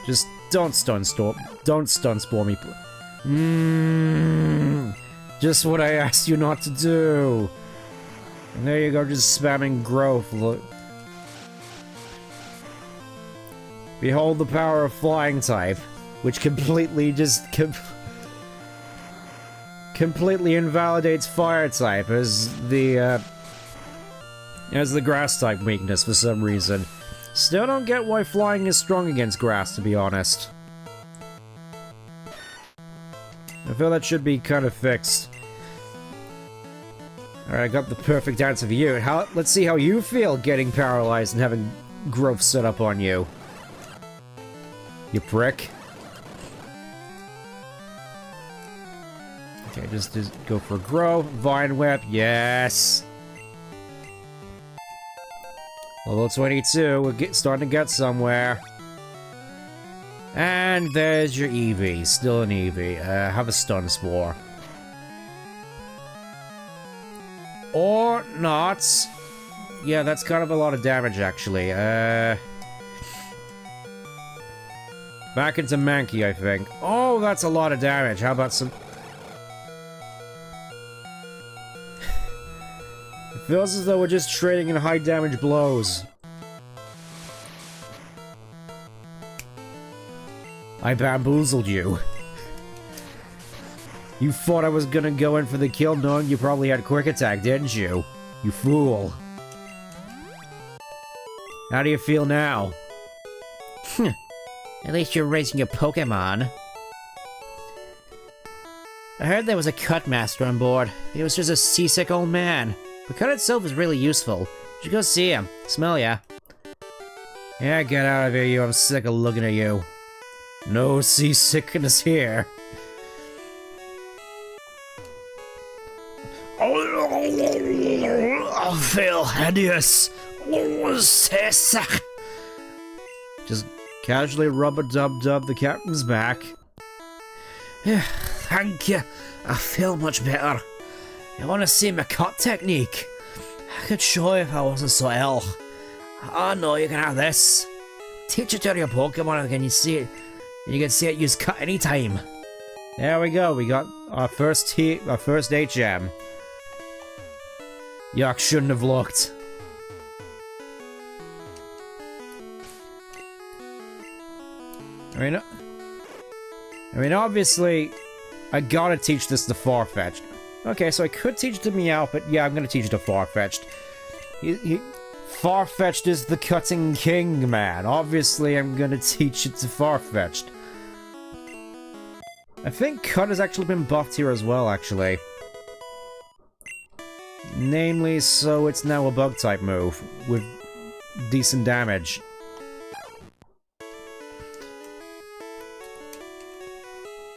Just don't stun spore me. Just what I asked you not to do. And there you go, just spamming growth. Look. Behold the power of Flying type, which completely completely invalidates Fire type as the Grass type weakness for some reason. Still don't get why Flying is strong against Grass, to be honest. I feel that should be kind of fixed. Alright, I got the perfect answer for you. Let's see how you feel getting paralyzed and having growth set up on you. You prick. Okay, just go for growth. Vine Whip, yes! Level 22, we're starting to get somewhere. And there's your Eevee, still an Eevee. Have a Stun Spore. Or not. Yeah, that's kind of a lot of damage, actually. Back into Mankey, I think. Oh, that's a lot of damage. How about some... It feels as though we're just trading in high damage blows. I bamboozled you. You thought I was gonna go in for the kill knowing you probably had Quick Attack, didn't you? You fool. How do you feel now? At least you're raising your Pokemon. I heard there was a Cut Master on board. He was just a seasick old man. But Cut itself is really useful. You should go see him. Smell ya. Yeah, get out of here, you. I'm sick of looking at you. No seasickness here. I feel hideous. Just casually rub-a-dub-dub the captain's back. Thank you. I feel much better. You want to see my cut technique? I could show you if I wasn't so ill. Oh no, you can have this. Teach it to your Pokemon and can you see it? You can see it use cut anytime. There we go. We got our first HM. Yuck, shouldn't have looked. I mean, obviously, I gotta teach this to Farfetch'd. Okay, so I could teach it to Meow, but yeah, I'm gonna teach it to Farfetch'd. Farfetch'd is the cutting king, man. Obviously, I'm gonna teach it to Farfetch'd. I think Cut has actually been buffed here as well, actually. Namely, so it's now a Bug-type move, with decent damage.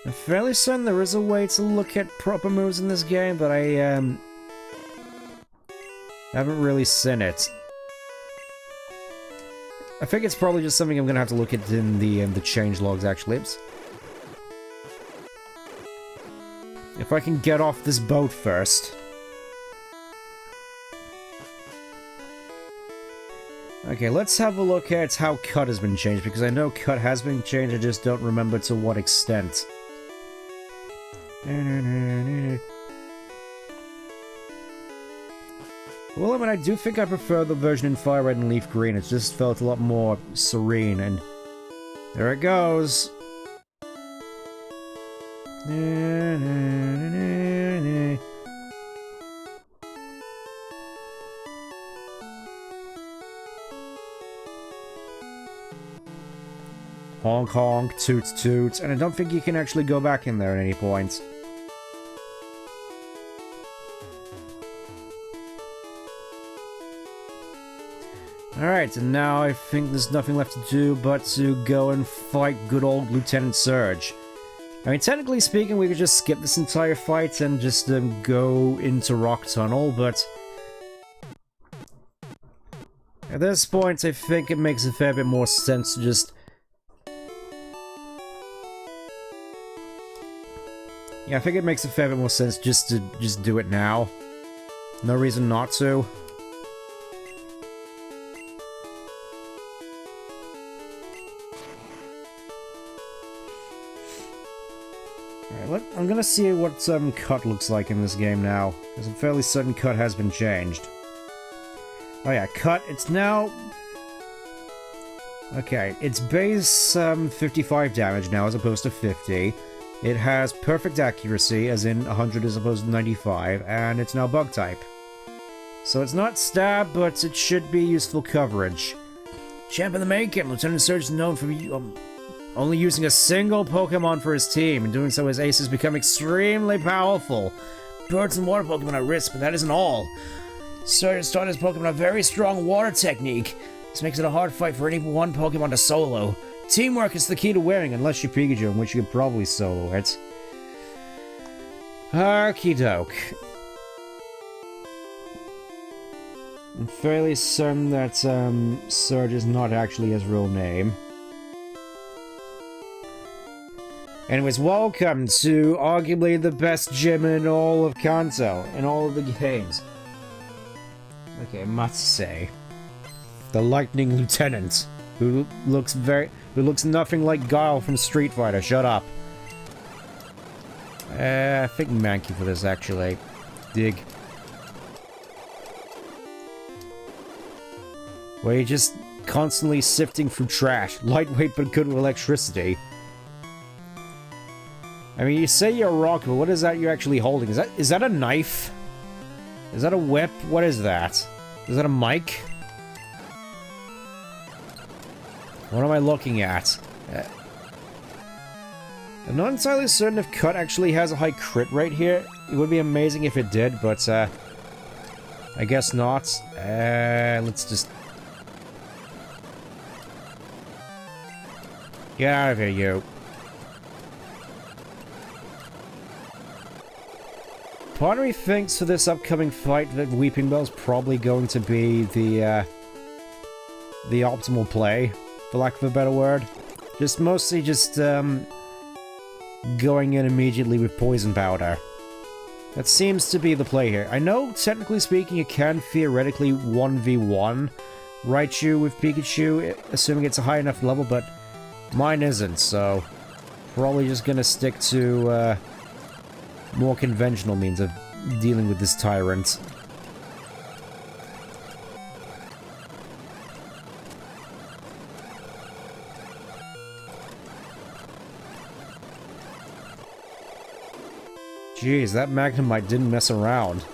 I'm fairly certain there is a way to look at proper moves in this game, but I, haven't really seen it. I think it's probably just something I'm gonna have to look at in the change logs, actually. Oops. If I can get off this boat first. Okay, let's have a look at how cut has been changed, because I know cut has been changed, I just don't remember to what extent. Well, I mean, I do think I prefer the version in Fire Red and Leaf Green. It just felt a lot more serene, and there it goes. Honk honk, toots toots, and I don't think you can actually go back in there at any point. Alright, and now I think there's nothing left to do but to go and fight good old Lieutenant Surge. I mean, technically speaking, we could just skip this entire fight and just go into Rock Tunnel, but at this point, I think it makes a fair bit more sense to just... Yeah, I think it makes a fair bit more sense just to do it now. No reason not to. Alright, I'm gonna see what cut looks like in this game now, because I'm fairly certain cut has been changed. Oh yeah, cut, it's now... Okay, it's base 55 damage now as opposed to 50. It has perfect accuracy, as in 100 as opposed to 95, and it's now bug type. So it's not stab, but it should be useful coverage. Champ in the making, Lieutenant Surge is known for only using a single Pokemon for his team, and doing so his aces become extremely powerful. Birds and water Pokemon are risk, but that isn't all. Surge has taught his Pokemon a very strong water technique. This makes it a hard fight for any one Pokemon to solo. Teamwork is the key to winning, unless you're Pikachu, in which you could probably solo it. Okie doke. I'm fairly certain that Surge is not actually his real name. Anyways, welcome to arguably the best gym in all of Kanto, in all of the games. Okay, must say. The Lightning Lieutenant, who looks nothing like Guile from Street Fighter. Shut up. I think Mankey for this, actually. Dig. Where you're just constantly sifting through trash. Lightweight but good with electricity. I mean, you say you're a rock, but what is that you're actually holding? Is that a knife? Is that a whip? What is that? Is that a mic? What am I looking at? I'm not entirely certain if Cut actually has a high crit rate here. It would be amazing if it did, but I guess not. Let's just... Get out of here, you. Part of me thinks for this upcoming fight that Weeping Bell's probably going to be the optimal play, for lack of a better word. Mostly just going in immediately with Poison Powder. That seems to be the play here. I know, technically speaking, you can theoretically 1v1 Raichu with Pikachu, assuming it's a high enough level, but mine isn't, so probably just gonna stick to more conventional means of dealing with this tyrant. Jeez, that Magnemite didn't mess around.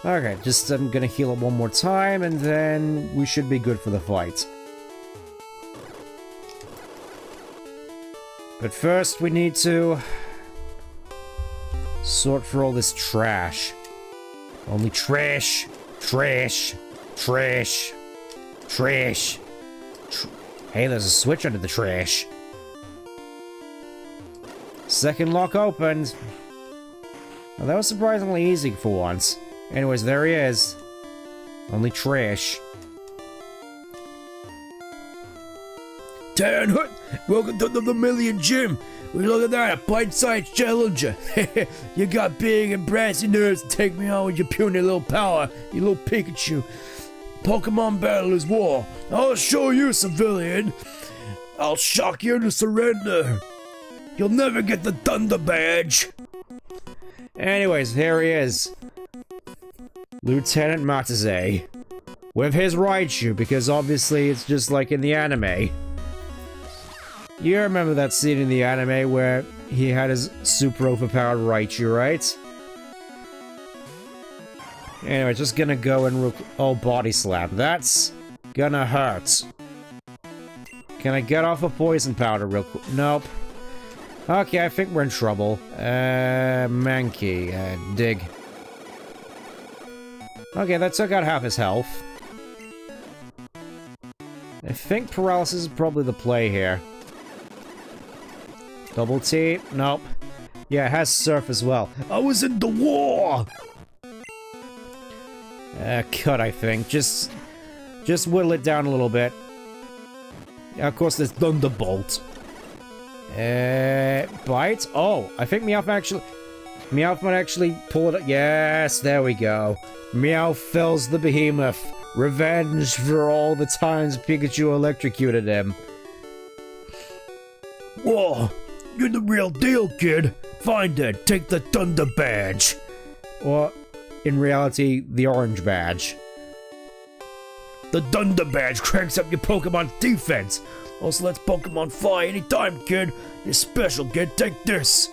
Okay, just I'm gonna heal it one more time, and then we should be good for the fight. But first, we need to sort for all this trash. Only trash, trash, trash, trash. Hey, there's a switch under the trash. Second lock opened. Well, that was surprisingly easy for once. Anyways, there he is. Only trash. Dan Hut, welcome to the Vermilion Gym. Look at that, a bite-sized challenger. You got big and brassy nerves to take me on with your puny little power, you little Pikachu. Pokemon battle is war. I'll show you, civilian. I'll shock you into surrender. You'll never get the Thunder Badge. Anyways, here he is. Lieutenant Mateze. With his Raichu, because obviously it's just like in the anime. You remember that scene in the anime where he had his super overpowered Raichu, right? Anyway, just gonna go and oh, body slam. That's gonna hurt. Can I get off a poison powder real quick? Nope. Okay, I think we're in trouble. Mankey, dig. Okay, that took out half his health. I think paralysis is probably the play here. Double T? Nope. Yeah, it has surf as well. I was in the war. Cut, I think. Just whittle it down a little bit. Of course, there's Thunderbolt. Bite? Oh, I think Meowth might actually pull it up. Yes, there we go. Meowth fells the behemoth. Revenge for all the times Pikachu electrocuted him. Whoa, you're the real deal, kid. Find it, take the Thunder Badge. Or, in reality, the orange badge. The Thunder Badge cranks up your Pokemon's defense. Also lets Pokemon fly anytime, kid. You're special, kid. Take this.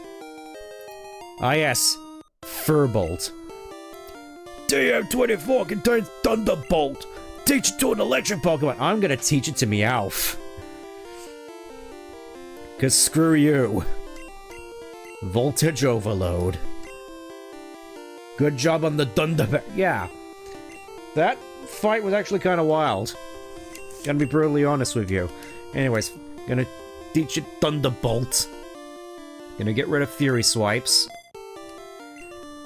Ah, yes. Furbolt. TM24 contains Thunderbolt. Teach it to an electric Pokemon. I'm gonna teach it to Meowth. Cause screw you. Voltage overload. Good job on the Thunder. Yeah. That fight was actually kind of wild. Gonna be brutally honest with you. Anyways, gonna teach it Thunderbolt. Gonna get rid of Fury Swipes.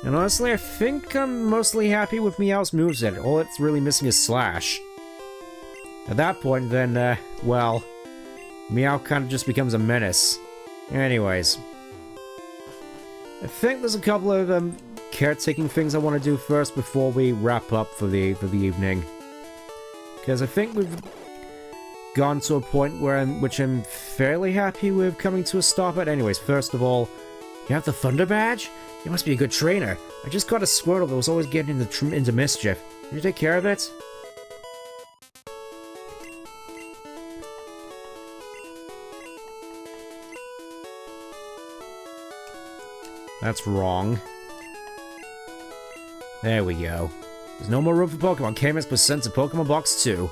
And honestly, I think I'm mostly happy with Meowth's moveset. All it's really missing is Slash. At that point, then, well, Meow kind of just becomes a menace. Anyways. I think there's a couple of, caretaking things I want to do first before we wrap up for the evening. Because I think we've gone to a point where which I'm fairly happy with coming to a stop at. Anyways, first of all, you have the Thunder Badge? You must be a good trainer. I just caught a Squirtle that was always getting into mischief. Did you take care of it? That's wrong. There we go. There's no more room for Pokemon. KMS was sent to Pokemon Box 2.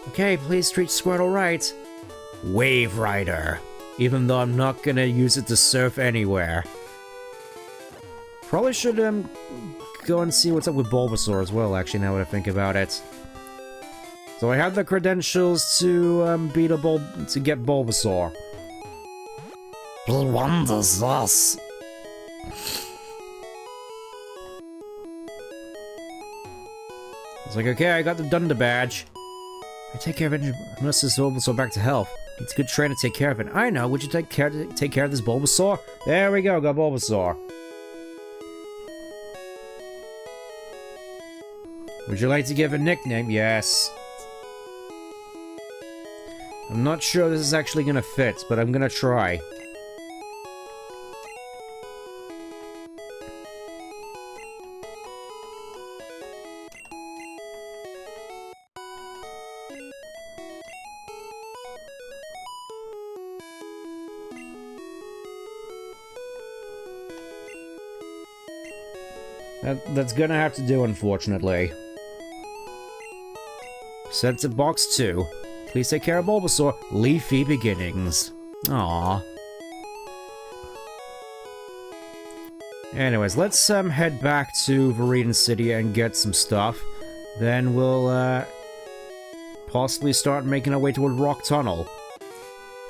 Okay, please treat Squirtle right. Wave Rider. Even though I'm not gonna use it to surf anywhere. Probably should, go and see what's up with Bulbasaur as well, actually, now that I think about it. So I have the credentials to, to get Bulbasaur. He wonders us. It's like, okay, I got the Thunder Badge. I take care of it. I must have Bulbasaur back to health. It's a good trainer to take care of it. I know. Would you take care of this Bulbasaur? There we go. Got Bulbasaur. Would you like to give a nickname? Yes. I'm not sure this is actually gonna fit, but I'm gonna try. That's gonna have to do, unfortunately. Sent to Box 2. Please take care of Bulbasaur. Leafy Beginnings. Aww. Anyways, let's head back to Viridian City and get some stuff. Then we'll possibly start making our way toward Rock Tunnel.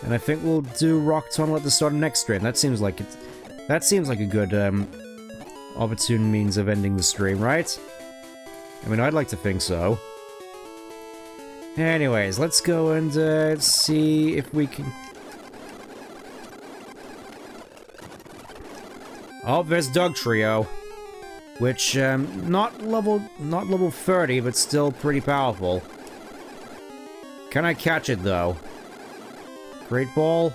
And I think we'll do Rock Tunnel at the start of next stream. That seems like a good opportune means of ending the stream, right? I mean, I'd like to think so. Anyways, let's go and see if we can... Oh, there's Doug Trio. which, not level 30, but still pretty powerful. Can I catch it, though? Great Ball?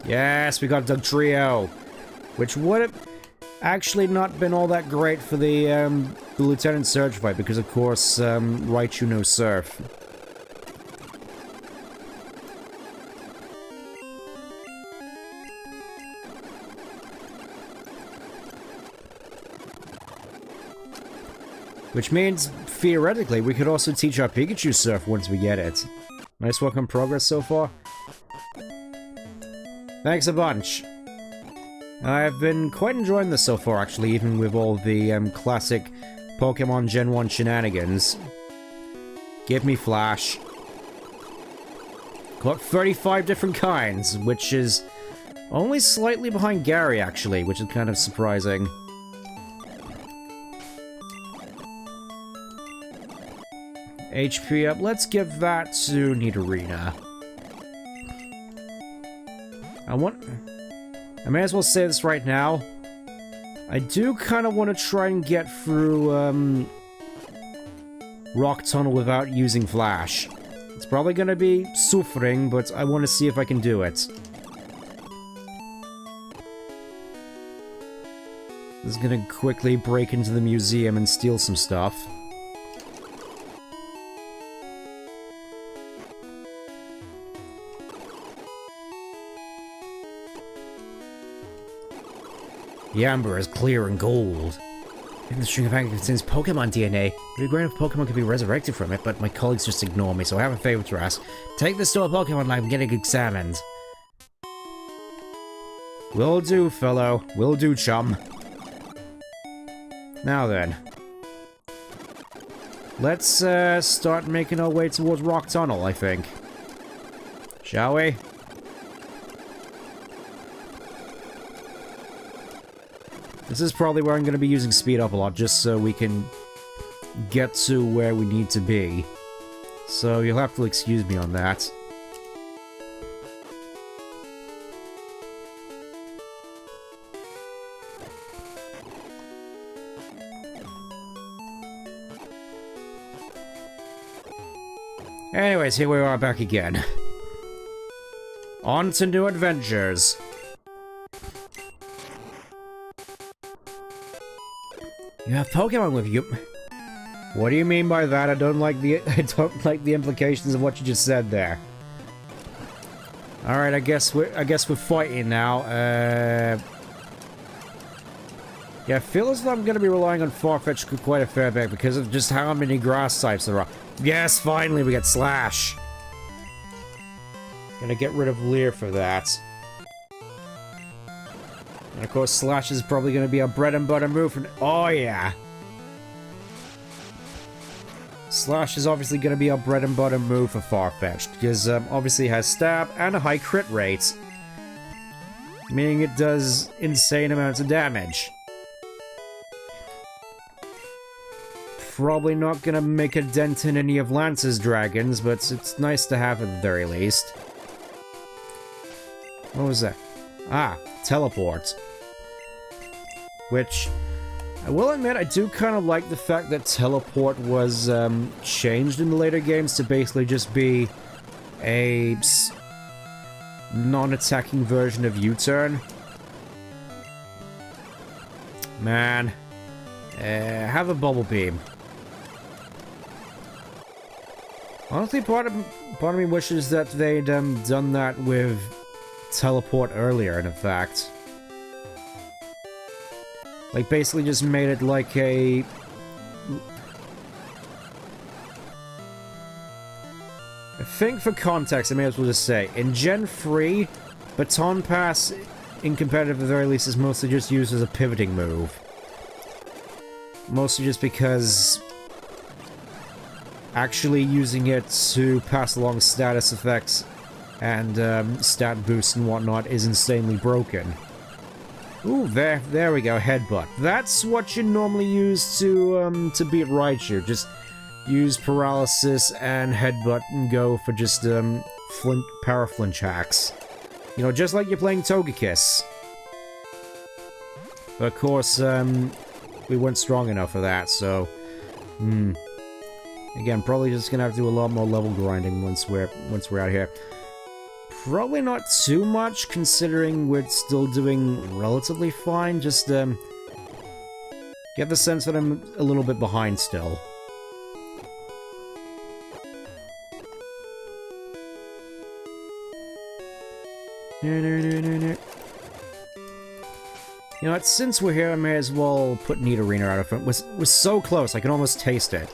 Yes, we got Dugtrio, which would have actually not been all that great for the Lieutenant Surge fight, because, of course, Raichu no Surf. Which means, theoretically, we could also teach our Pikachu Surf once we get it. Nice work on progress so far. Thanks a bunch. I've been quite enjoying this so far, actually, even with all the classic Pokemon Gen 1 shenanigans. Give me Flash. Got 35 different kinds, which is only slightly behind Gary, actually, which is kind of surprising. HP up. Let's give that to Nidorina. I may as well say this right now. I do kind of want to try and get through, Rock Tunnel without using Flash. It's probably going to be suffering, but I want to see if I can do it. This is going to quickly break into the museum and steal some stuff. The amber is clear and gold. Even the string of anger contains Pokemon DNA. It would be great if Pokemon could be resurrected from it, but my colleagues just ignore me, so I have a favor to ask. Take this to a Pokemon lab and get it examined. Will do, fellow. Will do, chum. Now then. Let's, start making our way towards Rock Tunnel, I think. Shall we? This is probably where I'm going to be using speed up a lot, just so we can get to where we need to be. So you'll have to excuse me on that. Anyways, here we are back again. On to new adventures. You have Pokemon with you. What do you mean by that? I don't like the implications of what you just said there. All right, I guess we're fighting now. Yeah, I feel as though I'm going to be relying on Farfetch quite a fair bit because of just how many grass types there are. Yes, finally we get Slash. Gonna get rid of Leer for that. And of course, Slash is probably going to be our bread and butter move. Oh, yeah. Slash is obviously going to be our bread and butter move for Farfetch'd, because obviously it has stab and a high crit rate. Meaning it does insane amounts of damage. Probably not going to make a dent in any of Lance's dragons, but it's nice to have at the very least. What was that? Ah, teleport. Which, I will admit, I do kind of like the fact that teleport was changed in the later games to basically just be a non-attacking version of U-turn. Man, have a bubble beam. Honestly, part of me wishes that they'd done that with teleport earlier, in fact. Like, basically just made it like a... I think for context, I may as well just say, in Gen 3, Baton Pass, in competitive at the very least, is mostly just used as a pivoting move. Mostly just because actually using it to pass along status effects and stat boosts and whatnot is insanely broken. Ooh, there we go, headbutt. That's what you normally use to beat Raichu. Just use paralysis and headbutt and go for just para flinch hacks. You know, just like you're playing Togekiss. But of course, we weren't strong enough for that, so... Again, probably just gonna have to do a lot more level grinding once we're out here. Probably not too much, considering we're still doing relatively fine, just, get the sense that I'm a little bit behind still. You know what, since we're here, I may as well put Nidorina out of front. We're so close, I can almost taste it.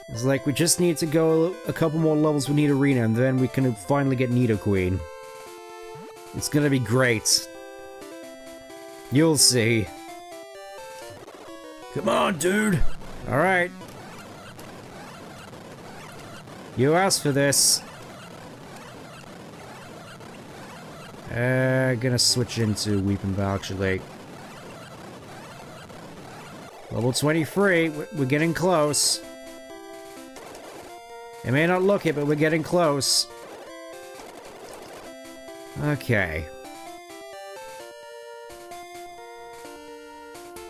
It's like, we just need to go a couple more levels with Nidorina, and then we can finally get Nidoqueen. It's gonna be great. You'll see. Come on, dude! Alright. You asked for this. Gonna switch into Weepinbell, actually. Level 23, we're getting close. It may not look it, but we're getting close. Okay.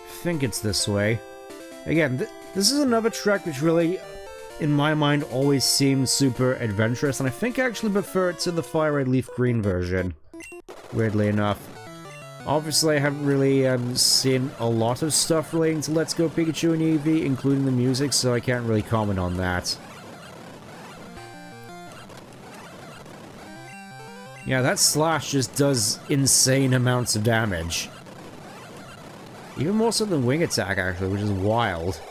I think it's this way. Again, this is another track which really, in my mind, always seemed super adventurous, and I think I actually prefer it to the Fire Red Leaf Green version. Weirdly enough. Obviously, I haven't really seen a lot of stuff relating to Let's Go Pikachu and Eevee, including the music, so I can't really comment on that. Yeah, that slash just does insane amounts of damage. Even more so than Wing Attack, actually, which is wild.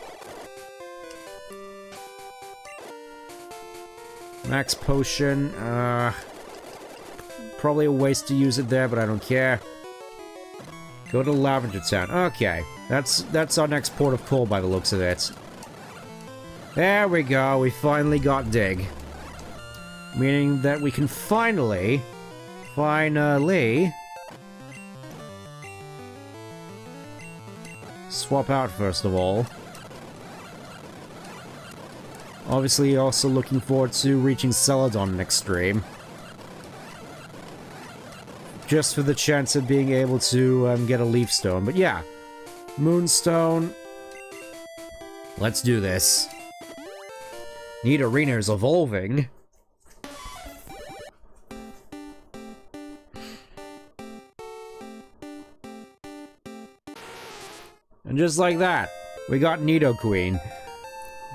Max Potion, probably a waste to use it there, but I don't care. Go to Lavender Town. Okay, that's our next port of call by the looks of it. There we go, we finally got Dig. Meaning that we can finally... swap out, first of all. Obviously, also looking forward to reaching Celadon next stream. Just for the chance of being able to get a Leaf Stone. But yeah, Moonstone. Let's do this. Nidorina is evolving. And just like that, we got Nidoqueen,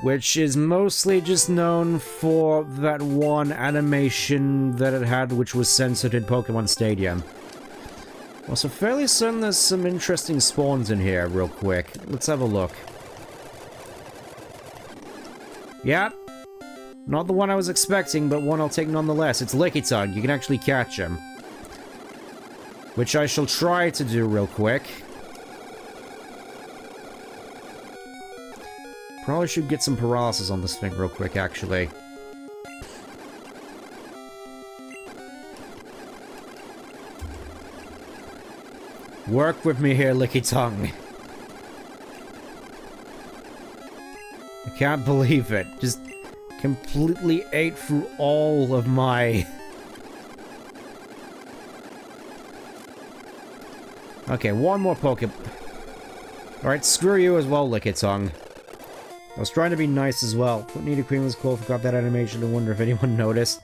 which is mostly just known for that one animation that it had, which was censored in Pokemon Stadium. Also, fairly certain there's some interesting spawns in here, real quick. Let's have a look. Yeah, not the one I was expecting, but one I'll take nonetheless. It's Lickitung, you can actually catch him. Which I shall try to do real quick. Probably should get some paralysis on this thing real quick, actually. Work with me here, Lickitung. I can't believe it. Just completely ate through all of my... Okay, one more Pokemon. Alright, screw you as well, Lickitung. I was trying to be nice as well. Put Nidoqueen was cool, forgot that animation, I wonder if anyone noticed.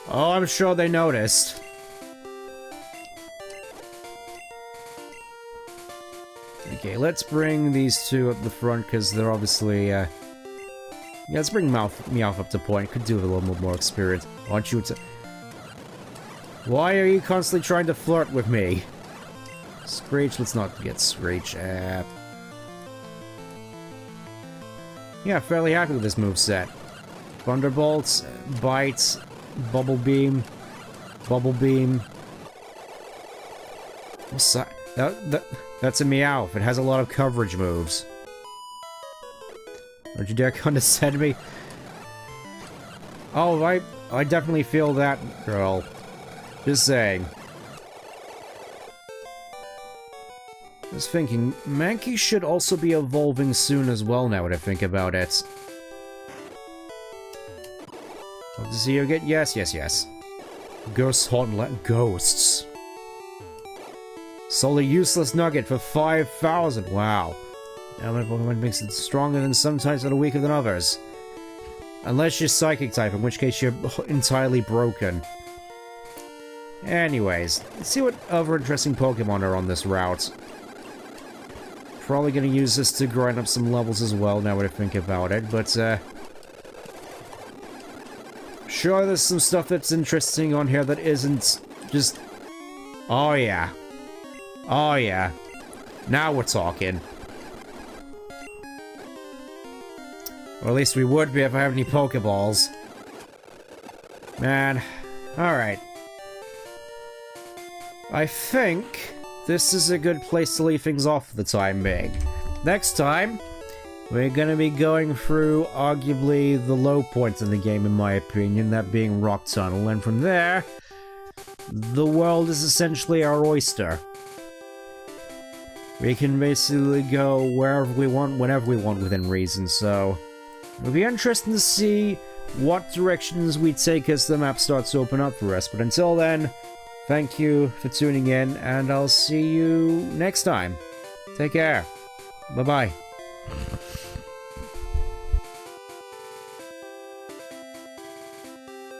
Oh, I'm sure they noticed. Okay, let's bring these two up the front, because they're obviously, yeah, let's bring Meowth up to point. Could do with a little more experience. I want you to... Why are you constantly trying to flirt with me? Screech, let's not get Screech. Yeah, fairly happy with this moveset. Thunderbolts, Bites, Bubble Beam, Bubble Beam. What's that? That's a Meowth. It has a lot of coverage moves. Don't you dare condescend me. Oh, I definitely feel that, girl. Just saying. Just thinking, Mankey should also be evolving soon as well now that I think about it. Love to see you get... Yes, yes, yes. Ghosts haunt ghosts. Sold a useless nugget for 5,000. Wow. Now my Pokemon makes it stronger than some types that are weaker than others. Unless you're Psychic type, in which case you're entirely broken. Anyways, let's see what other interesting Pokemon are on this route. Probably gonna use this to grind up some levels as well, now that I think about it, but, sure, there's some stuff that's interesting on here that isn't just... Oh, yeah. Oh, yeah. Now we're talking. Or at least we would be if I have any Pokeballs. Man. Alright. I think this is a good place to leave things off for the time being. Next time, we're gonna be going through arguably the low points in the game, in my opinion, that being Rock Tunnel, and from there, the world is essentially our oyster. We can basically go wherever we want, whenever we want within reason, so... It'll be interesting to see what directions we take as the map starts to open up for us, but until then, thank you for tuning in, and I'll see you next time. Take care. Bye-bye.